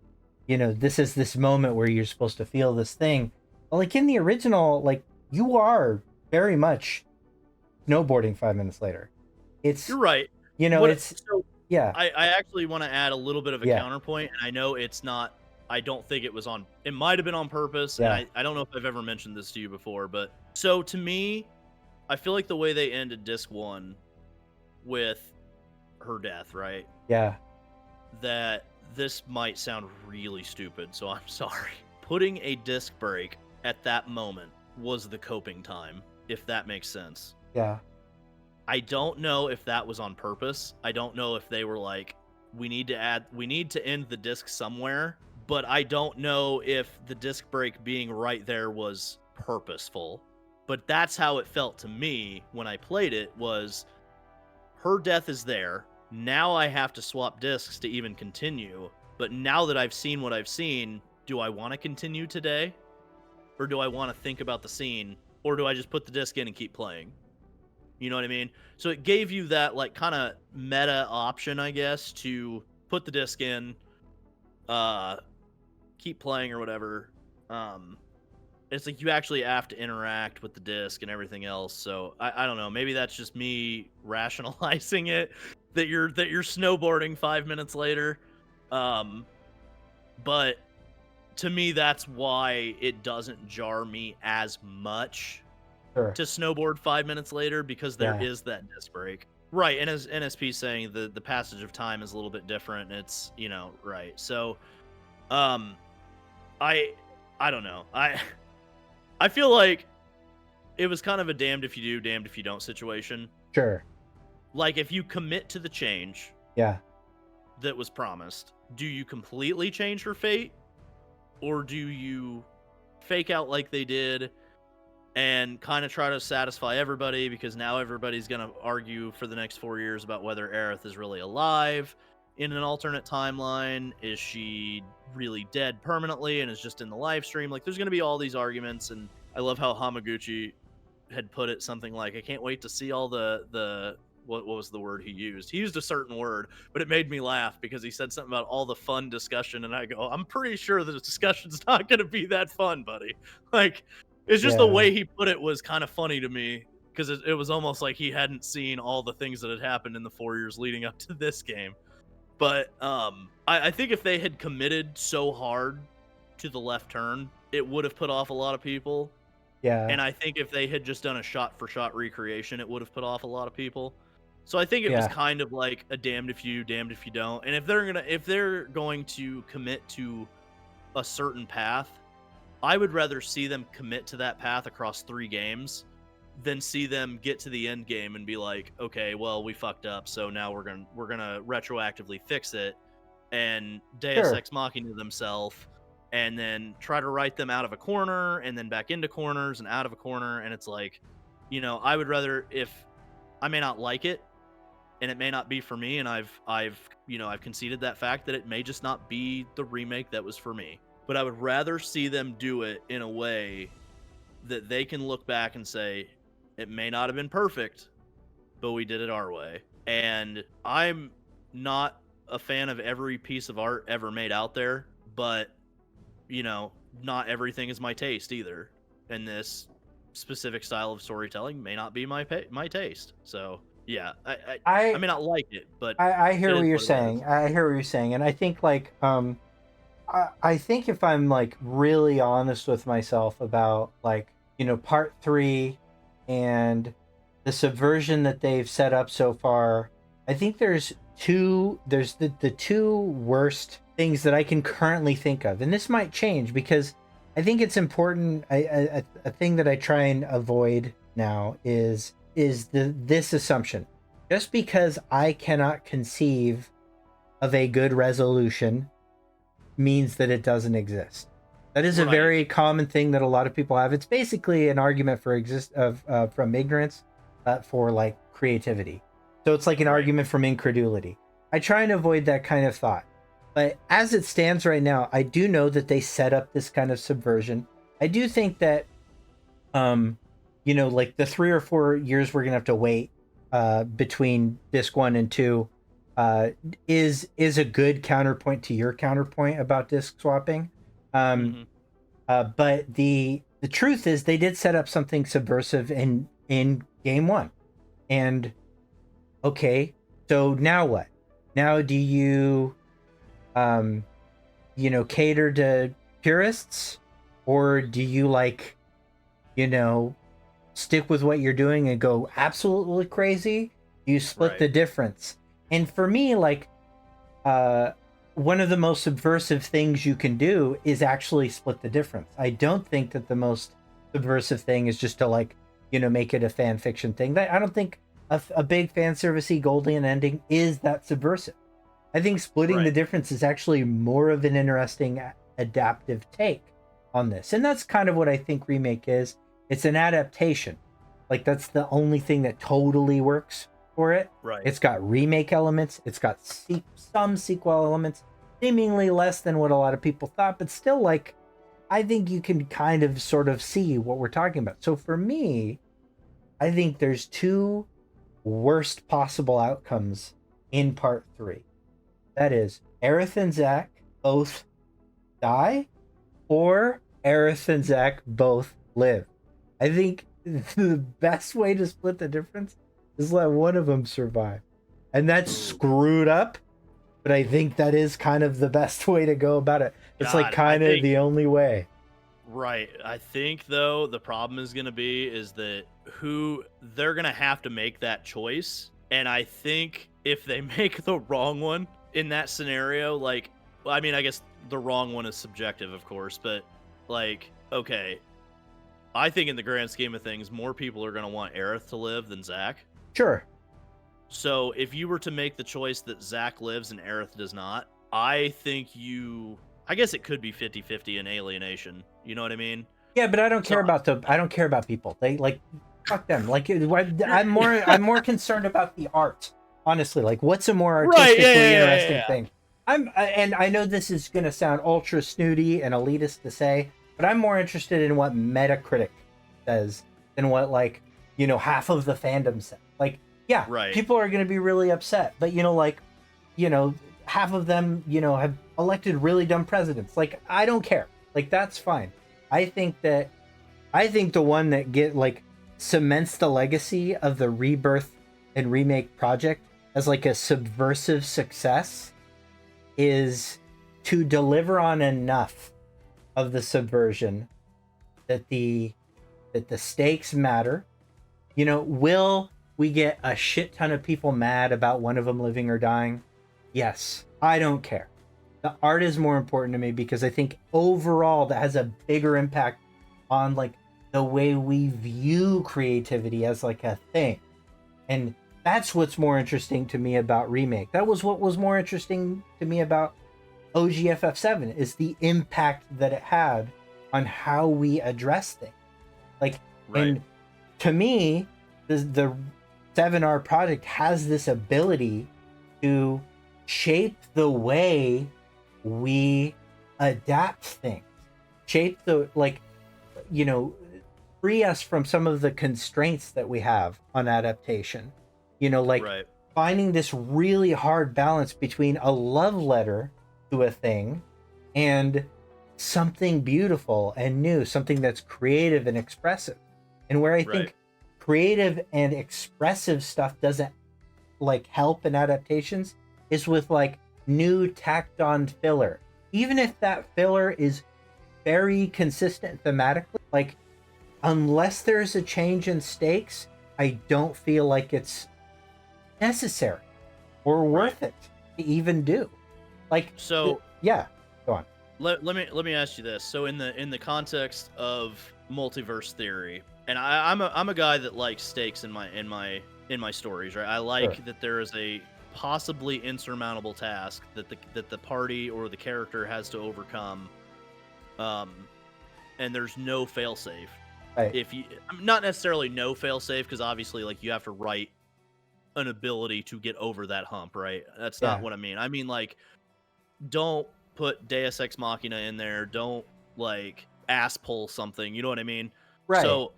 is this moment where you're supposed to feel this thing. But like in the original, like you are very much snowboarding 5 minutes later. It's You're right. What it's so yeah, I actually want to add a little bit of a yeah, counterpoint, and I know it's not. I don't think it was on. It might have been on purpose, and yeah, I don't know if I've ever mentioned this to you before, but so to me, I feel like the way they ended disc 1 with her death, right? yeah, That this might sound really stupid, so I'm sorry. Putting a disc break at that moment was the coping time, if that makes sense. yeah, I don't know if that was on purpose. I don't know if they were like, we need to end the disc somewhere, but I don't know if the disc break being right there was purposeful. But that's how it felt to me when I played it, was her death is there. Now I have to swap discs to even continue. But now that I've seen what I've seen, do I want to continue today? Or do I want to think about the scene? Or do I just put the disc in and keep playing? You know what I mean? So it gave you that like kind of meta option, I guess, to put the disc in, keep playing or whatever. It's like you actually have to interact with the disc and everything else. So I don't know. Maybe that's just me rationalizing it that you're snowboarding 5 minutes later. But to me, that's why it doesn't jar me as much sure, to snowboard 5 minutes later, because there yeah, is that disc break. Right, and as NSP saying, the passage of time is a little bit different. It's right. So, um, I don't know. I feel like it was kind of a damned if you do, damned if you don't situation. sure, Like if you commit to the change yeah, that was promised, do you completely change her fate, or do you fake out like they did and kind of try to satisfy everybody, because now everybody's going to argue for the next 4 years about whether Aerith is really alive, in an alternate timeline? Is she really dead permanently and is just in the live stream? Like, there's going to be all these arguments, and I love how Hamaguchi had put it something like, I can't wait to see all the what was the word he used? He used a certain word, but it made me laugh because he said something about all the fun discussion, and I go, I'm pretty sure the discussion's not going to be that fun, buddy. Like, it's just the way he put it was kind of funny to me, because it was almost like he hadn't seen all the things that had happened in the 4 years leading up to this game. But I think if they had committed so hard to the left turn, it would have put off a lot of people. Yeah. And I think if they had just done a shot-for-shot recreation, it would have put off a lot of people. So I think it was kind of like a damned if you, damned if you don't. And if they're going to commit to a certain path, I would rather see them commit to that path across 3 games than see them get to the end game and be like, okay, well, we fucked up, so now we're gonna retroactively fix it and Deus Ex Machina themselves, and then try to write them out of a corner and then back into corners and out of a corner. And it's like, I would rather, if I may not like it and it may not be for me, and I've conceded that fact that it may just not be the remake that was for me, but I would rather see them do it in a way that they can look back and say, it may not have been perfect, but we did it our way. And I'm not a fan of every piece of art ever made out there, but not everything is my taste either. And this specific style of storytelling may not be my taste. So yeah, I may not like it, but I hear what you're saying. I hear what you're saying, and I think like I think if I'm like really honest with myself about like part 3 and the subversion that they've set up so far, I think there's the 2 worst things that I can currently think of, and this might change because I think it's important. A thing that I try and avoid now is this assumption: just because I cannot conceive of a good resolution means that it doesn't exist. That is a very common thing that a lot of people have. It's basically an argument from ignorance for like creativity. So it's like an argument from incredulity. I try and avoid that kind of thought. But as it stands right now, I do know that they set up this kind of subversion. I do think that, like the 3 or 4 years we're going to have to wait between disc 1 and 2 is a good counterpoint to your counterpoint about disc swapping. But the truth is they did set up something subversive in game 1. And okay, so now what? Now do you cater to purists, or do you stick with what you're doing and go absolutely crazy? Do you split the difference? And for me, like one of the most subversive things you can do is actually split the difference. I don't think that the most subversive thing is just to make it a fan fiction thing. I don't think a big fan servicey Goldian ending is that subversive. I think splitting the difference is actually more of an interesting adaptive take on this. And that's kind of what I think Remake is. It's an adaptation. Like, that's the only thing that totally works for it. Right. It's got remake elements. It's got some sequel elements, seemingly less than what a lot of people thought, but still, I think you can kind of sort of see what we're talking about. So for me, I think there's 2 worst possible outcomes in part 3. That is, Aerith and Zack both die, or Aerith and Zack both live. I think the best way to split the difference is let one of them survive. And that's screwed up, but I think that is kind of the best way to go about it. It's the only way. Right. I think, though, the problem is going to be is that they're going to have to make that choice. And I think if they make the wrong one in that scenario, I guess the wrong one is subjective, of course, but okay, I think in the grand scheme of things, more people are going to want Aerith to live than Zack. Sure. So if you were to make the choice that Zack lives and Aerith does not, I think I guess it could be 50-50 in Alienation. You know what I mean? Yeah, but I don't care about people. They fuck them. I'm more concerned about the art honestly, like, what's a more Right, artistically yeah, interesting yeah. thing? And I know this is going to sound ultra snooty and elitist to say, but I'm more interested in what Metacritic says than what, like, half of the fandom said. Like, yeah, Right. people are going to be really upset, but like, half of them, have elected really dumb presidents. Like, I don't care. Like, that's fine. I think the one that cements the legacy of the Rebirth and Remake project as like a subversive success is to deliver on enough of the subversion that the stakes matter. Will we get a shit ton of people mad about one of them living or dying? Yes. I don't care. The art is more important to me because I think overall that has a bigger impact on like the way we view creativity as like a thing. And that's what's more interesting to me about Remake. That was what was more interesting to me about OGFF7 is the impact that it had on how we address things. Like, Right. and to me, the 7R project has this ability to shape the way we adapt things, shape the free us from some of the constraints that we have on adaptation. Right. Finding this really hard balance between a love letter to a thing and something beautiful and new, something that's creative and expressive. And where I think creative and expressive stuff doesn't like help in adaptations is with like new tacked on filler. Even if that filler is very consistent thematically, like unless there's a change in stakes, I don't feel like it's necessary or worth it to even do. Like, so yeah, go on. Let me ask you this. So in the context of multiverse theory, and I'm a guy that likes stakes in my stories, right? I like that there is a possibly insurmountable task that the party or the character has to overcome, and there's no failsafe. Right. If you not necessarily no failsafe, because obviously like you have to write an ability to get over that hump, right? That's not what I mean. I mean like don't put Deus Ex Machina in there. Don't like ass pull something. You know what I mean? Right. So,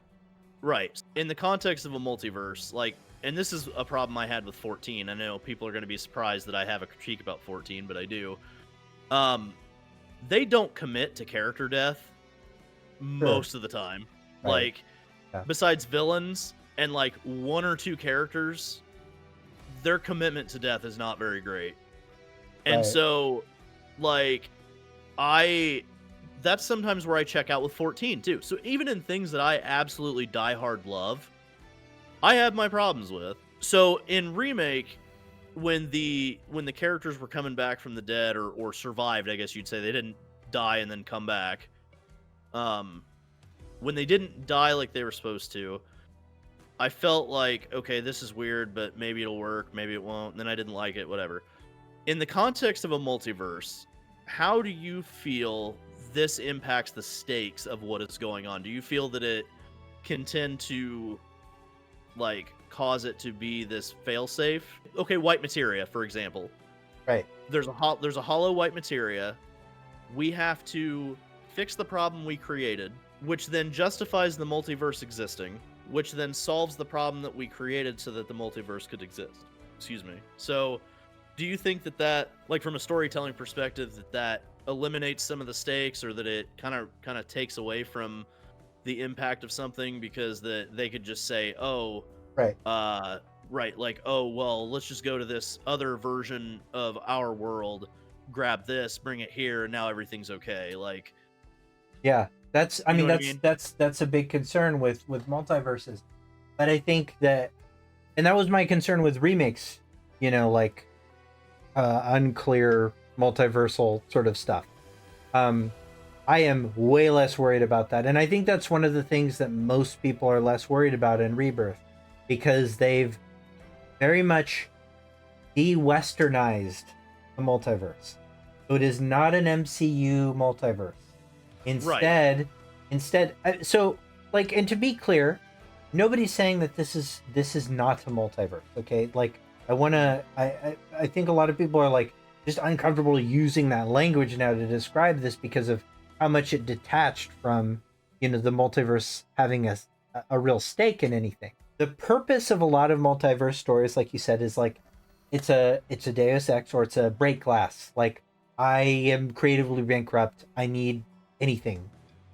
right. In the context of a multiverse, like, and this is a problem I had with 14. I know people are going to be surprised that I have a critique about 14, but I do. They don't commit to character death most of the time. Right. Like, besides villains and like one or two characters, their commitment to death is not very great. And so, like, that's sometimes where I check out with 14 too. So even in things that I absolutely diehard love, I have my problems with. So in Remake, when the characters were coming back from the dead or survived, I guess you'd say, they didn't die and then come back. When they didn't die like they were supposed to, I felt like, okay, this is weird, but maybe it'll work, maybe it won't. And then I didn't like it, whatever. In the context of a multiverse, how do you feel this impacts the stakes of what is going on? Do you feel that it can tend to like cause it to be this failsafe? Okay, white materia, for example. Right. There's a hollow white materia. We have to fix the problem we created, which then justifies the multiverse existing, which then solves the problem that we created so that the multiverse could exist. Excuse me. So, do you think that like from a storytelling perspective that eliminates some of the stakes, or that it kind of takes away from the impact of something because they could just say, oh, right, like, oh, well, let's just go to this other version of our world, grab this, bring it here, and now everything's okay. Like, yeah, that's a big concern with multiverses. But I think that, and that was my concern with remakes, like unclear multiversal sort of stuff. I am way less worried about that, and I think that's one of the things that most people are less worried about in Rebirth, because they've very much de-westernized the multiverse. So it is not an MCU multiverse. Instead, so like, and to be clear, nobody's saying that this is not a multiverse, okay? Like, I want to. I think a lot of people are like just uncomfortable using that language now to describe this because of how much it detached from, the multiverse having a real stake in anything. The purpose of a lot of multiverse stories, like you said, is like it's a Deus Ex, or it's a break glass. Like, I am creatively bankrupt. I need anything.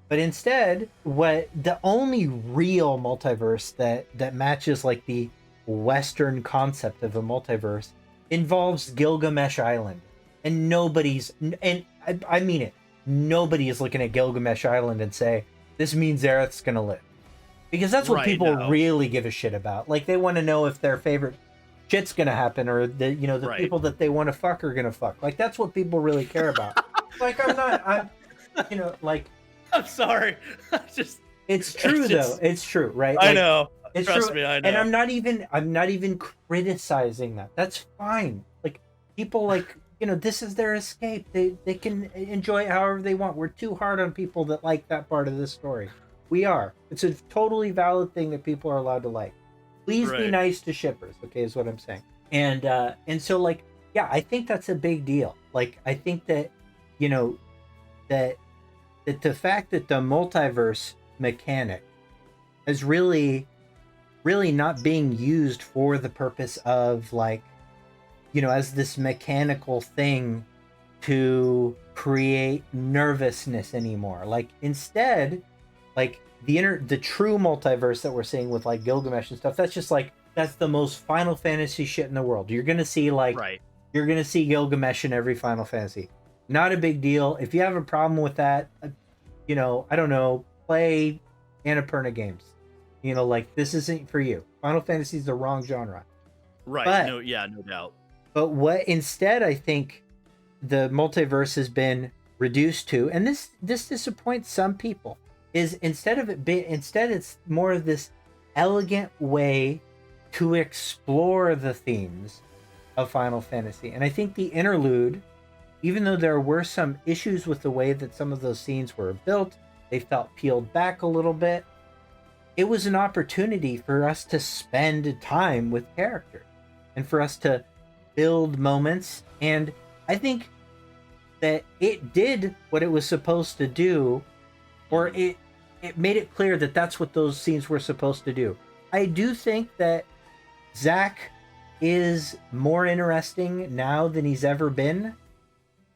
But instead, what the only real multiverse that matches like the Western concept of a multiverse involves Gilgamesh Island, and I mean it. Nobody is looking at Gilgamesh Island and say this means Aerith's gonna live, because that's what Right, people no. really give a shit about. Like, they want to know if their favorite shit's gonna happen, or the Right. people that they want to fuck are gonna fuck. Like, that's what people really care about. Like, I'm like, I'm sorry. it's true though. It's true, right? I Like, know. it's Trust true. me, I know. And I'm not even criticizing that. That's fine. Like, people, like, this is their escape. They can enjoy it however they want. We're too hard on people that like that part of the story. We are. It's a totally valid thing that people are allowed to like. Please be Right. nice to shippers, okay, is what I'm saying. And so, like, yeah, I think that's a big deal. Like, I think that, that the fact that the multiverse mechanic is really not being used for the purpose of, like, as this mechanical thing to create nervousness anymore. Like, instead, like, the true multiverse that we're seeing with like Gilgamesh and stuff, that's the most Final Fantasy shit in the world. You're gonna see Right. you're gonna see Gilgamesh in every Final Fantasy. Not a big deal. If you have a problem with that, I don't know, play Annapurna games. Like, this isn't for you. Final Fantasy is the wrong genre. Right. But No doubt. but what instead I think the multiverse has been reduced to, and this disappoints some people, is instead it's more of this elegant way to explore the themes of Final Fantasy. And I think the interlude, even though there were some issues with the way that some of those scenes were built, they felt peeled back a little bit. It was an opportunity for us to spend time with characters and for us to build moments. And I think that it did what it was supposed to do, or it made it clear that that's what those scenes were supposed to do. I do think that Zack is more interesting now than he's ever been.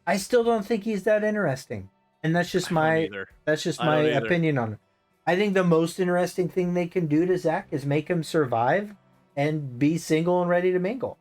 I still don't think he's that interesting, and that's just my opinion on it. I think the most interesting thing they can do to Zack is make him survive and be single and ready to mingle.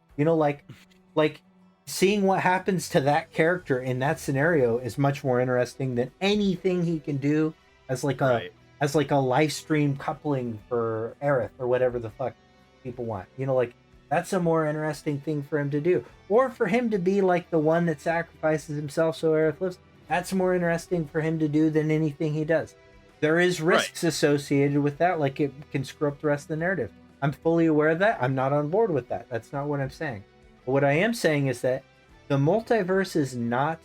Like seeing what happens to that character in that scenario is much more interesting than anything he can do as like a live stream coupling for Aerith or whatever the fuck people want. Like, that's a more interesting thing for him to do. Or for him to be like the one that sacrifices himself so Aerith lives. That's more interesting for him to do than anything he does. There is risks associated with that, like it can screw up the rest of the narrative. I'm fully aware of that. I'm not on board with that. That's not what I'm saying. But what I am saying is that the multiverse is not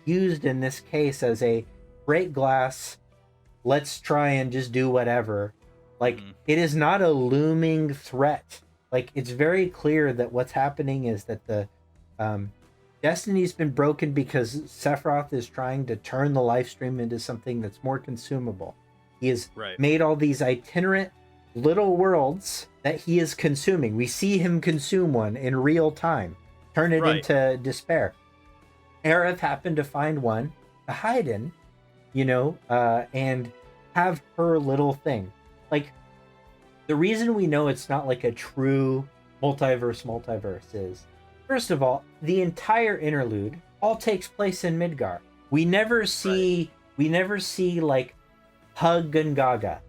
used in this case as a break glass, let's try and just do whatever. Like, it is not a looming threat. Like, it's very clear that what's happening is that the Destiny's been broken because Sephiroth is trying to turn the live stream into something that's more consumable. He has made all these itinerant little worlds that he is consuming. We see him consume one in real time, turn it into despair. Aerith happened to find one to hide in, and have her little thing. Like, the reason we know it's not like a true multiverse is, first of all, the entire interlude all takes place in Midgar. We never see like Hug and Gaga.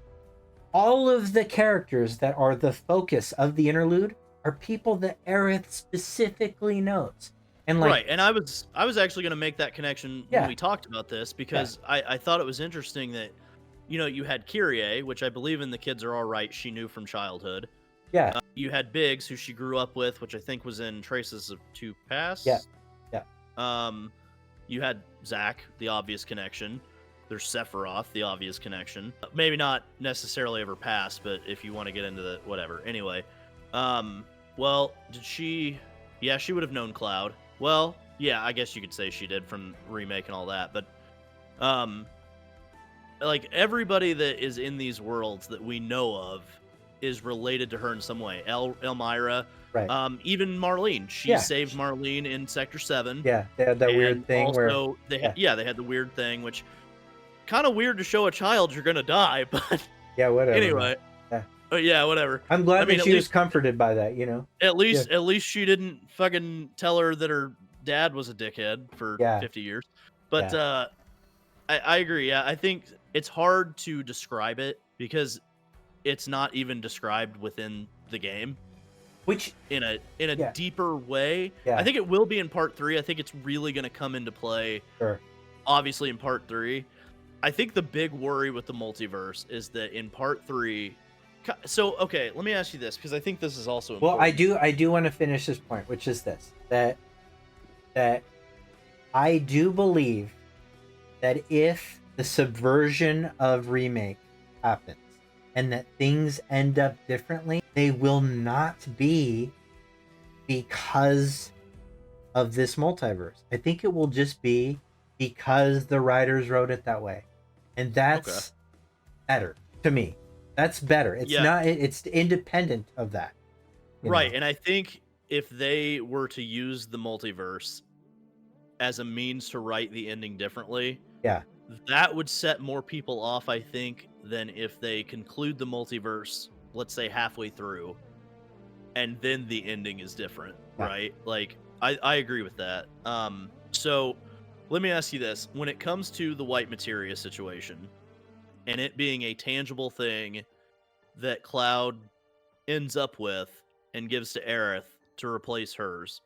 All of the characters that are the focus of the interlude are people that Aerith specifically knows. And like, and I was actually going to make that connection when we talked about this, because I thought it was interesting that, you had Kyrie, which I believe in the kids are all right, she knew from childhood. Yeah. You had Biggs, who she grew up with, which I think was in Traces of Two Pass. Yeah. You had Zack, the obvious connection. There's Sephiroth, the obvious connection. Maybe not necessarily ever past, but if you want to get into the whatever. Anyway, Well, did she? Yeah, she would have known Cloud. Well, yeah, I guess you could say she did from Remake and all that. But, um, like everybody that is in these worlds that we know of is related to her in some way. Elmira, Right. even Marlene. She Yeah. saved Marlene in Sector 7. Yeah, they had that And weird thing where also, they had the weird thing, which kind of weird to show a child you're gonna die, but yeah, whatever. anyway, Yeah. yeah, whatever. I'm glad I mean, that at she was least comforted by that, you know. at least she didn't fucking tell her that her dad was a dickhead for Yeah. 50 years. But Yeah. I agree. Yeah, I think it's hard to describe it because it's not even described within the game Which in a Yeah. deeper way. Yeah. I think it will be in part 3. I think it's really going to come into play Sure. obviously in part 3. I think the big worry with the multiverse is that in part 3. So okay, let me ask you this because I think this is also important. Well, I do want to finish this point, which is this: that I do believe that if the subversion of Remake happens and that things end up differently, they will not be because of this multiverse. I think it will just be because the writers wrote it that way. And that's better to me. That's better. It's not, it's independent of that. Right. And I think if they were to use the multiverse as a means to write the ending differently, that would set more people off, I think, than if they conclude the multiverse, let's say halfway through, and then the ending is different, right? Like, I agree with that. So let me ask you this. When it comes to the white materia situation, and it being a tangible thing that Cloud ends up with and gives to Aerith to replace hers,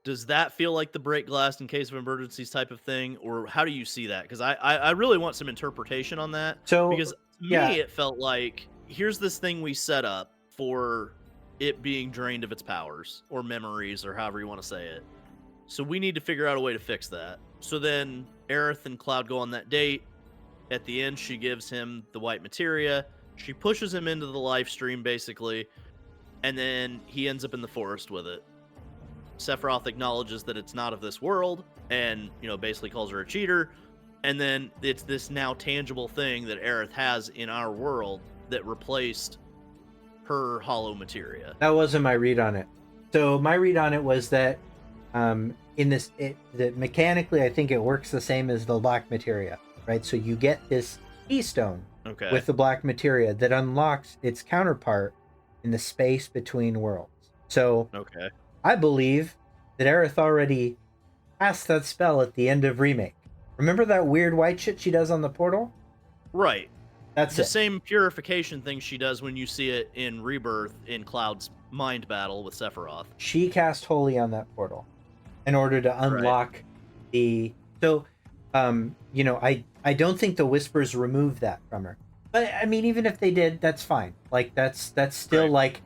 does that feel like the break glass in case of emergencies type of thing, or how do you see that? Because I really want some interpretation on that. So because to me it felt like here's this thing we set up for it being drained of its powers or memories or however you want to say it. So we need to figure out a way to fix that. So then Aerith and Cloud go on that date. At the end, she gives him the white materia. She pushes him into the live stream, basically, and then he ends up in the forest with it. Sephiroth acknowledges that it's not of this world and, basically calls her a cheater. And then it's this now tangible thing that Aerith has in our world that replaced her hollow materia. That wasn't my read on it. So my read on it was that that mechanically, I think it works the same as the black materia, right? So you get this keystone with the black materia that unlocks its counterpart in the space between worlds. So I believe that Aerith already cast that spell at the end of Remake. Remember that weird white shit she does on the portal? Right. That's the same purification thing she does when you see it in Rebirth in Cloud's mind battle with Sephiroth. She cast Holy on that portal in order to unlock the... So, I don't think the Whispers removed that from her. But, I mean, even if they did, that's fine. Like, that's still like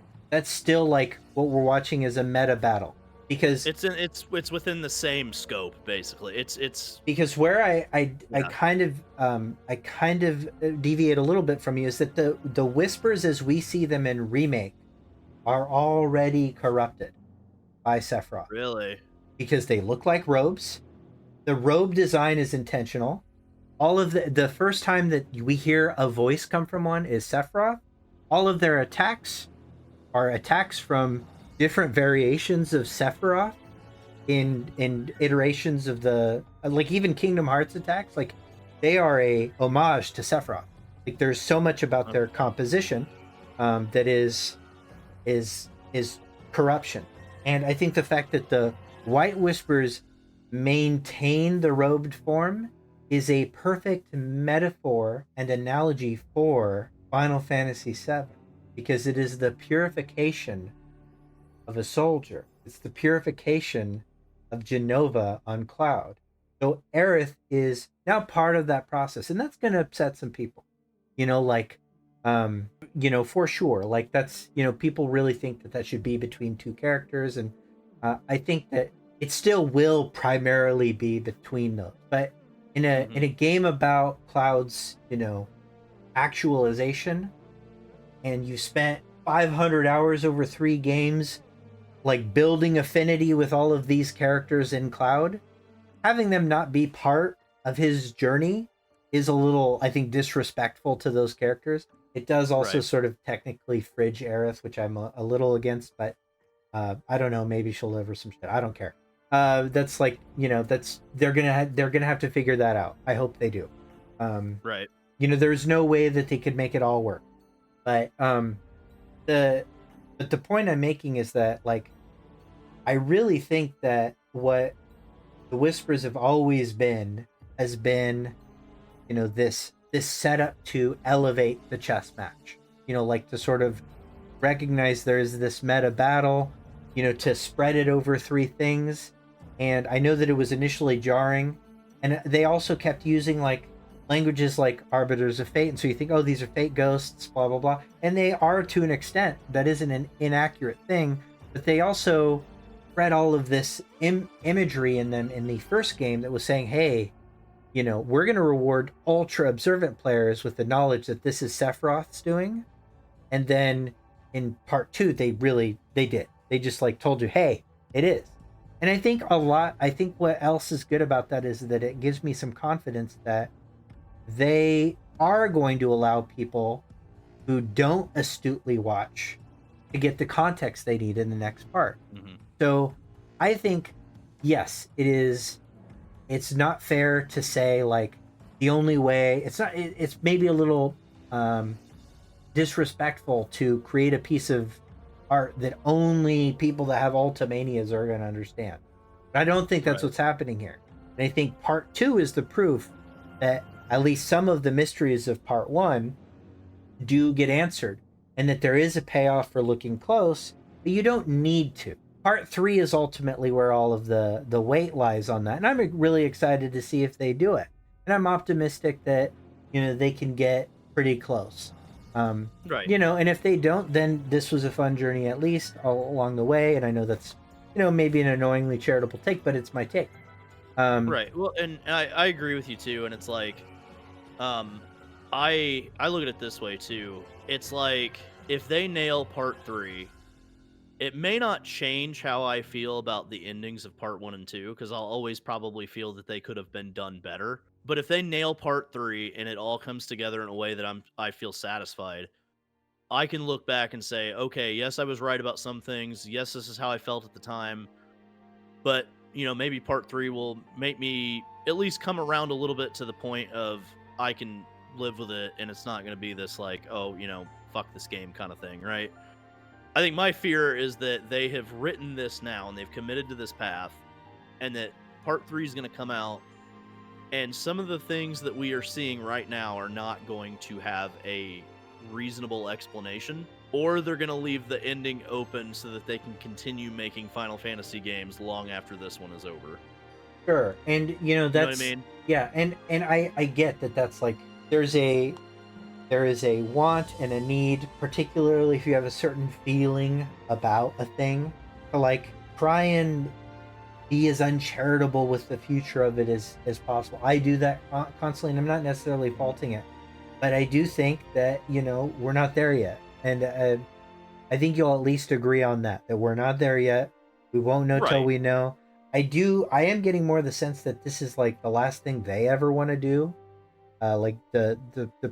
what we're watching is a meta battle. Because it's within the same scope, basically. It's because where I kind of deviate a little bit from you is that the Whispers as we see them in Remake are already corrupted by Sephiroth. Really? Because they look like robes. The robe design is intentional. All of the first time that we hear a voice come from one is Sephiroth. All of their attacks are attacks from different variations of Sephiroth in iterations of the, like, even Kingdom Hearts attacks, like, they are a homage to Sephiroth. Like, there's so much about their composition that is corruption. And I think the fact that the White Whispers maintain the robed form is a perfect metaphor and analogy for Final Fantasy VII, because it is the purification of a soldier. It's the purification of Jenova on Cloud. So Aerith is now part of that process, and that's going to upset some people. For sure. Like, that's, people really think that should be between two characters, and I think that it still will primarily be between those. But in a game about Cloud's, actualization, and you spent 500 hours over 3 games, like building affinity with all of these characters in Cloud, having them not be part of his journey is a little, I think, disrespectful to those characters. It does also Right. sort of technically fridge Aerith, which I'm a little against, but I don't know. Maybe she'll live or some shit. I don't care. That's like, that's they're gonna have to figure that out. I hope they do. Right. There's no way that they could make it all work. But the but the point I'm making is that, like, I really think that what the Whispers have always been has been, this setup to elevate the chess match. Like to sort of recognize there's this meta battle, to spread it over 3 things. And I know that it was initially jarring, and they also kept using like languages like Arbiters of Fate, and so you think, oh, these are fate ghosts, blah blah blah, and they are to an extent. That isn't an inaccurate thing, but they also read all of this imagery in them in the first game that was saying, hey, we're going to reward ultra observant players with the knowledge that this is Sephiroth's doing. And then in part 2, they did. They just like told you, hey, it is. And I think what else is good about that is that it gives me some confidence that they are going to allow people who don't astutely watch to get the context they need in the next part. Mm-hmm. So I think, yes, it's not fair to say like the only way, it's maybe a little disrespectful to create a piece of art that only people that have ultimanias are going to understand. But I don't think that's Right. what's happening here. And I think part 2 is the proof that at least some of the mysteries of part 1 do get answered, and that there is a payoff for looking close, but you don't need to. Part 3 is ultimately where all of the weight lies on that, and I'm really excited to see if they do it. And I'm optimistic that they can get pretty close. Right. And if they don't, then this was a fun journey at least all along the way. And I know that's maybe an annoyingly charitable take, but it's my take. Right. Well, and I agree with you too. And it's like, I look at it this way too. It's like if they nail part 3, it may not change how I feel about the endings of part 1 and 2, because I'll always probably feel that they could have been done better. But if they nail part 3 and it all comes together in a way that I feel satisfied, I can look back and say, okay, yes, I was right about some things. Yes, this is how I felt at the time. But, maybe part 3 will make me at least come around a little bit to the point of I can live with it, and it's not going to be this like, oh, fuck this game kind of thing, right? I think my fear is that they have written this now and they've committed to this path, and that part 3 is going to come out, and some of the things that we are seeing right now are not going to have a reasonable explanation, or they're going to leave the ending open so that they can continue making Final Fantasy games long after this one is over. Sure. And that's, you know what I mean? Yeah, and I get that that's like there is a want and a need, particularly if you have a certain feeling about a thing, to like try and be as uncharitable with the future of it as possible. I do that constantly, and I'm not necessarily faulting it, but I do think that we're not there yet, and I think you'll at least agree on that we're not there yet. We won't know till Right. we know. I am getting more the sense that this is like the last thing they ever want to do, like the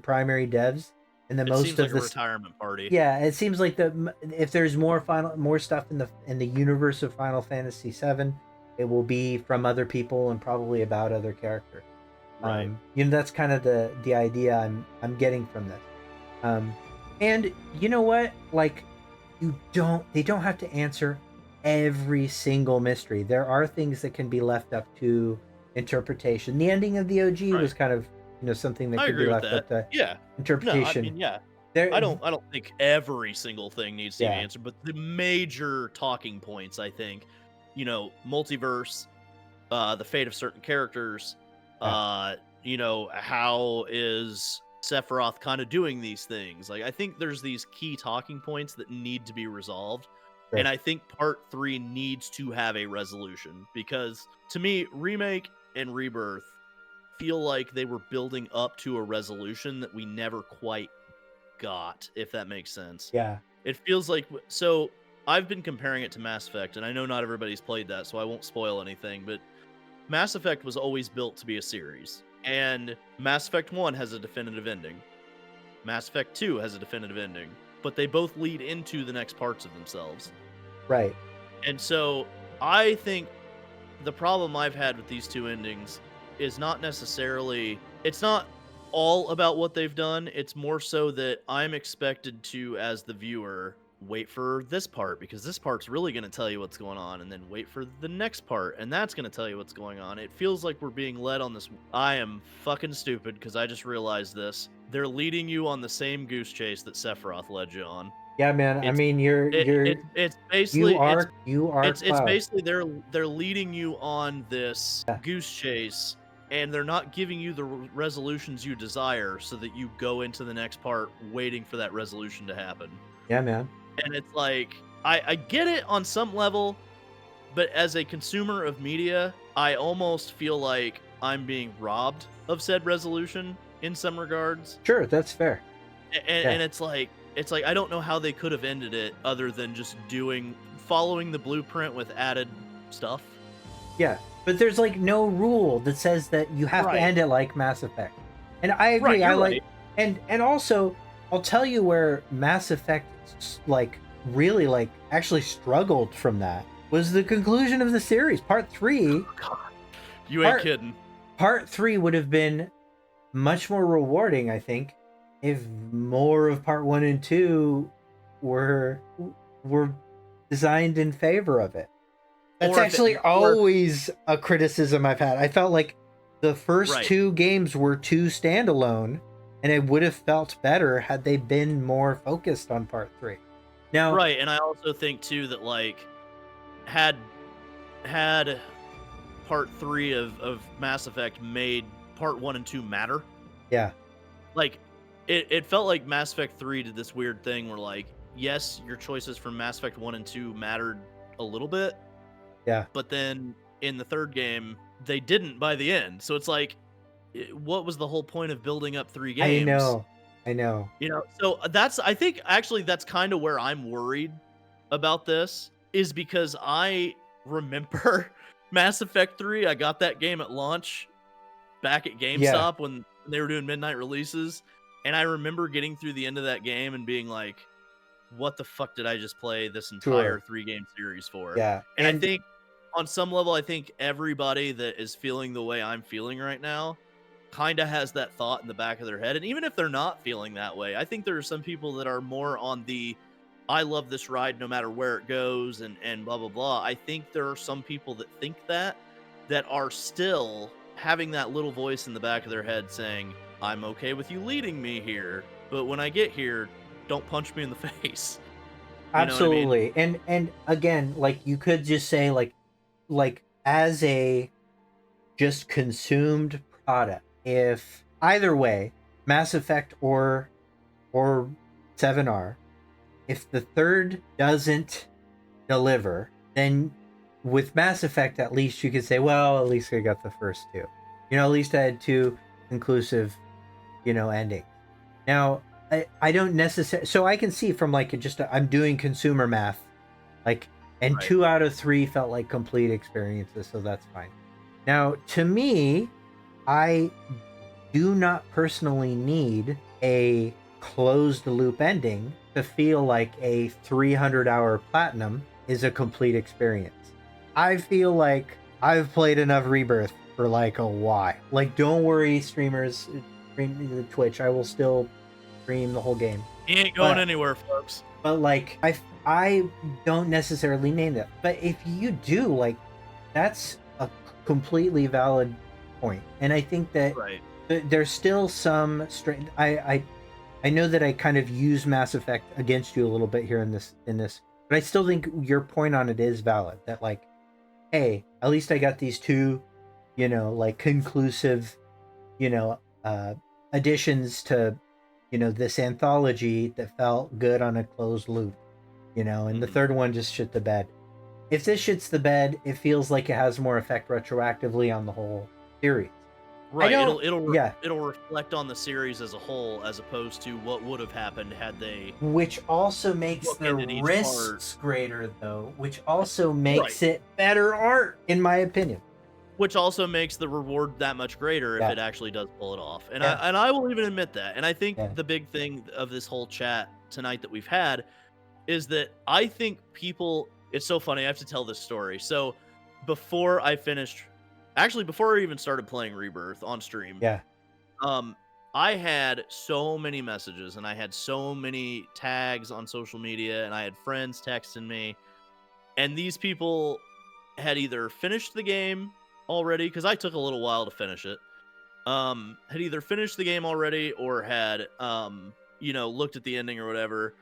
primary devs, and the It most seems of like a this. retirement party. Yeah, it seems like if there's more stuff in the universe of Final Fantasy VII, it will be from other people and probably about other characters. Right. That's kind of the idea I'm getting from this. And you know what? Like, they don't have to answer every single mystery. There are things that can be left up to interpretation. The ending of the OG was kind of something that I could be agree with left up that. to Yeah. No, I interpretation. mean, yeah. There, I don't think every single thing needs to be Yeah. answered, but the major talking points, I think, multiverse, the fate of certain characters, how is Sephiroth kind of doing these things? Like, I think there's these key talking points that need to be resolved. Sure. And I think part 3 needs to have a resolution, because to me, Remake and Rebirth feel like they were building up to a resolution that we never quite got, if that makes sense. Yeah. It feels like so I've been comparing it to Mass Effect, and I know not everybody's played that, so I won't spoil anything, but Mass Effect was always built to be a series. And Mass Effect 1 has a definitive ending. Mass Effect 2 has a definitive ending, but they both lead into the next parts of themselves. Right. And so I think the problem I've had with these two endings is not necessarily, it's not all about what they've done. It's more so that I'm expected to, as the viewer, wait for this part because this part's really going to tell you what's going on, and then wait for the next part and that's going to tell you what's going on. It feels like we're being led on this. I am fucking stupid because I just realized this. They're leading you on the same goose chase that Sephiroth led you on. Yeah, man. I mean, It's basically you are it's Cloud. basically they're leading you on this goose chase, and they're not giving you the resolutions you desire, so that you go into the next part waiting for that resolution to happen. Yeah, man. And it's like I get it on some level, but as a consumer of media, I almost feel like I'm being robbed of said resolution in some regards. Sure, that's fair. And it's like I don't know how they could have ended it other than just following the blueprint with added stuff. Yeah, but there's like no rule that says that you have to end it like Mass Effect. And I agree. Right, and also I'll tell you where Mass Effect like really like actually struggled from that was the conclusion of the series. Part 3. God. You ain't kidding. Part 3 would have been much more rewarding, I think, if more of part 1 and 2 were designed in favor of it. That's actually always a criticism I've had. I felt like the first 2 games were too standalone, and it would have felt better had they been more focused on part 3. Now, right, and I also think too that like had part 3 of Mass Effect made part 1 and 2 matter. Yeah. Like it felt like Mass Effect 3 did this weird thing where like, yes, your choices from Mass Effect 1 and 2 mattered a little bit. Yeah. But then in the third game, they didn't by the end. So it's like, what was the whole point of building up 3 games? I know. You know, so I think actually that's kind of where I'm worried about this, is because I remember Mass Effect 3. I got that game at launch back at GameStop when they were doing midnight releases. And I remember getting through the end of that game and being like, what the fuck did I just play this entire 3-game series for? Yeah. And I think on some level, I think everybody that is feeling the way I'm feeling right now kind of has that thought in the back of their head. And even if they're not feeling that way, I think there are some people that are more on the, I love this ride no matter where it goes and blah, blah, blah. I think there are some people that think that are still having that little voice in the back of their head saying, I'm okay with you leading me here, but when I get here, don't punch me in the face. Absolutely. I mean? And again, like you could just say like as a just consumed product, if either way, Mass Effect or 7R, if the third doesn't deliver, then with Mass Effect at least you could say, well, at least I got the first 2. At least I had 2 conclusive, ending. Now, I don't necessarily, so I can see from like I'm doing consumer math, like, and 2 out of 3 felt like complete experiences, so that's fine. Now, to me, I do not personally need a closed loop ending to feel like a 300-hour platinum is a complete experience. I feel like I've played enough Rebirth for like a while. Like, don't worry, streamers, stream the Twitch. I will still stream the whole game. He ain't going anywhere, folks. But like, I don't necessarily name that. But if you do, like, that's a completely valid point. And I think that there's still some strength. I know that I kind of use Mass Effect against you a little bit here in this, but I still think your point on it is valid. That like, hey, at least I got these 2, like conclusive, additions to, this anthology that felt good on a closed loop, and the third one just shit the bed. If this shits the bed, it feels like it has more effect retroactively on the whole series. Right. don't. Yeah, It'll reflect on the series as a whole, as opposed to what would have happened had they which also makes the bookended each part. risks greater, though. Which also Right. makes it better art, in my opinion. Which also makes the reward that much greater if Yeah, it actually does pull it off. And yeah, I will even admit that. And I think yeah, the big thing of this whole chat tonight that we've had is that I think people, it's so funny, I have to tell this story. So before I finished, actually before I even started playing Rebirth on stream, yeah, um I had so many messages and I had so many tags on social media and I had friends texting me, and these people had either finished the game already, because I took a little while to finish it, had either finished the game already or had looked at the ending or whatever,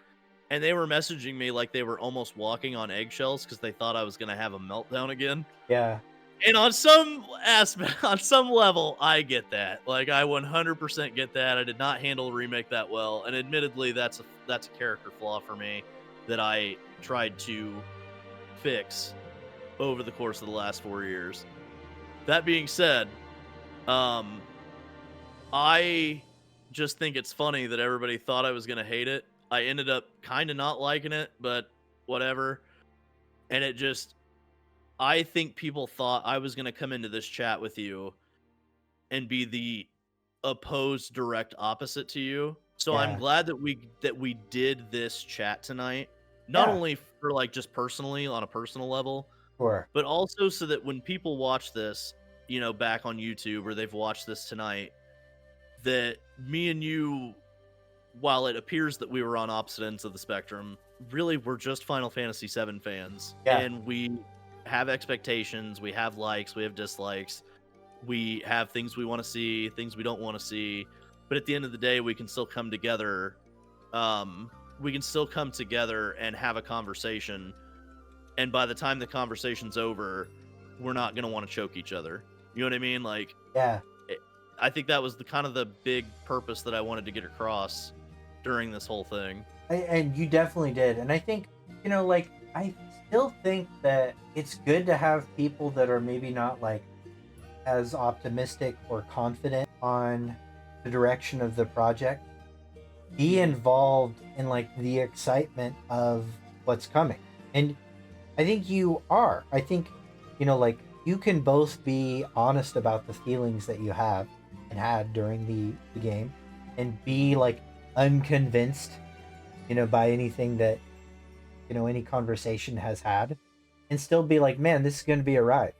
and they were messaging me like they were almost walking on eggshells because they thought I was going to have a meltdown again. yeah, And on some aspect, on some level, I get that. Like, I 100% get that. I did not handle Remake that well, and admittedly, that's a character flaw for me that I tried to fix over the course of the last 4 years. That being said, um, I just think it's funny that everybody thought I was gonna hate it. I ended up kind of not liking it, but whatever. And it just, I think people thought I was gonna come into this chat with you and be the opposed direct opposite to you. So I'm yeah, glad that we did this chat tonight, not yeah. only for like just personally on a personal level, Sure. but also so that when people watch this, back on YouTube, or they've watched this tonight, that me and you, while it appears that we were on opposite ends of the spectrum, really we're just Final Fantasy VII fans, Yeah, and we have expectations, we have likes, we have dislikes, we have things we want to see, things we don't want to see, but at the end of the day, we can still come together. We can still come together and have a conversation, and by the time the conversation's over, we're not gonna want to choke each other. You know what I mean? Like, yeah. I think that was the kind of the big purpose that I wanted to get across during this whole thing. And you definitely did. And I think, like, I still think that it's good to have people that are maybe not like as optimistic or confident on the direction of the project be Mhm. involved in like the excitement of what's coming. And I think you are. I think, like you can both be honest about the feelings that you have and had during the game and be like unconvinced, by anything that, any conversation has had and still be like, man, this is going to be a ride.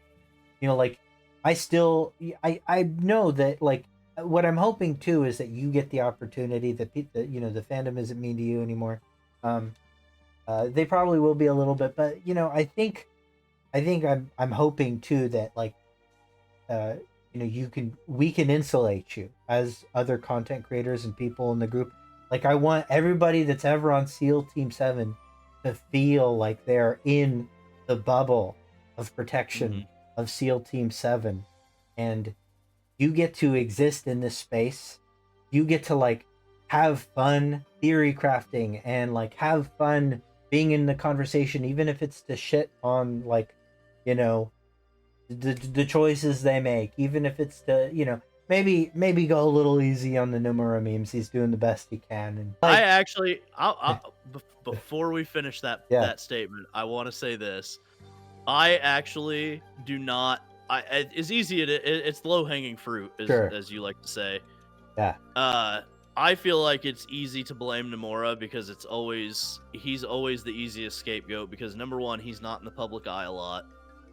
Like I still, I know that like what I'm hoping too is that you get the opportunity that the fandom isn't mean to you anymore. Um, they probably will be a little bit, but I think I'm hoping too that like uh we can insulate you as other content creators and people in the group. Like I want everybody that's ever on SEAL Team 7 to feel like they're in the bubble of protection Mhm. of SEAL Team 7, and you get to exist in this space. You get to like have fun theory crafting and like have fun being in the conversation, even if it's to shit on like, you know, the choices they make, even if it's to, maybe go a little easy on the Nomura memes. He's doing the best he can. And I like, actually, before we finish yeah, that statement, I want to say this. I actually do not. It's easy. It's low hanging fruit, sure. as you like to say. Yeah. Uh, I feel like it's easy to blame Nomura because he's always the easiest scapegoat, because number one, he's not in the public eye a lot.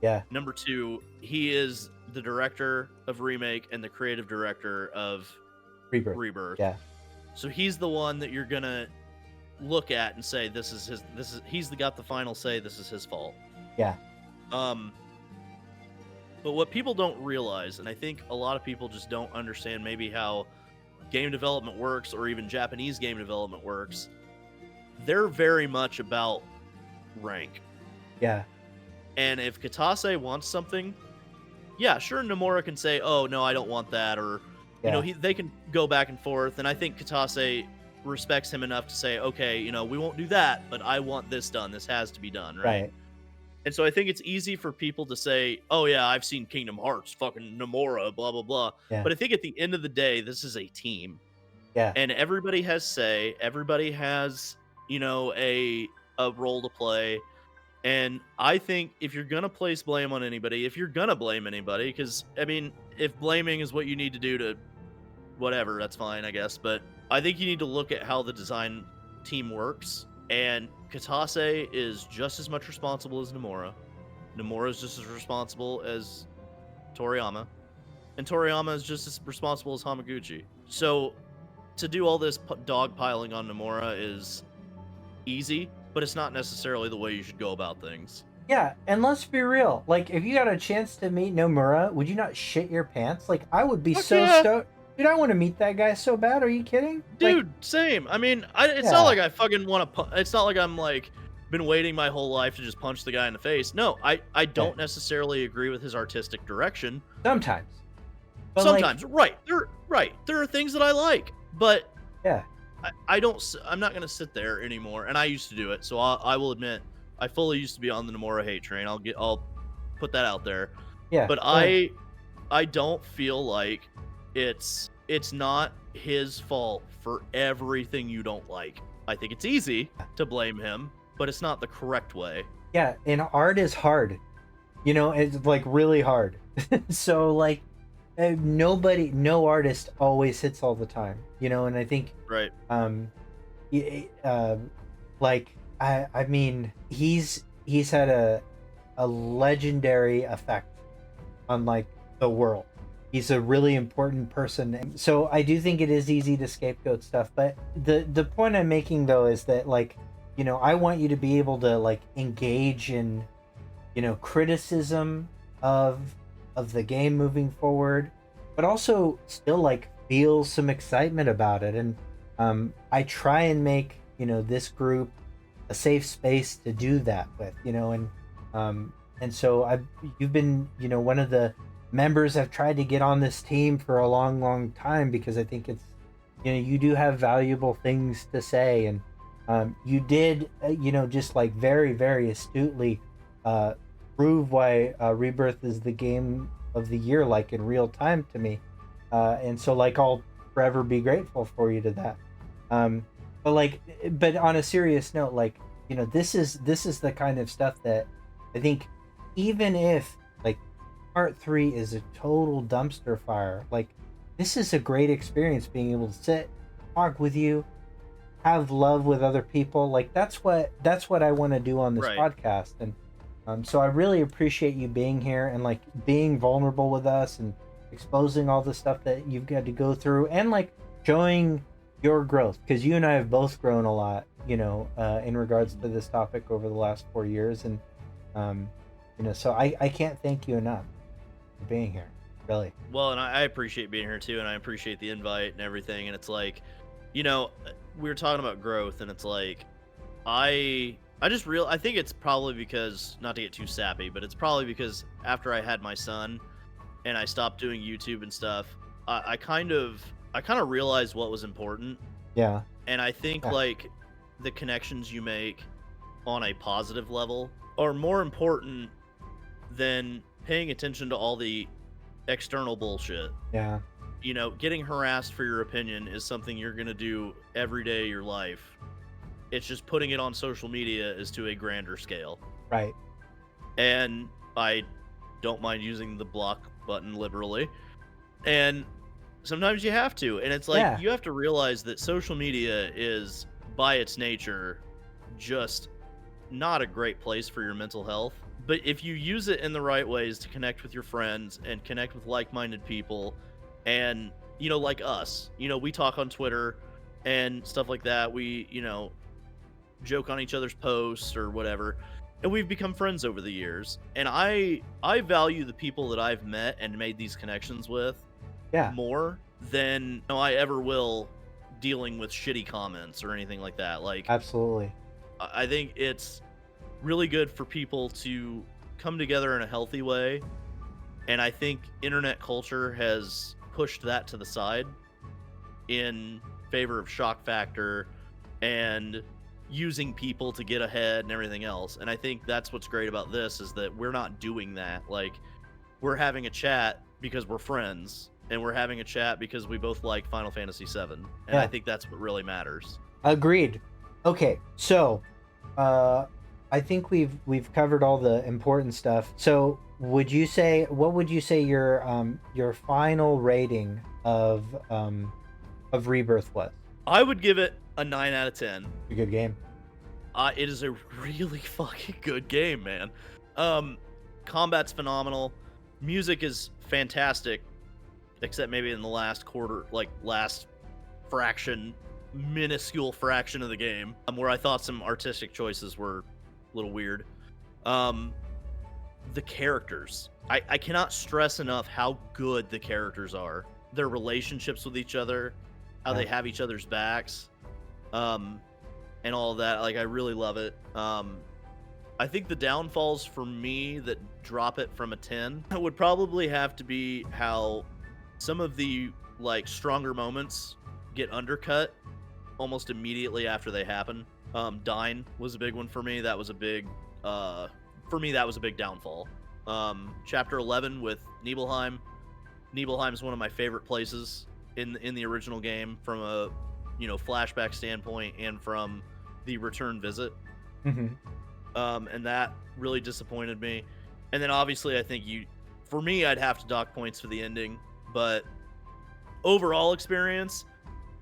Yeah. Number two, he is the director of Remake and the creative director of Rebirth. Rebirth. Yeah. So he's the one that you're gonna look at and say he's got the final say, this is his fault. Yeah. Um but what people don't realize, and I think a lot of people just don't understand maybe how game development works, or even Japanese game development works, they're very much about rank. Yeah. And if Katase wants something, yeah, sure, Nomura can say, "Oh no, I don't want that," or Yeah. they can go back and forth. And I think Katase respects him enough to say, "Okay, we won't do that, but I want this done. This has to be done, right?" Right. And so I think it's easy for people to say, "Oh yeah, I've seen Kingdom Hearts, fucking Nomura, blah blah blah." Yeah. But I think at the end of the day, this is a team, Yeah. and everybody has say. Everybody has, a role to play. And I think if you're gonna place blame on anybody, if you're gonna blame anybody, because I mean, if blaming is what you need to do to whatever, that's fine, I guess. But I think you need to look at how the design team works. And Katase is just as much responsible as Nomura. Nomura is just as responsible as Toriyama. And Toriyama is just as responsible as Hamaguchi. So to do all this dog piling on Nomura is easy, but it's not necessarily the way you should go about things. Yeah, and let's be real. Like, if you got a chance to meet Nomura, would you not shit your pants? Like, I would be Fuck so yeah. stoked. Dude, I want to meet that guy so bad. Are you kidding? Dude, same. I mean, it's Yeah. not like I fucking want to. It's not like I'm like been waiting my whole life to just punch the guy in the face. No, I don't necessarily agree with his artistic direction. Sometimes. But Sometimes, right? There are things that I like, but yeah, I don't. I'm not gonna sit there anymore. And I used to do it, so I will admit I fully used to be on the Nomura hate train. I'll put that out there. yeah. But I don't feel like it's not his fault for everything you don't like. I think it's easy to blame him, but it's not the correct way. Yeah, and art is hard. It's like really hard. So like no artist always hits all the time. And I think Right. like I mean he's had a legendary effect on like the world. He's a really important person. So I do think it is easy to scapegoat stuff, but the point I'm making though is that like, I want you to be able to like engage in, criticism of the game moving forward, but also still like feel some excitement about it. And I try and make, this group a safe space to do that with, and so you've been, one of the members I've tried to get on this team for a long time, because I think it's, you do have valuable things to say. And you did, just like very astutely prove why Rebirth is the game of the year, like in real time to me. And so like I'll forever be grateful for you to that. But on a serious note, like, this is the kind of stuff that I think, even if like part 3 is a total dumpster fire, like this is a great experience being able to sit, talk with you, have love with other people. Like that's what I want to do on this podcast. And so I really appreciate you being here and like being vulnerable with us and exposing all the stuff that you've got to go through, and like showing your growth, because you and I have both grown a lot, in regards to this topic over the last 4 years. And so I can't thank you enough for being here, really. Well, and I appreciate being here too, and I appreciate the invite and everything. And it's like, we were talking about growth, and it's like, I think it's probably because, not to get too sappy, but it's probably because after I had my son and I stopped doing YouTube and stuff, I kind of realized what was important. Yeah. And I think like the connections you make on a positive level are more important than paying attention to all the external bullshit. Yeah. Getting harassed for your opinion is something you're going to do every day of your life. It's just putting it on social media is to a grander scale. Right. And I don't mind using the block button liberally. And sometimes you have to. And it's like, you have to realize that social media is, by its nature, just not a great place for your mental health. But if you use it in the right ways to connect with your friends and connect with like-minded people, and, like us, we talk on Twitter and stuff like that. We, joke on each other's posts or whatever, and we've become friends over the years. And I value the people that I've met and made these connections with more than I ever will dealing with shitty comments or anything like that. Like, absolutely. I think it's really good for people to come together in a healthy way, and I think internet culture has pushed that to the side in favor of shock factor and using people to get ahead and everything else. And I think that's what's great about this is that we're not doing that. Like, we're having a chat because we're friends, and we're having a chat because we both like Final Fantasy VII. And I think that's what really matters. Agreed. Okay, so I think we've covered all the important stuff. So what would you say your final rating of Rebirth was? I would give it a 9 out of 10. A good game. It is a really fucking good game, man. Combat's phenomenal. Music is fantastic, except maybe in the last quarter, like last minuscule fraction of the game, where I thought some artistic choices were a little weird. The characters. I cannot stress enough how good the characters are. Their relationships with each other, how they have each other's backs, and all of that. Like, I really love it. I think the downfalls for me that drop it from a 10 would probably have to be how some of the like stronger moments get undercut almost immediately after they happen. Dying was a big one for me. That was a big that was a big downfall. Chapter 11 with Nibelheim. Nibelheim is one of my favorite places in the original game from a flashback standpoint and from the return visit. And that really disappointed me. And then obviously I think for me, I'd have to dock points for the ending, but overall experience,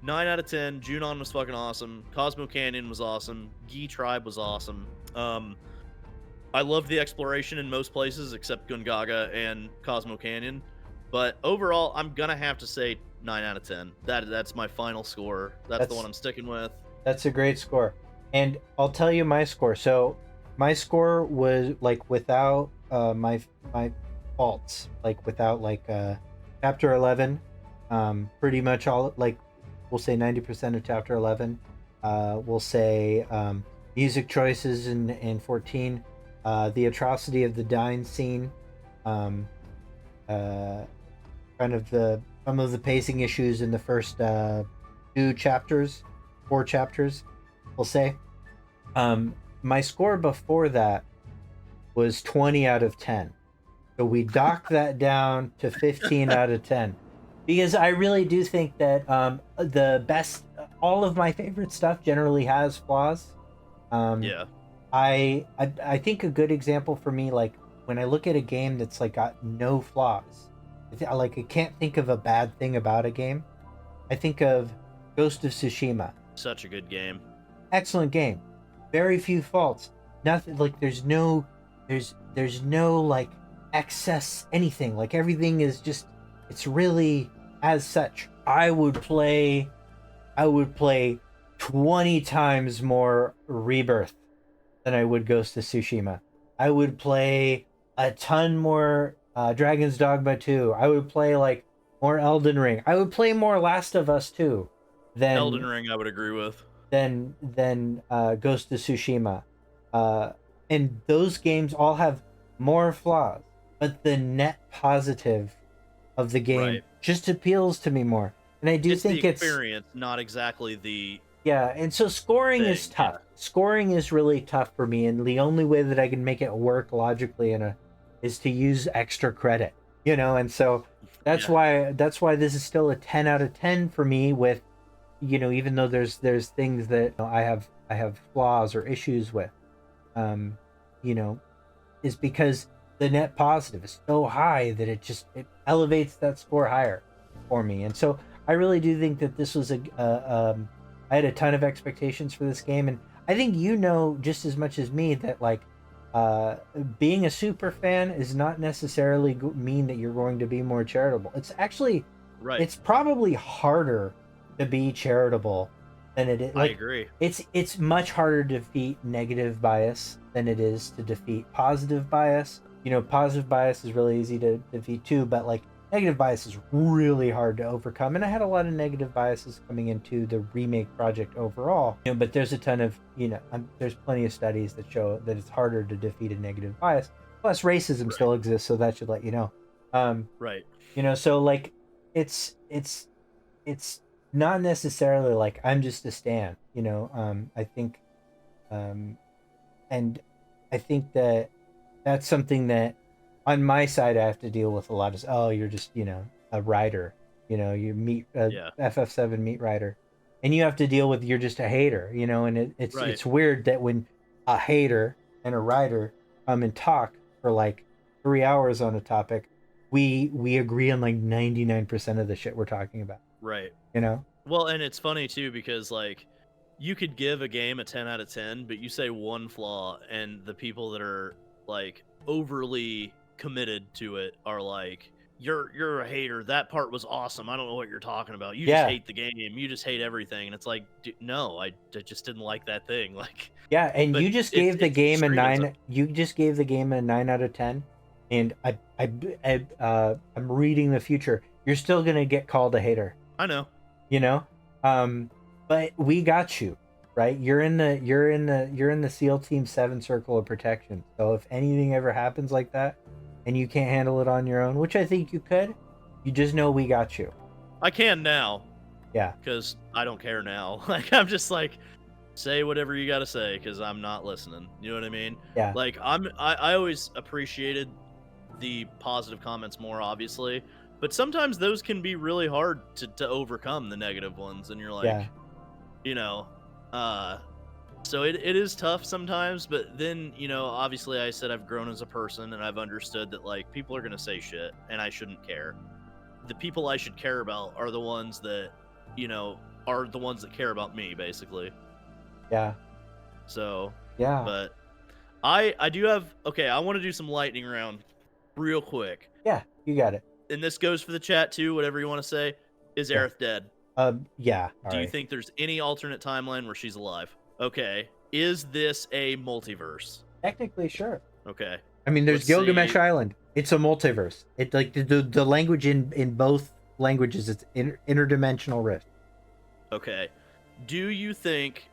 9 out of 10. Junon was fucking awesome. Cosmo Canyon was awesome. Gi Tribe was awesome. I loved the exploration in most places except Gungaga and Cosmo Canyon. But overall, I'm gonna have to say 9 out of 10. That's my final score. That's the one I'm sticking with. That's a great score. And I'll tell you my score. So my score was like without my faults, like without like chapter 11, pretty much all, like we'll say 90% of chapter 11. We'll say music choices in 14, the atrocity of the dying scene, kind of some of the pacing issues in the first 4 chapters, we'll say. My score before that was 20 out of 10. So we docked that down to 15 out of 10. Because I really do think that all of my favorite stuff generally has flaws. Yeah. I think a good example for me, like when I look at a game that's like got no flaws, I can't think of a bad thing about a game. I think of Ghost of Tsushima. Such a good game. Excellent game. Very few faults. Nothing like there's no like excess anything. Like everything is just, it's really as such. I would play 20 times more Rebirth than I would Ghost of Tsushima. I would play a ton more Dragon's Dogma 2. I would play like more Elden Ring. I would play more Last of Us 2 than Elden Ring. I would agree with. Than Ghost of Tsushima. And those games all have more flaws, but the net positive of the game just appeals to me more. And I do think the experience, not exactly the and so scoring is tough. Scoring is really tough for me, and the only way that I can make it work logically is to use extra credit, and so that's why this is still a 10 out of 10 for me, with even though there's things that I have flaws or issues with, is because the net positive is so high that it elevates that score higher for me. And so I really do think that this was I had a ton of expectations for this game, and I think just as much as me that like being a super fan is not necessarily mean that you're going to be more charitable. It's actually it's probably harder to be charitable than it is. Like, I agree. It's much harder to defeat negative bias than it is to defeat positive bias. Positive bias is really easy to defeat too, but like negative bias is really hard to overcome. And I had a lot of negative biases coming into the Remake project overall. But there's a ton of there's plenty of studies that show that it's harder to defeat a negative bias. Plus, racism still exists, so that should let you know. So like it's not necessarily like I'm just a stan. I think And I think that that's something that on my side I have to deal with a lot. Is, oh, you're just, a rider, you meet a Yeah. FF7 meet rider, and you have to deal with, you're just a hater, and it's Right. it's weird that when a hater and a rider come and talk for like 3 hours on a topic, we agree on like 99% of the shit we're talking about, Right. you know Well, and it's funny too because like you could give a game a 10 out of 10, but you say one flaw and the people that are like overly committed to it are like you're a hater. That part was awesome. I don't know what you're talking about. You just yeah, hate the game. You just hate everything. And it's like, no, I just didn't like that thing. Like, yeah. And but you just gave the it's game a extremism. 9. You just gave the game a 9 out of 10, and I'm reading the future. You're still gonna get called a hater, I know. you know but we got you, right? You're in the SEAL Team 7 circle of protection. So if anything ever happens like that and you can't handle it on your own, which I think you could, you just know we got you. I can now Yeah, because I don't care now. Like, I'm just like, say whatever you got to say because I'm not listening. You know what I mean? yeah, Like, I always appreciated the positive comments more, obviously, but sometimes those can be really hard to overcome the negative ones, and you're yeah, like, you know, uh, so it is tough sometimes, but then, obviously I said I've grown as a person and I've understood that like people are gonna say shit and I shouldn't care. The people I should care about are the ones that, you know, are the ones that care about me, basically. yeah, So, yeah, but I do have, okay, I want to do some lightning round real quick. yeah. You got it. And this goes for the chat too, whatever you want to say. Is Yeah. Aerith dead? Yeah. All Do you right. think there's any alternate timeline where she's alive? Okay. Is this a multiverse? Technically, sure. Okay. I mean, there's Let's Gilgamesh see. Island. It's a multiverse. It like the language in both languages. It's interdimensional rift. Okay. Do you think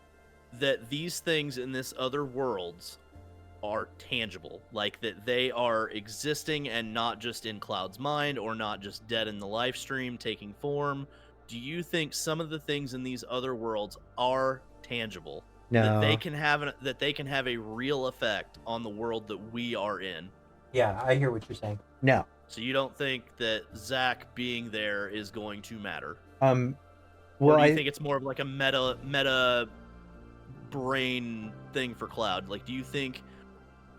that these things in this other worlds are tangible? Like that they are existing and not just in Cloud's mind or not just dead in the live stream taking form? Do you think some of the things in these other worlds are tangible? That they No. can have a real effect on the world that we are in? Yeah, I hear what you're saying. No. So you don't think that Zach being there is going to matter? Um. Or Well, do you think it's more of like a meta brain thing for Cloud? Like, do you think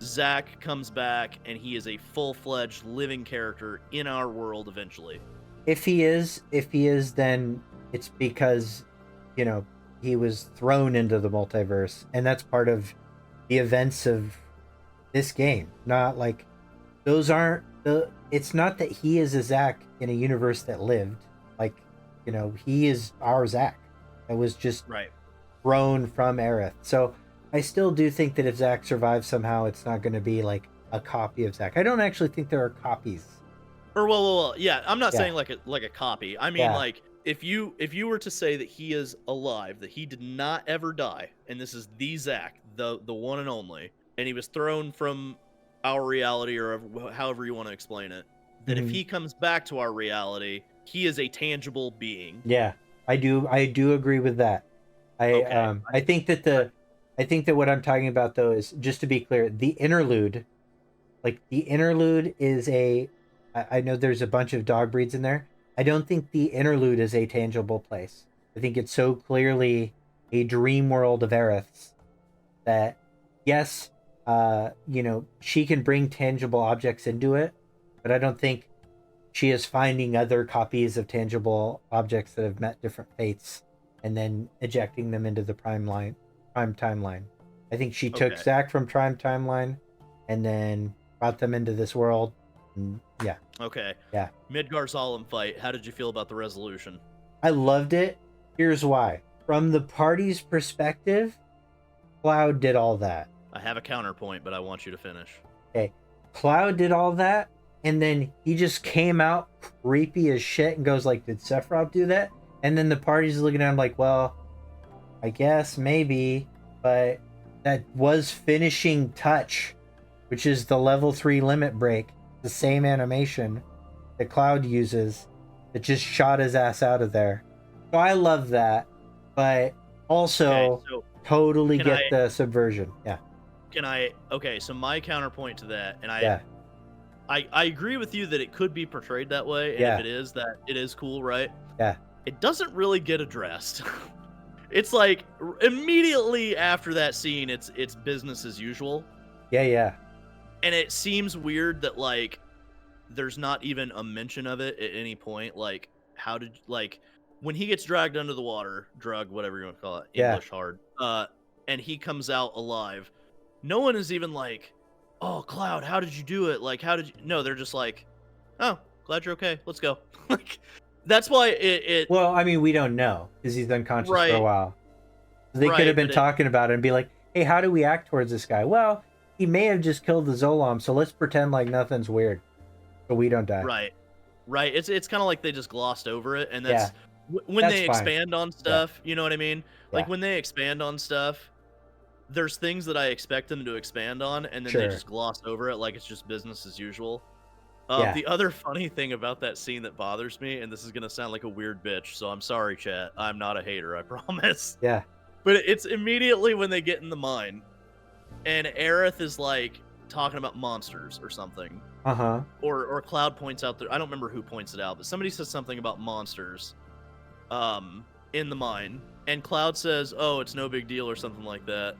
Zach comes back and he is a full-fledged living character in our world eventually? if he is, then it's because, he was thrown into the multiverse, and that's part of the events of this game. Not like those aren't the. It's not that he is a Zach in a universe that lived. Like, he is our Zach. That was just Right. thrown from Aerith. So I still do think that if Zach survives somehow, it's not going to be like a copy of Zach. I don't actually think there are copies. Or well, yeah. I'm not Yeah. saying like a copy. I mean, Yeah. like if you were to say that he is alive, that he did not ever die, and this is the Zach, the one and only, and he was thrown from our reality or however you want to explain it, that if Mhm. he comes back to our reality, he is a tangible being. Yeah, I do agree with that. Okay. I think that what I'm talking about though is, just to be clear, the interlude, like the interlude is I know there's a bunch of dog breeds in there. I don't think the interlude is a tangible place. I think it's so clearly a dream world of Aerith's that, yes, she can bring tangible objects into it, but I don't think she is finding other copies of tangible objects that have met different fates and then ejecting them into the prime timeline. I think she took Okay. Zach from prime timeline and then brought them into this world. And yeah, Okay. yeah. Midgar Solemn fight. How did you feel about the resolution? I loved it. Here's why. From the party's perspective, Cloud did all that. I have a counterpoint, but I want you to finish. Okay. Cloud did all that, and then he just came out creepy as shit and goes like, did Sephiroth do that? And then the party's looking at him like, well, I guess maybe, but that was finishing touch, which is the level 3 limit break, the same animation that Cloud uses that just shot his ass out of there. So I love that, but also Okay, so totally Can get I the subversion. Yeah. okay, so my counterpoint to that, and Yeah. I agree with you that it could be portrayed that way, and if Yeah. it is, that it is cool, right? Yeah. It doesn't really get addressed. It's like immediately after that scene, it's business as usual, Yeah. Yeah. and it seems weird that like there's not even a mention of it at any point. Like, how did like when he gets dragged under the water, drug, whatever you want to call it, Yeah. English hard, and he comes out alive. No one is even like, "Oh, Cloud, how did you do it? Like, how did you?" No, they're just like, "Oh, glad you're okay. Let's go." Like, that's why it Well, I mean, we don't know because he's unconscious for a right, while. So they could have right, been but it talking about it and be like, "Hey, how do we act towards this guy?" Well, he may have just killed the Zolam, so let's pretend like nothing's weird, so we don't die. right. Right. It's kind of like they just glossed over it, and Yeah, that's when that's they fine. expand on Yeah. stuff. You know what I mean? Yeah. Like when they expand on stuff, there's things that I expect them to expand on, and then they Sure. just gloss over it like it's just business as usual. Yeah. The other funny thing about that scene that bothers me, and this is gonna sound like a weird bitch, so I'm sorry, chat. I'm not a hater, I promise. Yeah. But it's immediately when they get in the mine, and Aerith is like talking about monsters or something, Uh-huh. or Cloud points out that I don't remember who points it out, but somebody says something about monsters in the mine, and Cloud says, "Oh, it's no big deal" or something like that.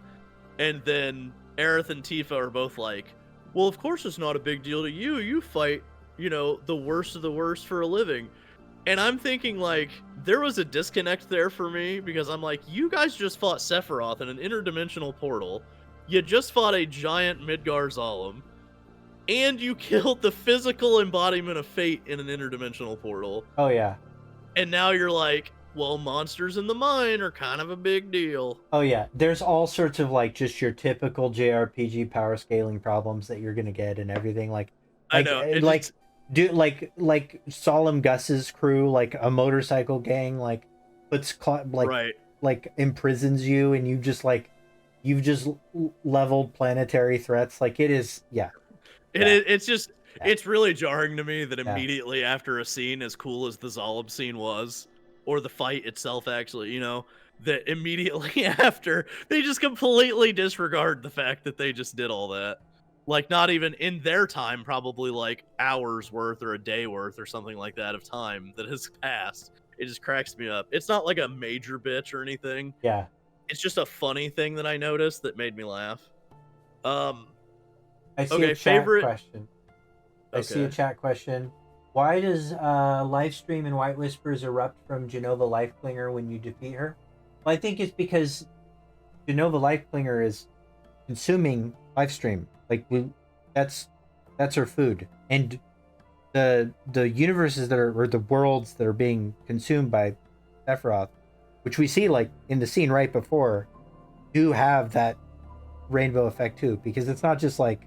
And then Aerith and Tifa are both like, "Well, of course it's not a big deal to you. You fight, the worst of the worst for a living." And I'm thinking like there was a disconnect there for me because I'm like, you guys just fought Sephiroth in an interdimensional portal. You just fought a giant Midgar Zalem, and you killed the physical embodiment of fate in an interdimensional portal. Oh yeah. And now you're like, well, monsters in the mine are kind of a big deal. Oh yeah. There's all sorts of like just your typical JRPG power scaling problems that you're gonna get and everything. Like, I like, know. uh, like, do like Solemn Gus's crew, like a motorcycle gang, like puts Right. like imprisons you, and you've just leveled planetary threats. Like it is. Yeah. Yeah. It's just, Yeah. it's really jarring to me that Yeah. immediately after a scene as cool as the Zalem scene was, or the fight itself actually, that immediately after, they just completely disregard the fact that they just did all that. Like, not even in their time, probably like hours worth or a day worth or something like that of time that has passed. It just cracks me up. It's not like a major bitch or anything. Yeah. It's just a funny thing that I noticed that made me laugh. Um, I see okay, a chat favorite. question. I see a Okay. chat question. Why does Livestream and White Whispers erupt from Genova Lifeklinger when you defeat her? Well, I think it's because Genova Lifeklinger is consuming Livestream. Like that's her food, and the universes that are, or the worlds that are being consumed by Sephiroth, which we see like in the scene right before, do have that rainbow effect too. Because it's not just like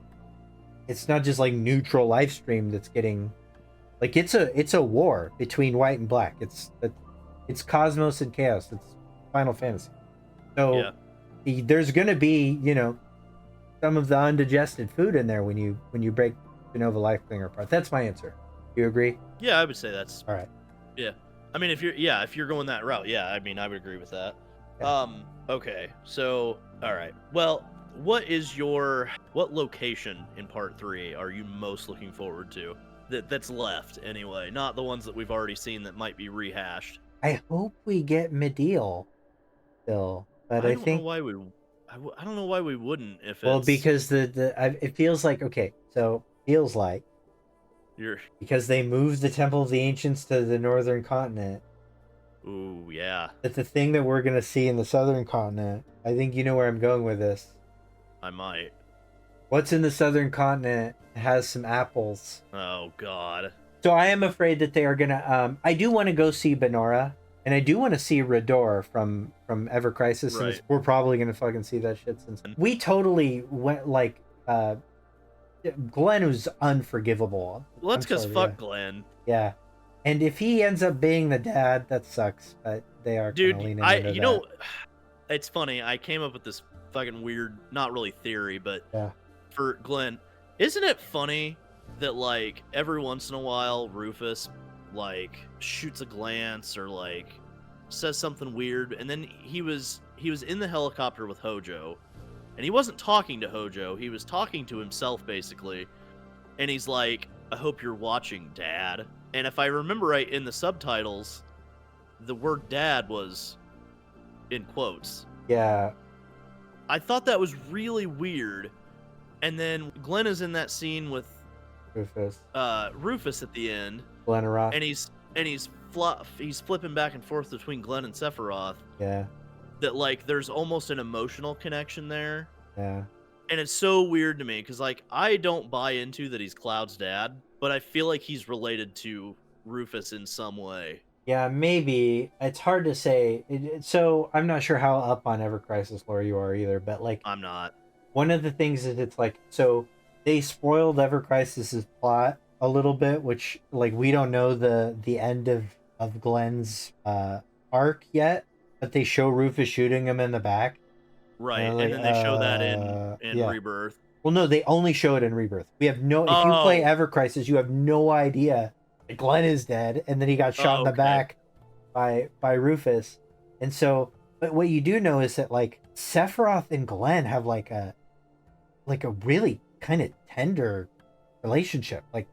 neutral live stream that's getting like it's a war between white and black. It's cosmos and chaos. It's Final Fantasy. So there's gonna be some of the undigested food in there when you break Genova Lifeklinger apart. That's my answer. You agree? Yeah, I would say that's All right. yeah. I mean, if you're going that route, yeah, I mean, I would agree with that. Yeah. Okay. So, all right. Well, what location in part 3 are you most looking forward to? That's left anyway, not the ones that we've already seen that might be rehashed. I hope we get Mediel still, but I don't know why we I don't know why we wouldn't if well, it's because it feels like you're because they moved the Temple of the Ancients to the northern continent. Ooh, yeah. That the thing that we're gonna see in the southern continent. I think you know where I'm going with this. I might. What's in the southern continent has some apples. Oh god. So I am afraid that they are gonna. I do want to go see Benora, and I do want to see Rador from Ever Crisis. Right. And we're probably gonna fucking see that shit since we totally went like. Glenn was unforgivable. Well, that's because fuck Glenn. Yeah, and if he ends up being the dad, that sucks. But they are dude. leaning into You that. know, it's funny. I came up with this fucking weird, not really theory, but Yeah. for Glenn, isn't it funny that like every once in a while Rufus like shoots a glance or like says something weird, and then he was in the helicopter with Hojo, and he wasn't talking to Hojo, he was talking to himself basically, and he's like, "I hope you're watching, Dad." And if I remember right, in the subtitles, the word "dad" was in quotes. Yeah. I thought that was really weird. And then Glenn is in that scene with Rufus at the end, Glenroth. and he's flipping back and forth between Glenn and Sephiroth. Yeah. That like there's almost an emotional connection there. Yeah. And it's so weird to me because like I don't buy into that he's Cloud's dad, but I feel like he's related to Rufus in some way. Yeah, maybe. It's hard to say. So I'm not sure how up on Ever Crisis lore you are either, but like I'm not. one of the things is it's like, so they spoiled Ever Crisis's plot a little bit, which like we don't know the end of Glenn's arc yet, but they show Rufus shooting him in the back. Right, like, and then they show that in yeah. Rebirth. Well, no, they only show it in Rebirth. We have no. If you play Ever Crisis, you have no idea that Glenn is dead, and then he got shot in the back by Rufus. And so, but what you do know is that like Sephiroth and Glenn have like a really kind of tender relationship. Like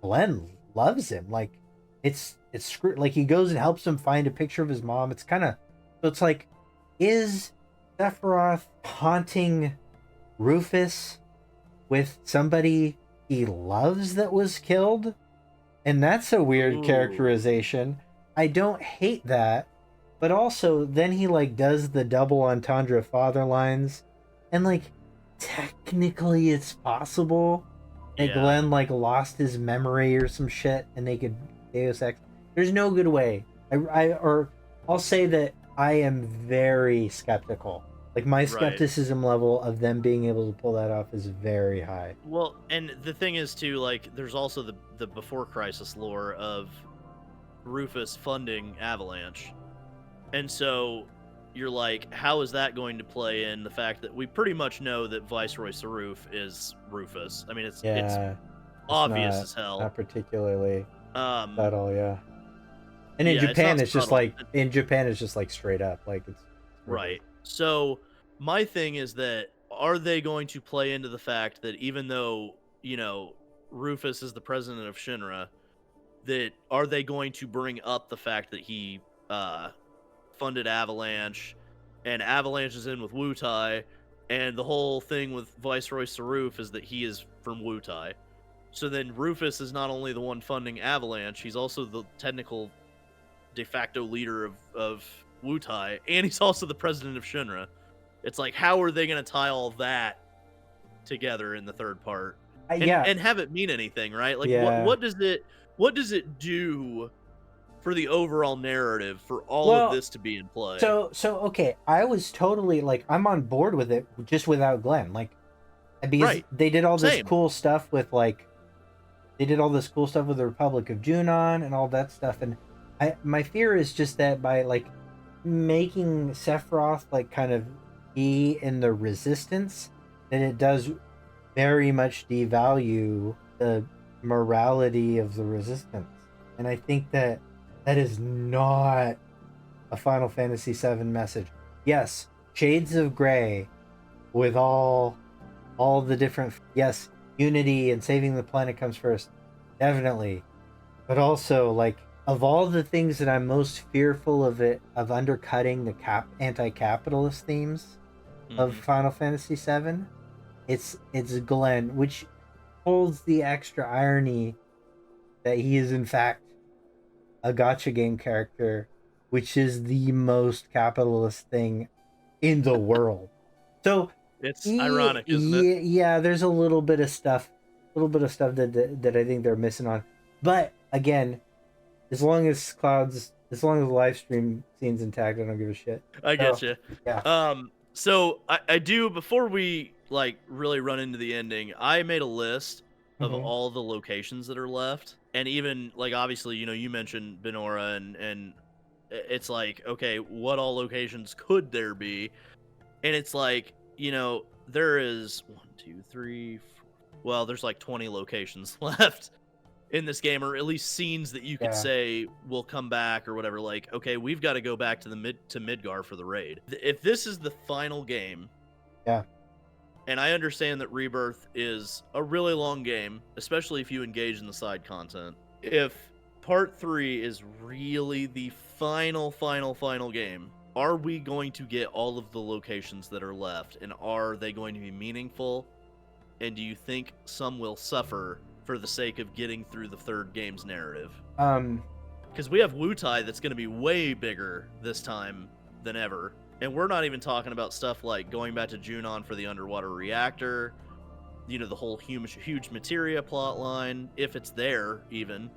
Glenn loves him. Like it's like he goes and helps him find a picture of his mom. It's kind of, so it's like, is Sephiroth haunting Rufus with somebody he loves that was killed? And that's a weird characterization. I don't hate that, but also then he like does the double entendre father lines, and like technically it's possible that Glenn like lost his memory or some shit and they could Deus Ex. There's no good way. I'll say that I am very skeptical. Like my skepticism level of them being able to pull that off is very high. Well, and the thing is too, like there's also the before Crisis lore of Rufus funding Avalanche. And so you're like, how is that going to play in the fact that we pretty much know that Viceroy Saruf is Rufus? I mean, it's obvious as hell. Not particularly subtle, yeah. And in Japan, it's just like straight up, like it's right. So my thing is that are they going to play into the fact that even though Rufus is the president of Shinra, that are they going to bring up the fact that he funded Avalanche, and Avalanche is in with Wutai, and the whole thing with Viceroy Saruf is that he is from Wutai. So then Rufus is not only the one funding Avalanche, he's also the technical de facto leader of Wutai, and he's also the president of Shinra. It's like, how are they going to tie all that together in the third part? And have it mean anything, right? Like, what does it do for the overall narrative for all of this to be in play? So okay, I was totally like, I'm on board with it just without Glenn, like, because they did all this cool stuff with like, they did all this cool stuff with the Republic of Junon and all that stuff, and my fear is just that by like making Sephiroth like kind of be in the resistance, then it does very much devalue the morality of the resistance. And I think that is not a Final Fantasy VII message. Yes, shades of gray with all the different, yes, unity and saving the planet comes first, definitely. But also, like, of all the things that I'm most fearful of undercutting the anti-capitalist themes of Final Fantasy VII, it's Glenn, which holds the extra irony that he is in fact a gacha game character, which is the most capitalist thing in the world. So it's ironic, isn't it? Yeah, there's a little bit of stuff that I think they're missing on. But again, as long as the live stream scene's intact, I don't give a shit. I get you. Yeah. So I do, before we like really run into the ending, I made a list of all the locations that are left, and even like obviously you mentioned Benora, and it's like, okay, what all locations could there be? And it's like, there is 1, 2, 3, 4, well, there's like 20 locations left. in this game, or at least scenes that you could say will come back or whatever. Like, okay, we've got to go back to the Midgar for the raid. If this is the final game, and I understand that Rebirth is a really long game, especially if you engage in the side content. If Part 3 is really the final game, are we going to get all of the locations that are left, and are they going to be meaningful? And do you think some will suffer for the sake of getting through the third game's narrative? Because we have Wutai that's going to be way bigger this time than ever. And we're not even talking about stuff like going back to Junon for the underwater reactor, you know, the whole huge materia plot line, if it's there even.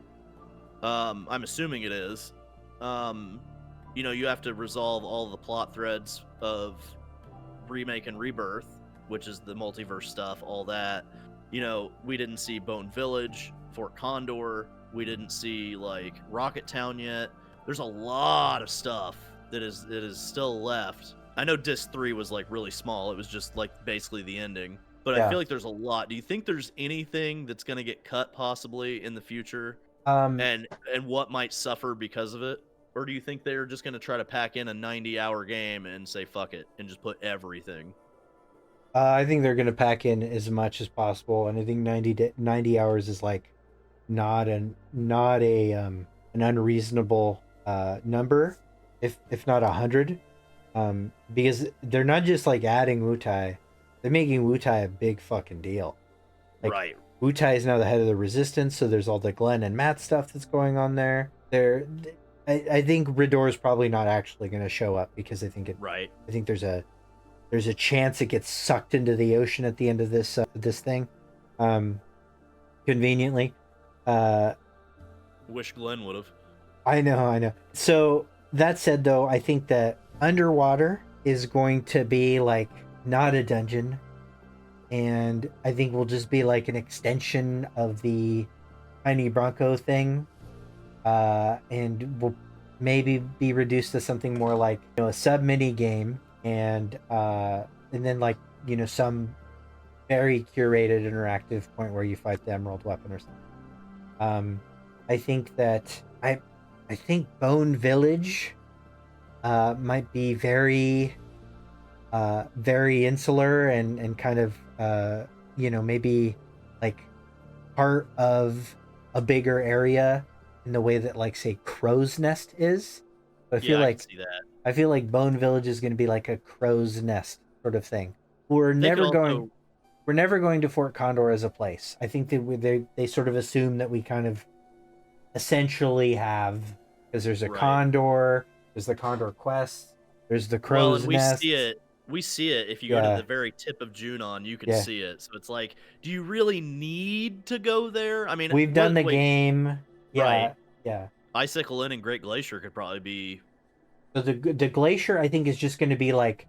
I'm assuming it is. You know, you have to resolve all the plot threads of Remake and Rebirth, which is the multiverse stuff, all that. You know, we didn't see Bone Village, Fort Condor. We didn't see, like, Rocket Town yet. There's a lot of stuff that is still left. I know Disc 3 was, like, really small. It was just, like, basically the ending. But I feel like there's a lot. Do you think there's anything that's going to get cut possibly in the future? And what might suffer because of it? Or do you think they're just going to try to pack in a 90-hour game and say, fuck it, and just put everything? I think they're going to pack in as much as possible. And I think 90 hours is, like, not an unreasonable number, if not 100, because they're not just like adding Wutai, they're making Wutai a big fucking deal. Like, right. Wutai is now the head of the Resistance, so there's all the Glenn and Matt stuff that's going on there. I think Ridor is probably not actually going to show up because I think there's a chance it gets sucked into the ocean at the end of this thing, conveniently. Wish Glenn would have. I know. So that said, though, I think that underwater is going to be like not a dungeon, and I think will just be like an extension of the Tiny Bronco thing, and will maybe be reduced to something more like, you know, a sub mini game, and then, like, you know, some very curated interactive point where you fight the Emerald Weapon or something. I think that I think Bone Village might be very insular and kind of you know, maybe like part of a bigger area in the way that, like, say, Crow's Nest is. But I feel like, I can see that. I feel like Bone Village is going to be like a Crow's Nest sort of thing. We're never going to Fort Condor as a place. I think that they sort of assume that we kind of essentially have, because there's a Condor, there's the Condor Quest, there's the Crow's Nest. We see it if you go to the very tip of Junon, you can see it. So it's like, do you really need to go there? I mean, we've done the game. Right. Yeah. Icicle Inn and Great Glacier could probably be. So the Glacier, I think, is just going to be like,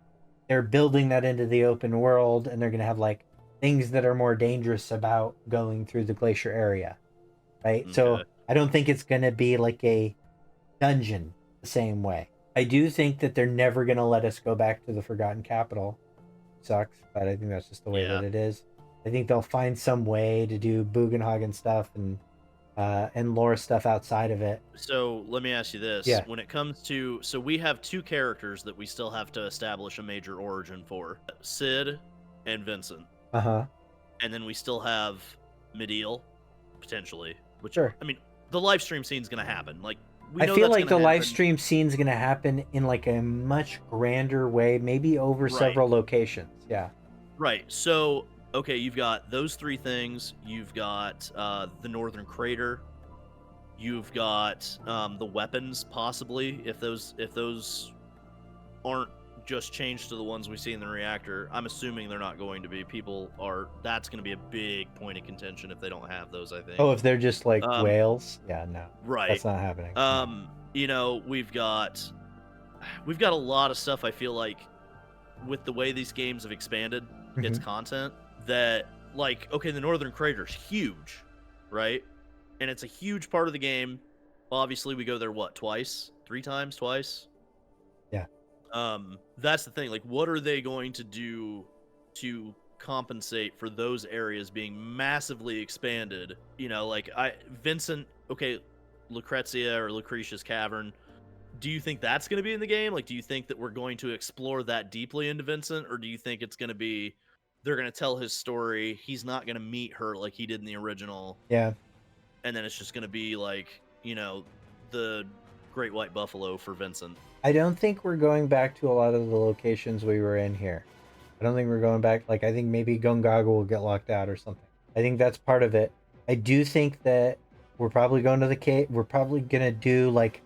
they're building that into the open world, and they're going to have like things that are more dangerous about going through the Glacier area, right? Okay. So I don't think it's going to be like a dungeon the same way. I do think that they're never going to let us go back to the Forgotten Capital. Sucks, but I think that's just the way that it is. I think they'll find some way to do Bugenhagen stuff and lore stuff outside of it. So let me ask you this. When it comes to, so we have two characters that we still have to establish a major origin for. Sid and Vincent. Uh-huh. And then we still have Midil, potentially. Which, sure. I mean, the live stream scene's going to happen. Like, I feel like the live stream scene's going to happen in like a much grander way, maybe over several locations. Yeah. Right. So, okay, you've got those three things. You've got the Northern Crater. You've got the weapons, possibly, if those aren't just changed to the ones we see in the reactor. I'm assuming they're not going to be. That's going to be a big point of contention if they don't have those, I think. Oh, if they're just like whales? Yeah, no. Right. That's not happening. You know, we've got a lot of stuff, I feel like, with the way these games have expanded its content, that, like, okay, the Northern Crater's huge, right? And it's a huge part of the game. Obviously, we go there, what, twice? 3 times? Twice? Yeah. That's the thing. Like, what are they going to do to compensate for those areas being massively expanded. You know, like Vincent, okay, Lucrezia or Lucretia's Cavern. Do you think that's going to be in the game? Like, do you think that we're going to explore that deeply into Vincent, or do you think it's going to be they're going to tell his story? He's not going to meet her like he did in the original. Yeah. And then it's just going to be like, you know, the Great White Buffalo for Vincent. I don't think we're going back to a lot of the locations we were in here. I don't think we're going back. Like, I think maybe Gungaga will get locked out or something. I think that's part of it. I do think that we're probably going to the cave. We're probably going to do, like,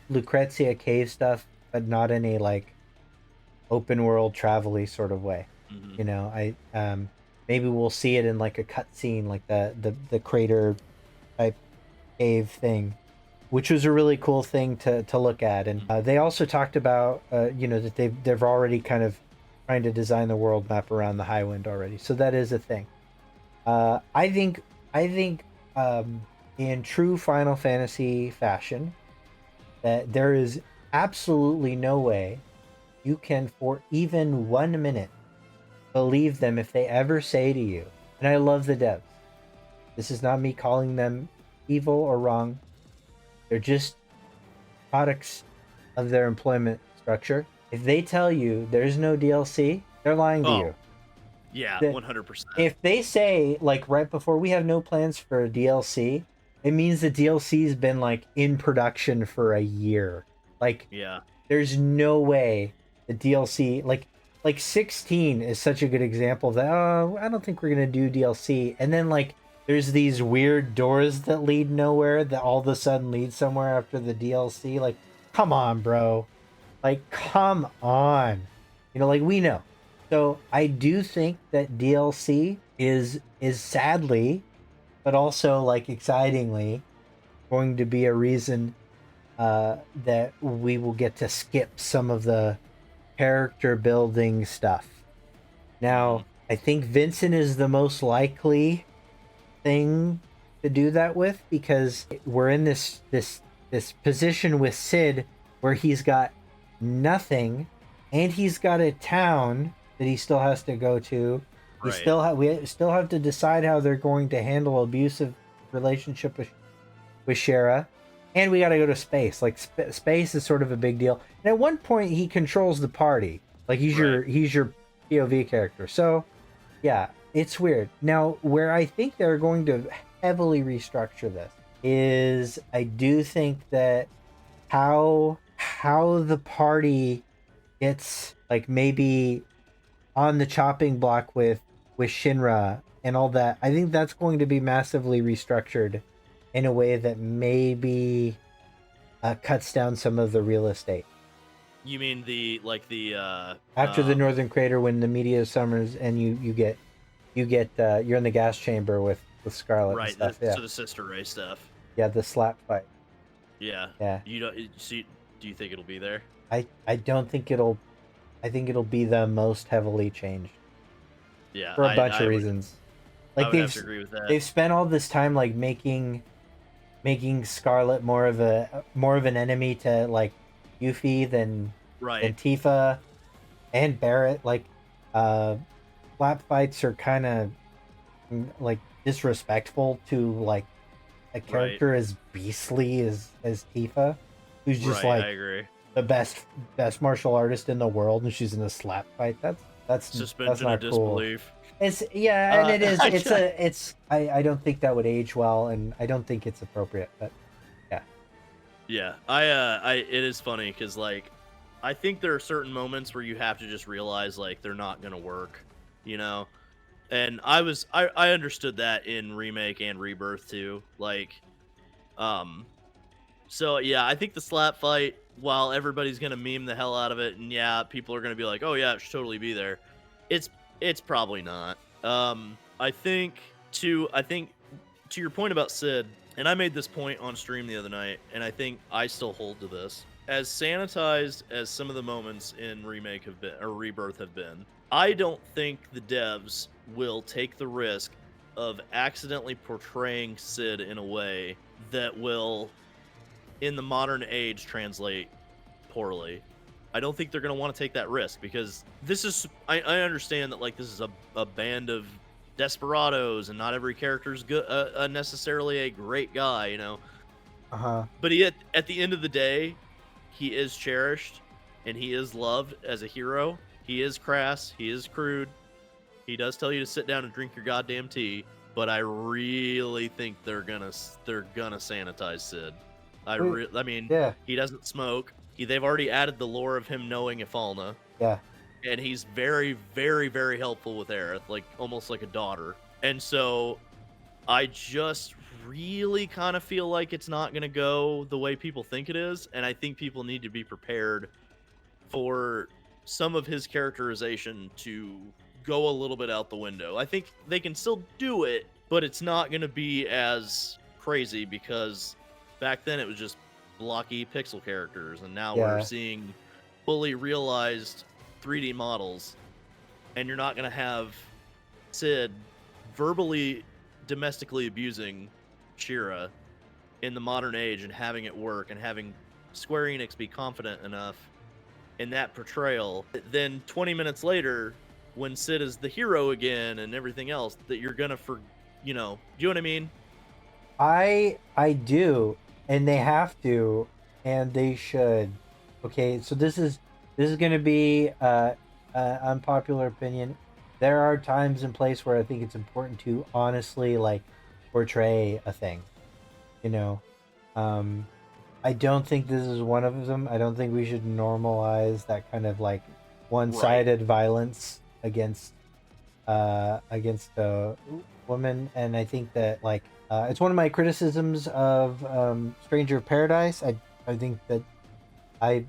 Lucrezia cave stuff, but not in a, like, open world travel-y sort of way. Mm-hmm. You know, maybe we'll see it in, like, a cutscene, like the crater type cave thing, which was a really cool thing to look at. And they also talked about, you know, that they've already kind of trying to design the world map around the Highwind already. So that is a thing. I think in true Final Fantasy fashion, that there is absolutely no way you can, for even 1 minute, believe them if they ever say to you, and I love the devs. This is not me calling them evil or wrong. They're just products of their employment structure. If they tell you there's no DLC, they're lying to you. Yeah, 100%. If they say, like, right before, we have no plans for a DLC, it means the DLC's been, like, in production for a year. Like, yeah, there's no way the DLC, like 16 is such a good example of that. Oh, I don't think we're gonna do DLC. And then, like, there's these weird doors that lead nowhere that all of a sudden lead somewhere after the DLC. Like, come on, bro. Like, come on. You know, like, we know. So I do think that DLC is sadly, but also, like, excitingly, going to be a reason that we will get to skip some of the character building stuff. Now, I think Vincent is the most likely thing to do that with, because we're in this position with Sid where he's got nothing, and he's got a town that he still has to go to. We still have to decide how they're going to handle abusive relationship with Shara, and we got to go to space. Like, space is sort of a big deal. And at one point, he controls the party. Like, he's your POV character. So, yeah, it's weird. Now, where I think they're going to heavily restructure this is, I do think that how the party gets, like, maybe on the chopping block with Shinra and all that, I think that's going to be massively restructured in a way that maybe cuts down some of the real estate. You mean after the Northern Crater, when the media summers and you get you're in the gas chamber with Scarlet, right? And stuff. So the Sister Ray stuff. Yeah, the slap fight. Yeah. Yeah. You don't see? Do you think it'll be there? I don't think it'll. I think it'll be the most heavily changed. Yeah. For a bunch of reasons. Like, I would have to agree with that. They've spent all this time, like, making Scarlet more of an enemy to, like, Yuffie than Tifa and Barrett. Like, slap fights are kind of, like, disrespectful to, like, a character as beastly as Tifa, who's just like, I agree, the best martial artist in the world, and she's in a slap fight. That's suspension not of disbelief. Cool. It's and it is. I don't think that would age well, and I don't think it's appropriate. But yeah, it is funny because, like, I think there are certain moments where you have to just realize, like, they're not gonna work, you know. And I understood that in Remake and Rebirth too. Like, so yeah, I think the slap fight, while everybody's gonna meme the hell out of it, and yeah, people are gonna be like, oh yeah, it should totally be there. It's probably not. I think to your point about Sid, and I made this point on stream the other night, and I think I still hold to this. As sanitized as some of the moments in Remake have been, or Rebirth have been, I don't think the devs will take the risk of accidentally portraying Sid in a way that will, in the modern age, translate poorly. I don't think they're going to want to take that risk, because this is, I understand that like this is a band of desperados and not every character is good, necessarily a great guy, you know. Uh-huh. But he at the end of the day, he is cherished and he is loved as a hero. He is crass, he is crude. He does tell you to sit down and drink your goddamn tea, but I really think they're gonna sanitize Sid. I mean, Yeah. he doesn't smoke. They've already added the lore of him knowing Ifalna, Yeah. and he's very, very, very helpful with Aerith, like almost like a daughter. And so I just really kind of feel like it's not gonna go the way people think it is, and I think people need to be prepared for some of his characterization to go a little bit out the window. I think they can still do it, but it's not going to be as crazy, because back then it was just blocky pixel characters, and now we're Yeah. seeing fully realized 3D models, and you're not going to have Sid verbally domestically abusing Shira in the modern age and having it work, and having Square Enix be confident enough in that portrayal. Then 20 minutes later, when Sid is the hero again and everything else, that you're gonna you know, do you know what I mean? I do, and they have to, and they should. Okay, so this is going to be unpopular opinion. There are times and place where I think it's important to honestly like portray a thing. You know, I don't think this is one of them. I don't think we should normalize that kind of like one-sided violence against a woman. And I think that like it's one of my criticisms of Stranger of Paradise. I think that I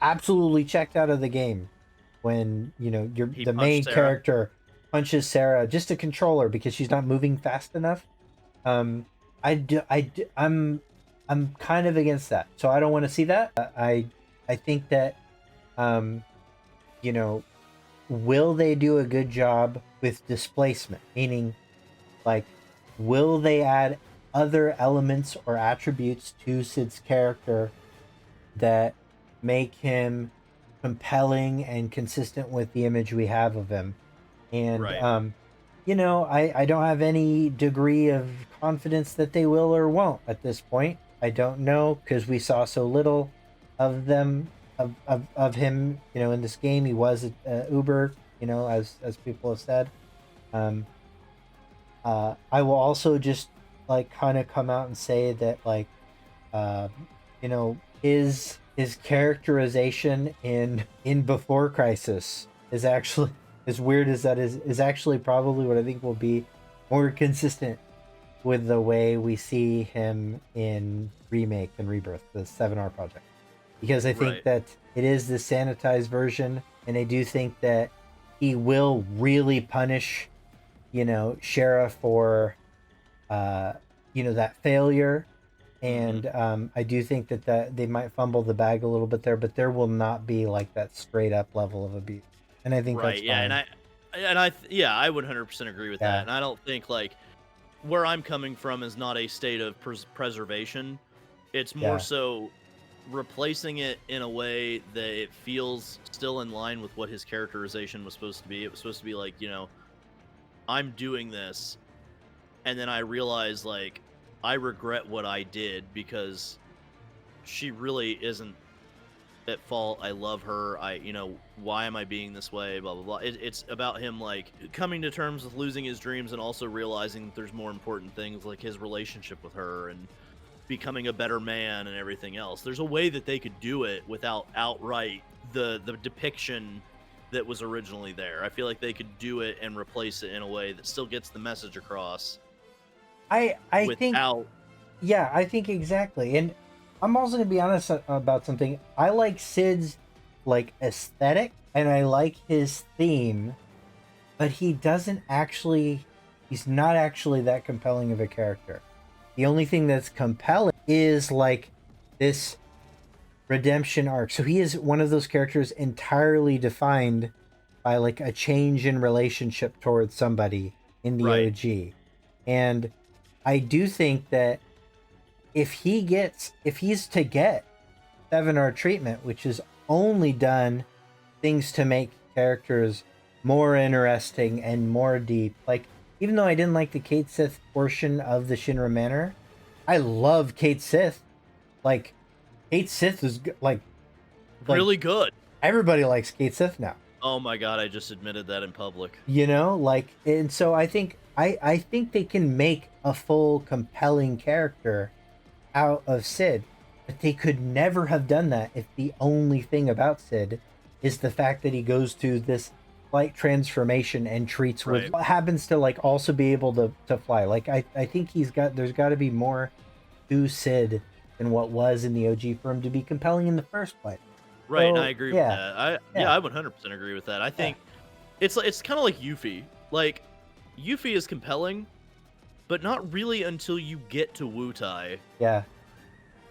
absolutely checked out of the game when, you know, the main Sarah. character punches Sarah just to control her because she's not moving fast enough. I'm kind of against that, so I don't want to see that. I think that, you know, will they do a good job with displacement? Meaning, like, will they add other elements or attributes to Sid's character that make him compelling and consistent with the image we have of him? And you know, I don't have any degree of confidence that they will or won't at this point. I don't know, because we saw so little of them, of him, you know, in this game. He was Uber, you know, as people have said. I will also just like kind of come out and say that like, you know, his characterization in Before Crisis is actually, as weird as that is actually probably what I think will be more consistent with the way we see him in Remake and Rebirth, the 7R project. Because I think that it is the sanitized version, and I do think that he will really punish, you know, Shara for, you know, that failure. And I do think that they might fumble the bag a little bit there, but there will not be like that straight up level of abuse. And I think that's fine. I would 100% agree with that. And I don't think like where I'm coming from is not a state of preservation. It's more so replacing it in a way that it feels still in line with what his characterization was supposed to be. It was supposed to be like, you know, I'm doing this, and then I realize like I regret what I did because she really isn't at fault. I love her. You know, why am I being this way? Blah, blah, blah. It's about him, like, coming to terms with losing his dreams and also realizing that there's more important things, like his relationship with her and becoming a better man and everything else. There's a way that they could do it without outright the depiction that was originally there. I feel like they could do it and replace it in a way that still gets the message across. I think exactly. And I'm also gonna be honest about something. I like Sid's like aesthetic and I like his theme, but he's not actually that compelling of a character. The only thing that's compelling is like this redemption arc. So he is one of those characters entirely defined by like a change in relationship towards somebody in the OG. And I do think that if he's to get 7R treatment, which is only done things to make characters more interesting and more deep. Like, even though I didn't like the Kate Sith portion of the Shinra Manor, I love Kate Sith. Like, Kate Sith is like Really good. everybody likes Kate Sith now. Oh my god, I just admitted that in public. You know, like, and so I think they can make a full compelling character out of Sid, but they could never have done that if the only thing about Sid is the fact that he goes to this flight transformation and treats with what happens to like also be able to fly. Like I think there's got to be more to Sid than what was in the OG for him to be compelling in the first place. Right, So, and I agree with that. I 100% agree with that. I think it's kind of like Yuffie. Like, Yuffie is compelling, but not really until you get to Wutai. Yeah.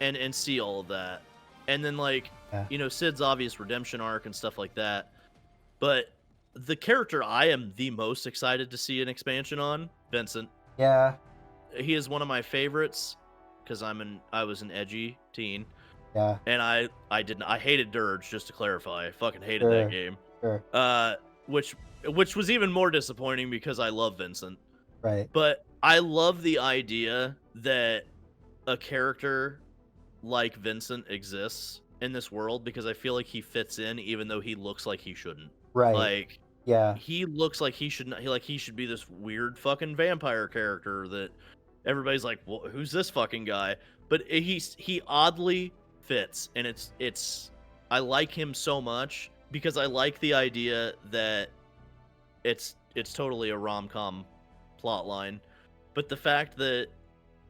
And see all of that. And then, like, you know, Sid's obvious redemption arc and stuff like that. But the character I am the most excited to see an expansion on, Vincent. Yeah. He is one of my favorites because I was an edgy teen. Yeah. And I hated Dirge, just to clarify. I fucking hated that game. Sure. Which was even more disappointing because I love Vincent. Right. But I love the idea that a character like Vincent exists in this world because I feel like he fits in even though he looks like he shouldn't. Right. Like, yeah. He looks like he should not, he should be this weird fucking vampire character that everybody's like, well, who's this fucking guy? But he oddly fits, and it's I like him so much because I like the idea that it's totally a rom-com plot line, but the fact that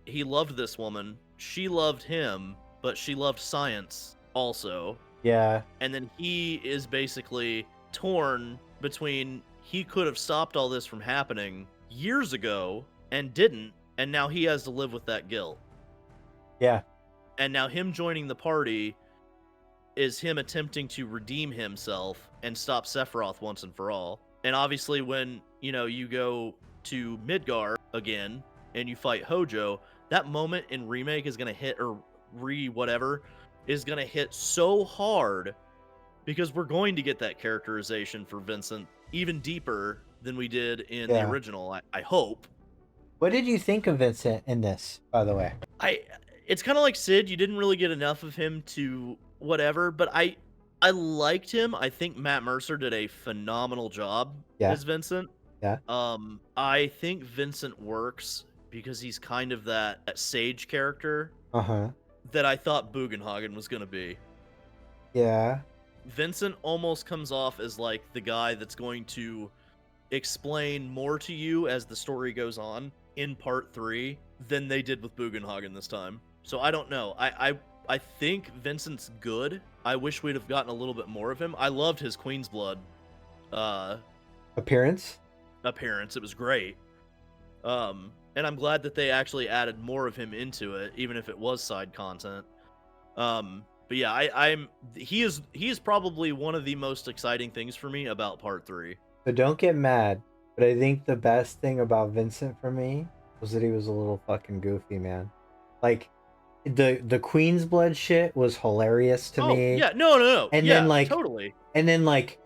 he loved this woman, she loved him, but she loved science also. Yeah. And then he is basically torn between he could have stopped all this from happening years ago and didn't, and now he has to live with that guilt. Yeah. And now him joining the party is him attempting to redeem himself and stop Sephiroth once and for all. And obviously when, you know, you go to Midgar again and you fight Hojo, that moment in Remake is going to hit, or whatever, is going to hit so hard because we're going to get that characterization for Vincent even deeper than we did in the original, I hope. What did you think of Vincent in this, by the way? It's kind of like Sid. You didn't really get enough of him to whatever, but I liked him. I think Matt Mercer did a phenomenal job as Vincent. Yeah. I think Vincent works because he's kind of that sage character that I thought Bugenhagen was going to be. Yeah. Vincent almost comes off as like the guy that's going to explain more to you as the story goes on in part 3 than they did with Bugenhagen this time. So I don't know. I think Vincent's good. I wish we'd have gotten a little bit more of him. I loved his Queen's Blood appearance. It was great. And I'm glad that they actually added more of him into it, even if it was side content. But yeah, he is probably one of the most exciting things for me about part 3. So don't get mad, but I think the best thing about Vincent for me was that he was a little fucking goofy, man. Like, the Queen's Blood shit was hilarious to me. Yeah, no. And yeah, then like totally. And then like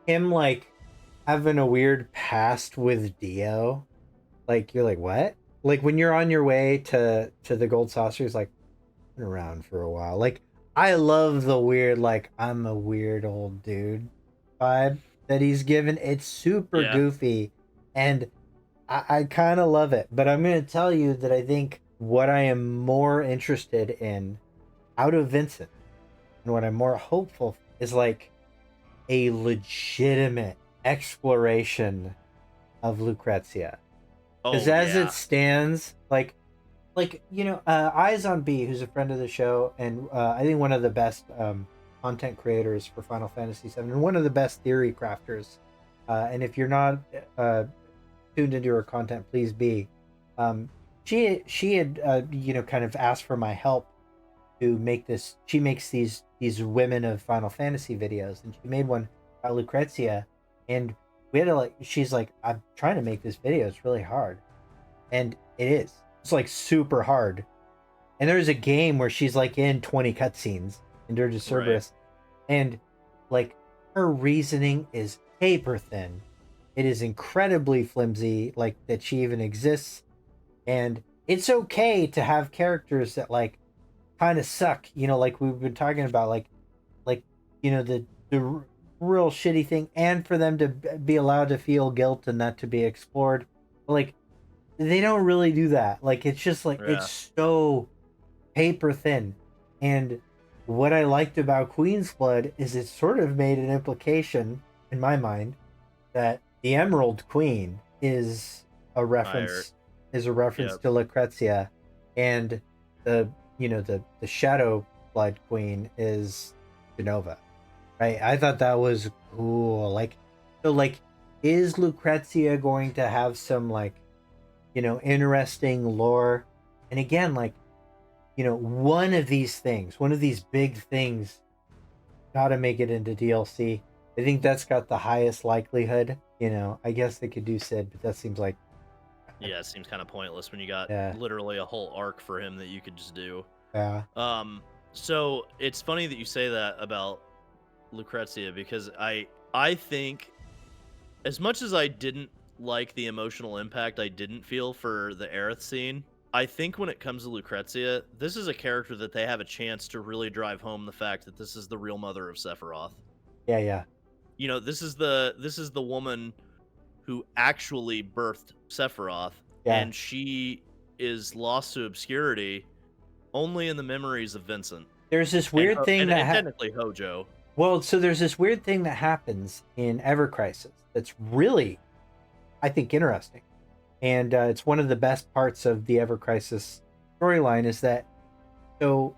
him like having a weird past with Dio. Like, you're like, what? Like when you're on your way to the Gold Saucer, he's like, been around for a while. Like, I love the weird, like, I'm a weird old dude vibe that he's given. It's super goofy, and I kind of love it. But I'm going to tell you that I think what I am more interested in out of Vincent and what I'm more hopeful is like a legitimate exploration of Lucrezia. Because it stands, like, you know, Eyes on B, who's a friend of the show, and I think one of the best content creators for Final Fantasy VII, and one of the best theory crafters. And if you're not tuned into her content, please be. She had you know, kind of asked for my help to make this. She makes these women of Final Fantasy videos, and she made one about Lucrezia, and we had to, like, she's like, I'm trying to make this video. It's really hard, and it is. It's like super hard. And there's a game where she's like in 20 cutscenes in Dirge of Cerberus. And like her reasoning is paper thin. It is incredibly flimsy, like that she even exists. And it's okay to have characters that like kind of suck, like we've been talking about, like the real shitty thing, and for them to be allowed to feel guilt and that to be explored. But, like, they don't really do that. Like, it's just like Yeah. it's so paper thin. And what I liked about Queen's Blood is it sort of made an implication in my mind that the Emerald Queen is a Higher. reference Yep. to Lucrezia, and the Shadow Blood Queen is Genova. Right? I thought that was cool. Like, so like, is Lucrezia going to have some like, interesting lore? And again, like, one of these things, one of these big things, gotta make it into DLC. I think that's got the highest likelihood. I guess they could do Sid, but that seems like, Yeah, it seems kind of pointless when you got yeah, literally a whole arc for him that you could just do. yeah, So it's funny that you say that about Lucrezia, because I think, as much as I didn't like the emotional impact I didn't feel for the Aerith scene, I think when it comes to Lucrezia, this is a character that they have a chance to really drive home the fact that this is the real mother of Sephiroth. yeah, yeah, This is the woman who actually birthed Sephiroth, yeah. and she is lost to obscurity only in the memories of Vincent There's this and weird thing and technically Hojo. well, so there's this weird thing that happens in Ever Crisis that's really, I think, interesting. And it's one of the best parts of the Ever Crisis storyline is that, so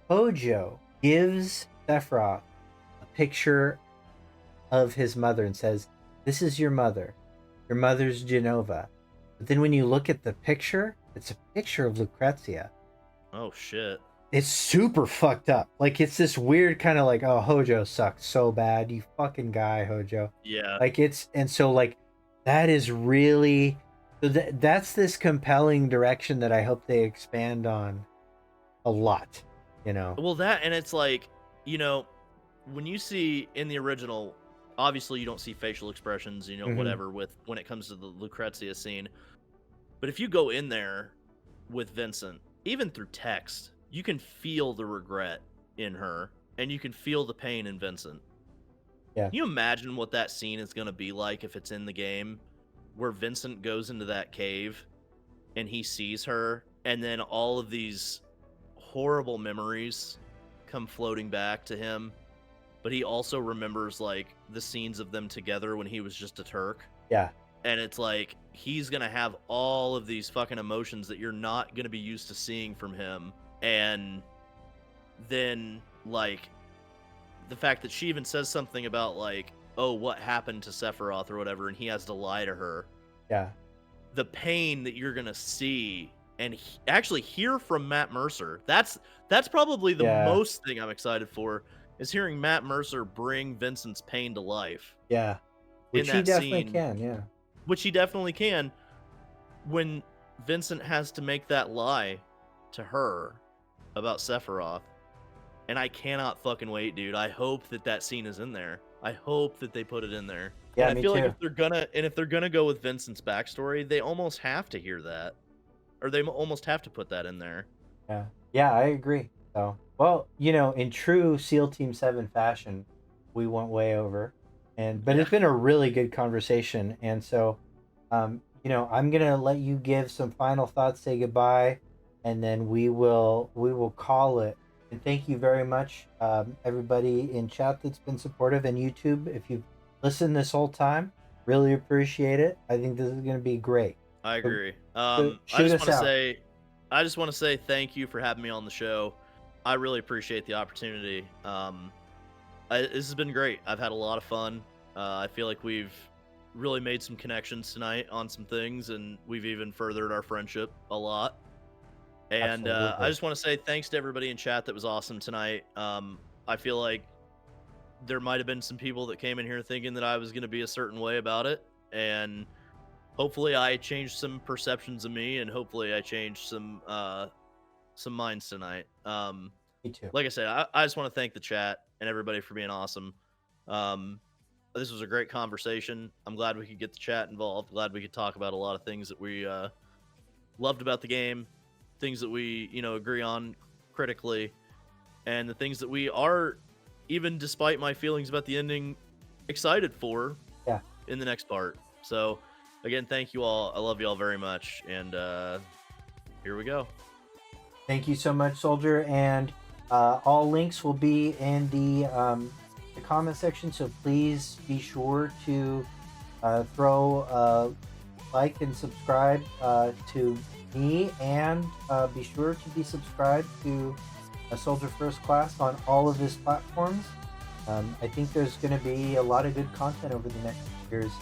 Hojo gives Sephiroth a picture of his mother and says, "This is your mother. Your mother's Genova." But then when you look at the picture, it's a picture of Lucrezia. Oh shit. It's super fucked up. Like, it's this weird kind of like, oh, Hojo sucked so bad, you fucking guy, Hojo. Yeah. Like, it's, and so like that is really, so that's this compelling direction that I hope they expand on a lot. Well, that, and it's like, you know, when you see in the original, obviously you don't see facial expressions, Hmm. whatever, with when it comes to the Lucrezia scene. But if you go in there with Vincent, even through text, you can feel the regret in her, and you can feel the pain in Vincent. Yeah, Can you imagine what that scene is going to be like if it's in the game, where Vincent goes into that cave and he sees her, and then all of these horrible memories come floating back to him, but he also remembers like the scenes of them together when he was just a Turk. yeah, And it's like he's gonna have all of these fucking emotions that you're not gonna be used to seeing from him. And then, like, the fact that she even says something about like, oh, what happened to Sephiroth or whatever, and he has to lie to her. yeah, The pain that you're gonna see and actually hear from Matt Mercer. That's probably the yeah, most thing I'm excited for, is hearing Matt Mercer bring Vincent's pain to life yeah. in Which he that definitely scene, can. Yeah, which he definitely can, when Vincent has to make that lie to her about Sephiroth. And I cannot fucking wait, dude. I hope that that scene is in there. I hope that they put it in there. And yeah. I Me feel like too. if they're gonna go with Vincent's backstory, they almost have to hear that, or they almost have to put that in there. Yeah, yeah. I agree. So, well, in true SEAL Team 7 fashion, we went way over, but Yeah, it's been a really good conversation. And so, I'm gonna let you give some final thoughts, say goodbye, and then we will call it. And thank you very much, everybody in chat that's been supportive, and YouTube, if you've listened this whole time, really appreciate it. I think this is gonna be great. I So, agree. I shoot just us want to out. say, I just want to say thank you for having me on the show. I really appreciate the opportunity. This has been great. I've had a lot of fun. I feel like we've really made some connections tonight on some things, and we've even furthered our friendship a lot. And I Absolutely. just want to say thanks to everybody in chat that was awesome tonight. I feel like there might have been some people that came in here thinking that I was going to be a certain way about it, and hopefully I changed some perceptions of me, and hopefully I changed some minds tonight. Me too. Like I said, I just want to thank the chat and everybody for being awesome. Um, this was a great conversation. I'm glad we could get the chat involved. Glad we could talk about a lot of things that we loved about the game, things that we agree on critically, and the things that we are, even despite my feelings about the ending, excited for Yeah. in the next part. So again, thank you all. I love you all very much, and here we go. Thank you so much, Soldier. And all links will be in the comment section. So please be sure to throw a like and subscribe to me, and be sure to be subscribed to Soldier First Class on all of his platforms. I think there's going to be a lot of good content over the next years,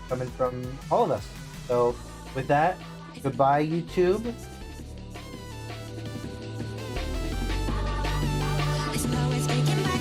coming from all of us. So with that, goodbye, YouTube.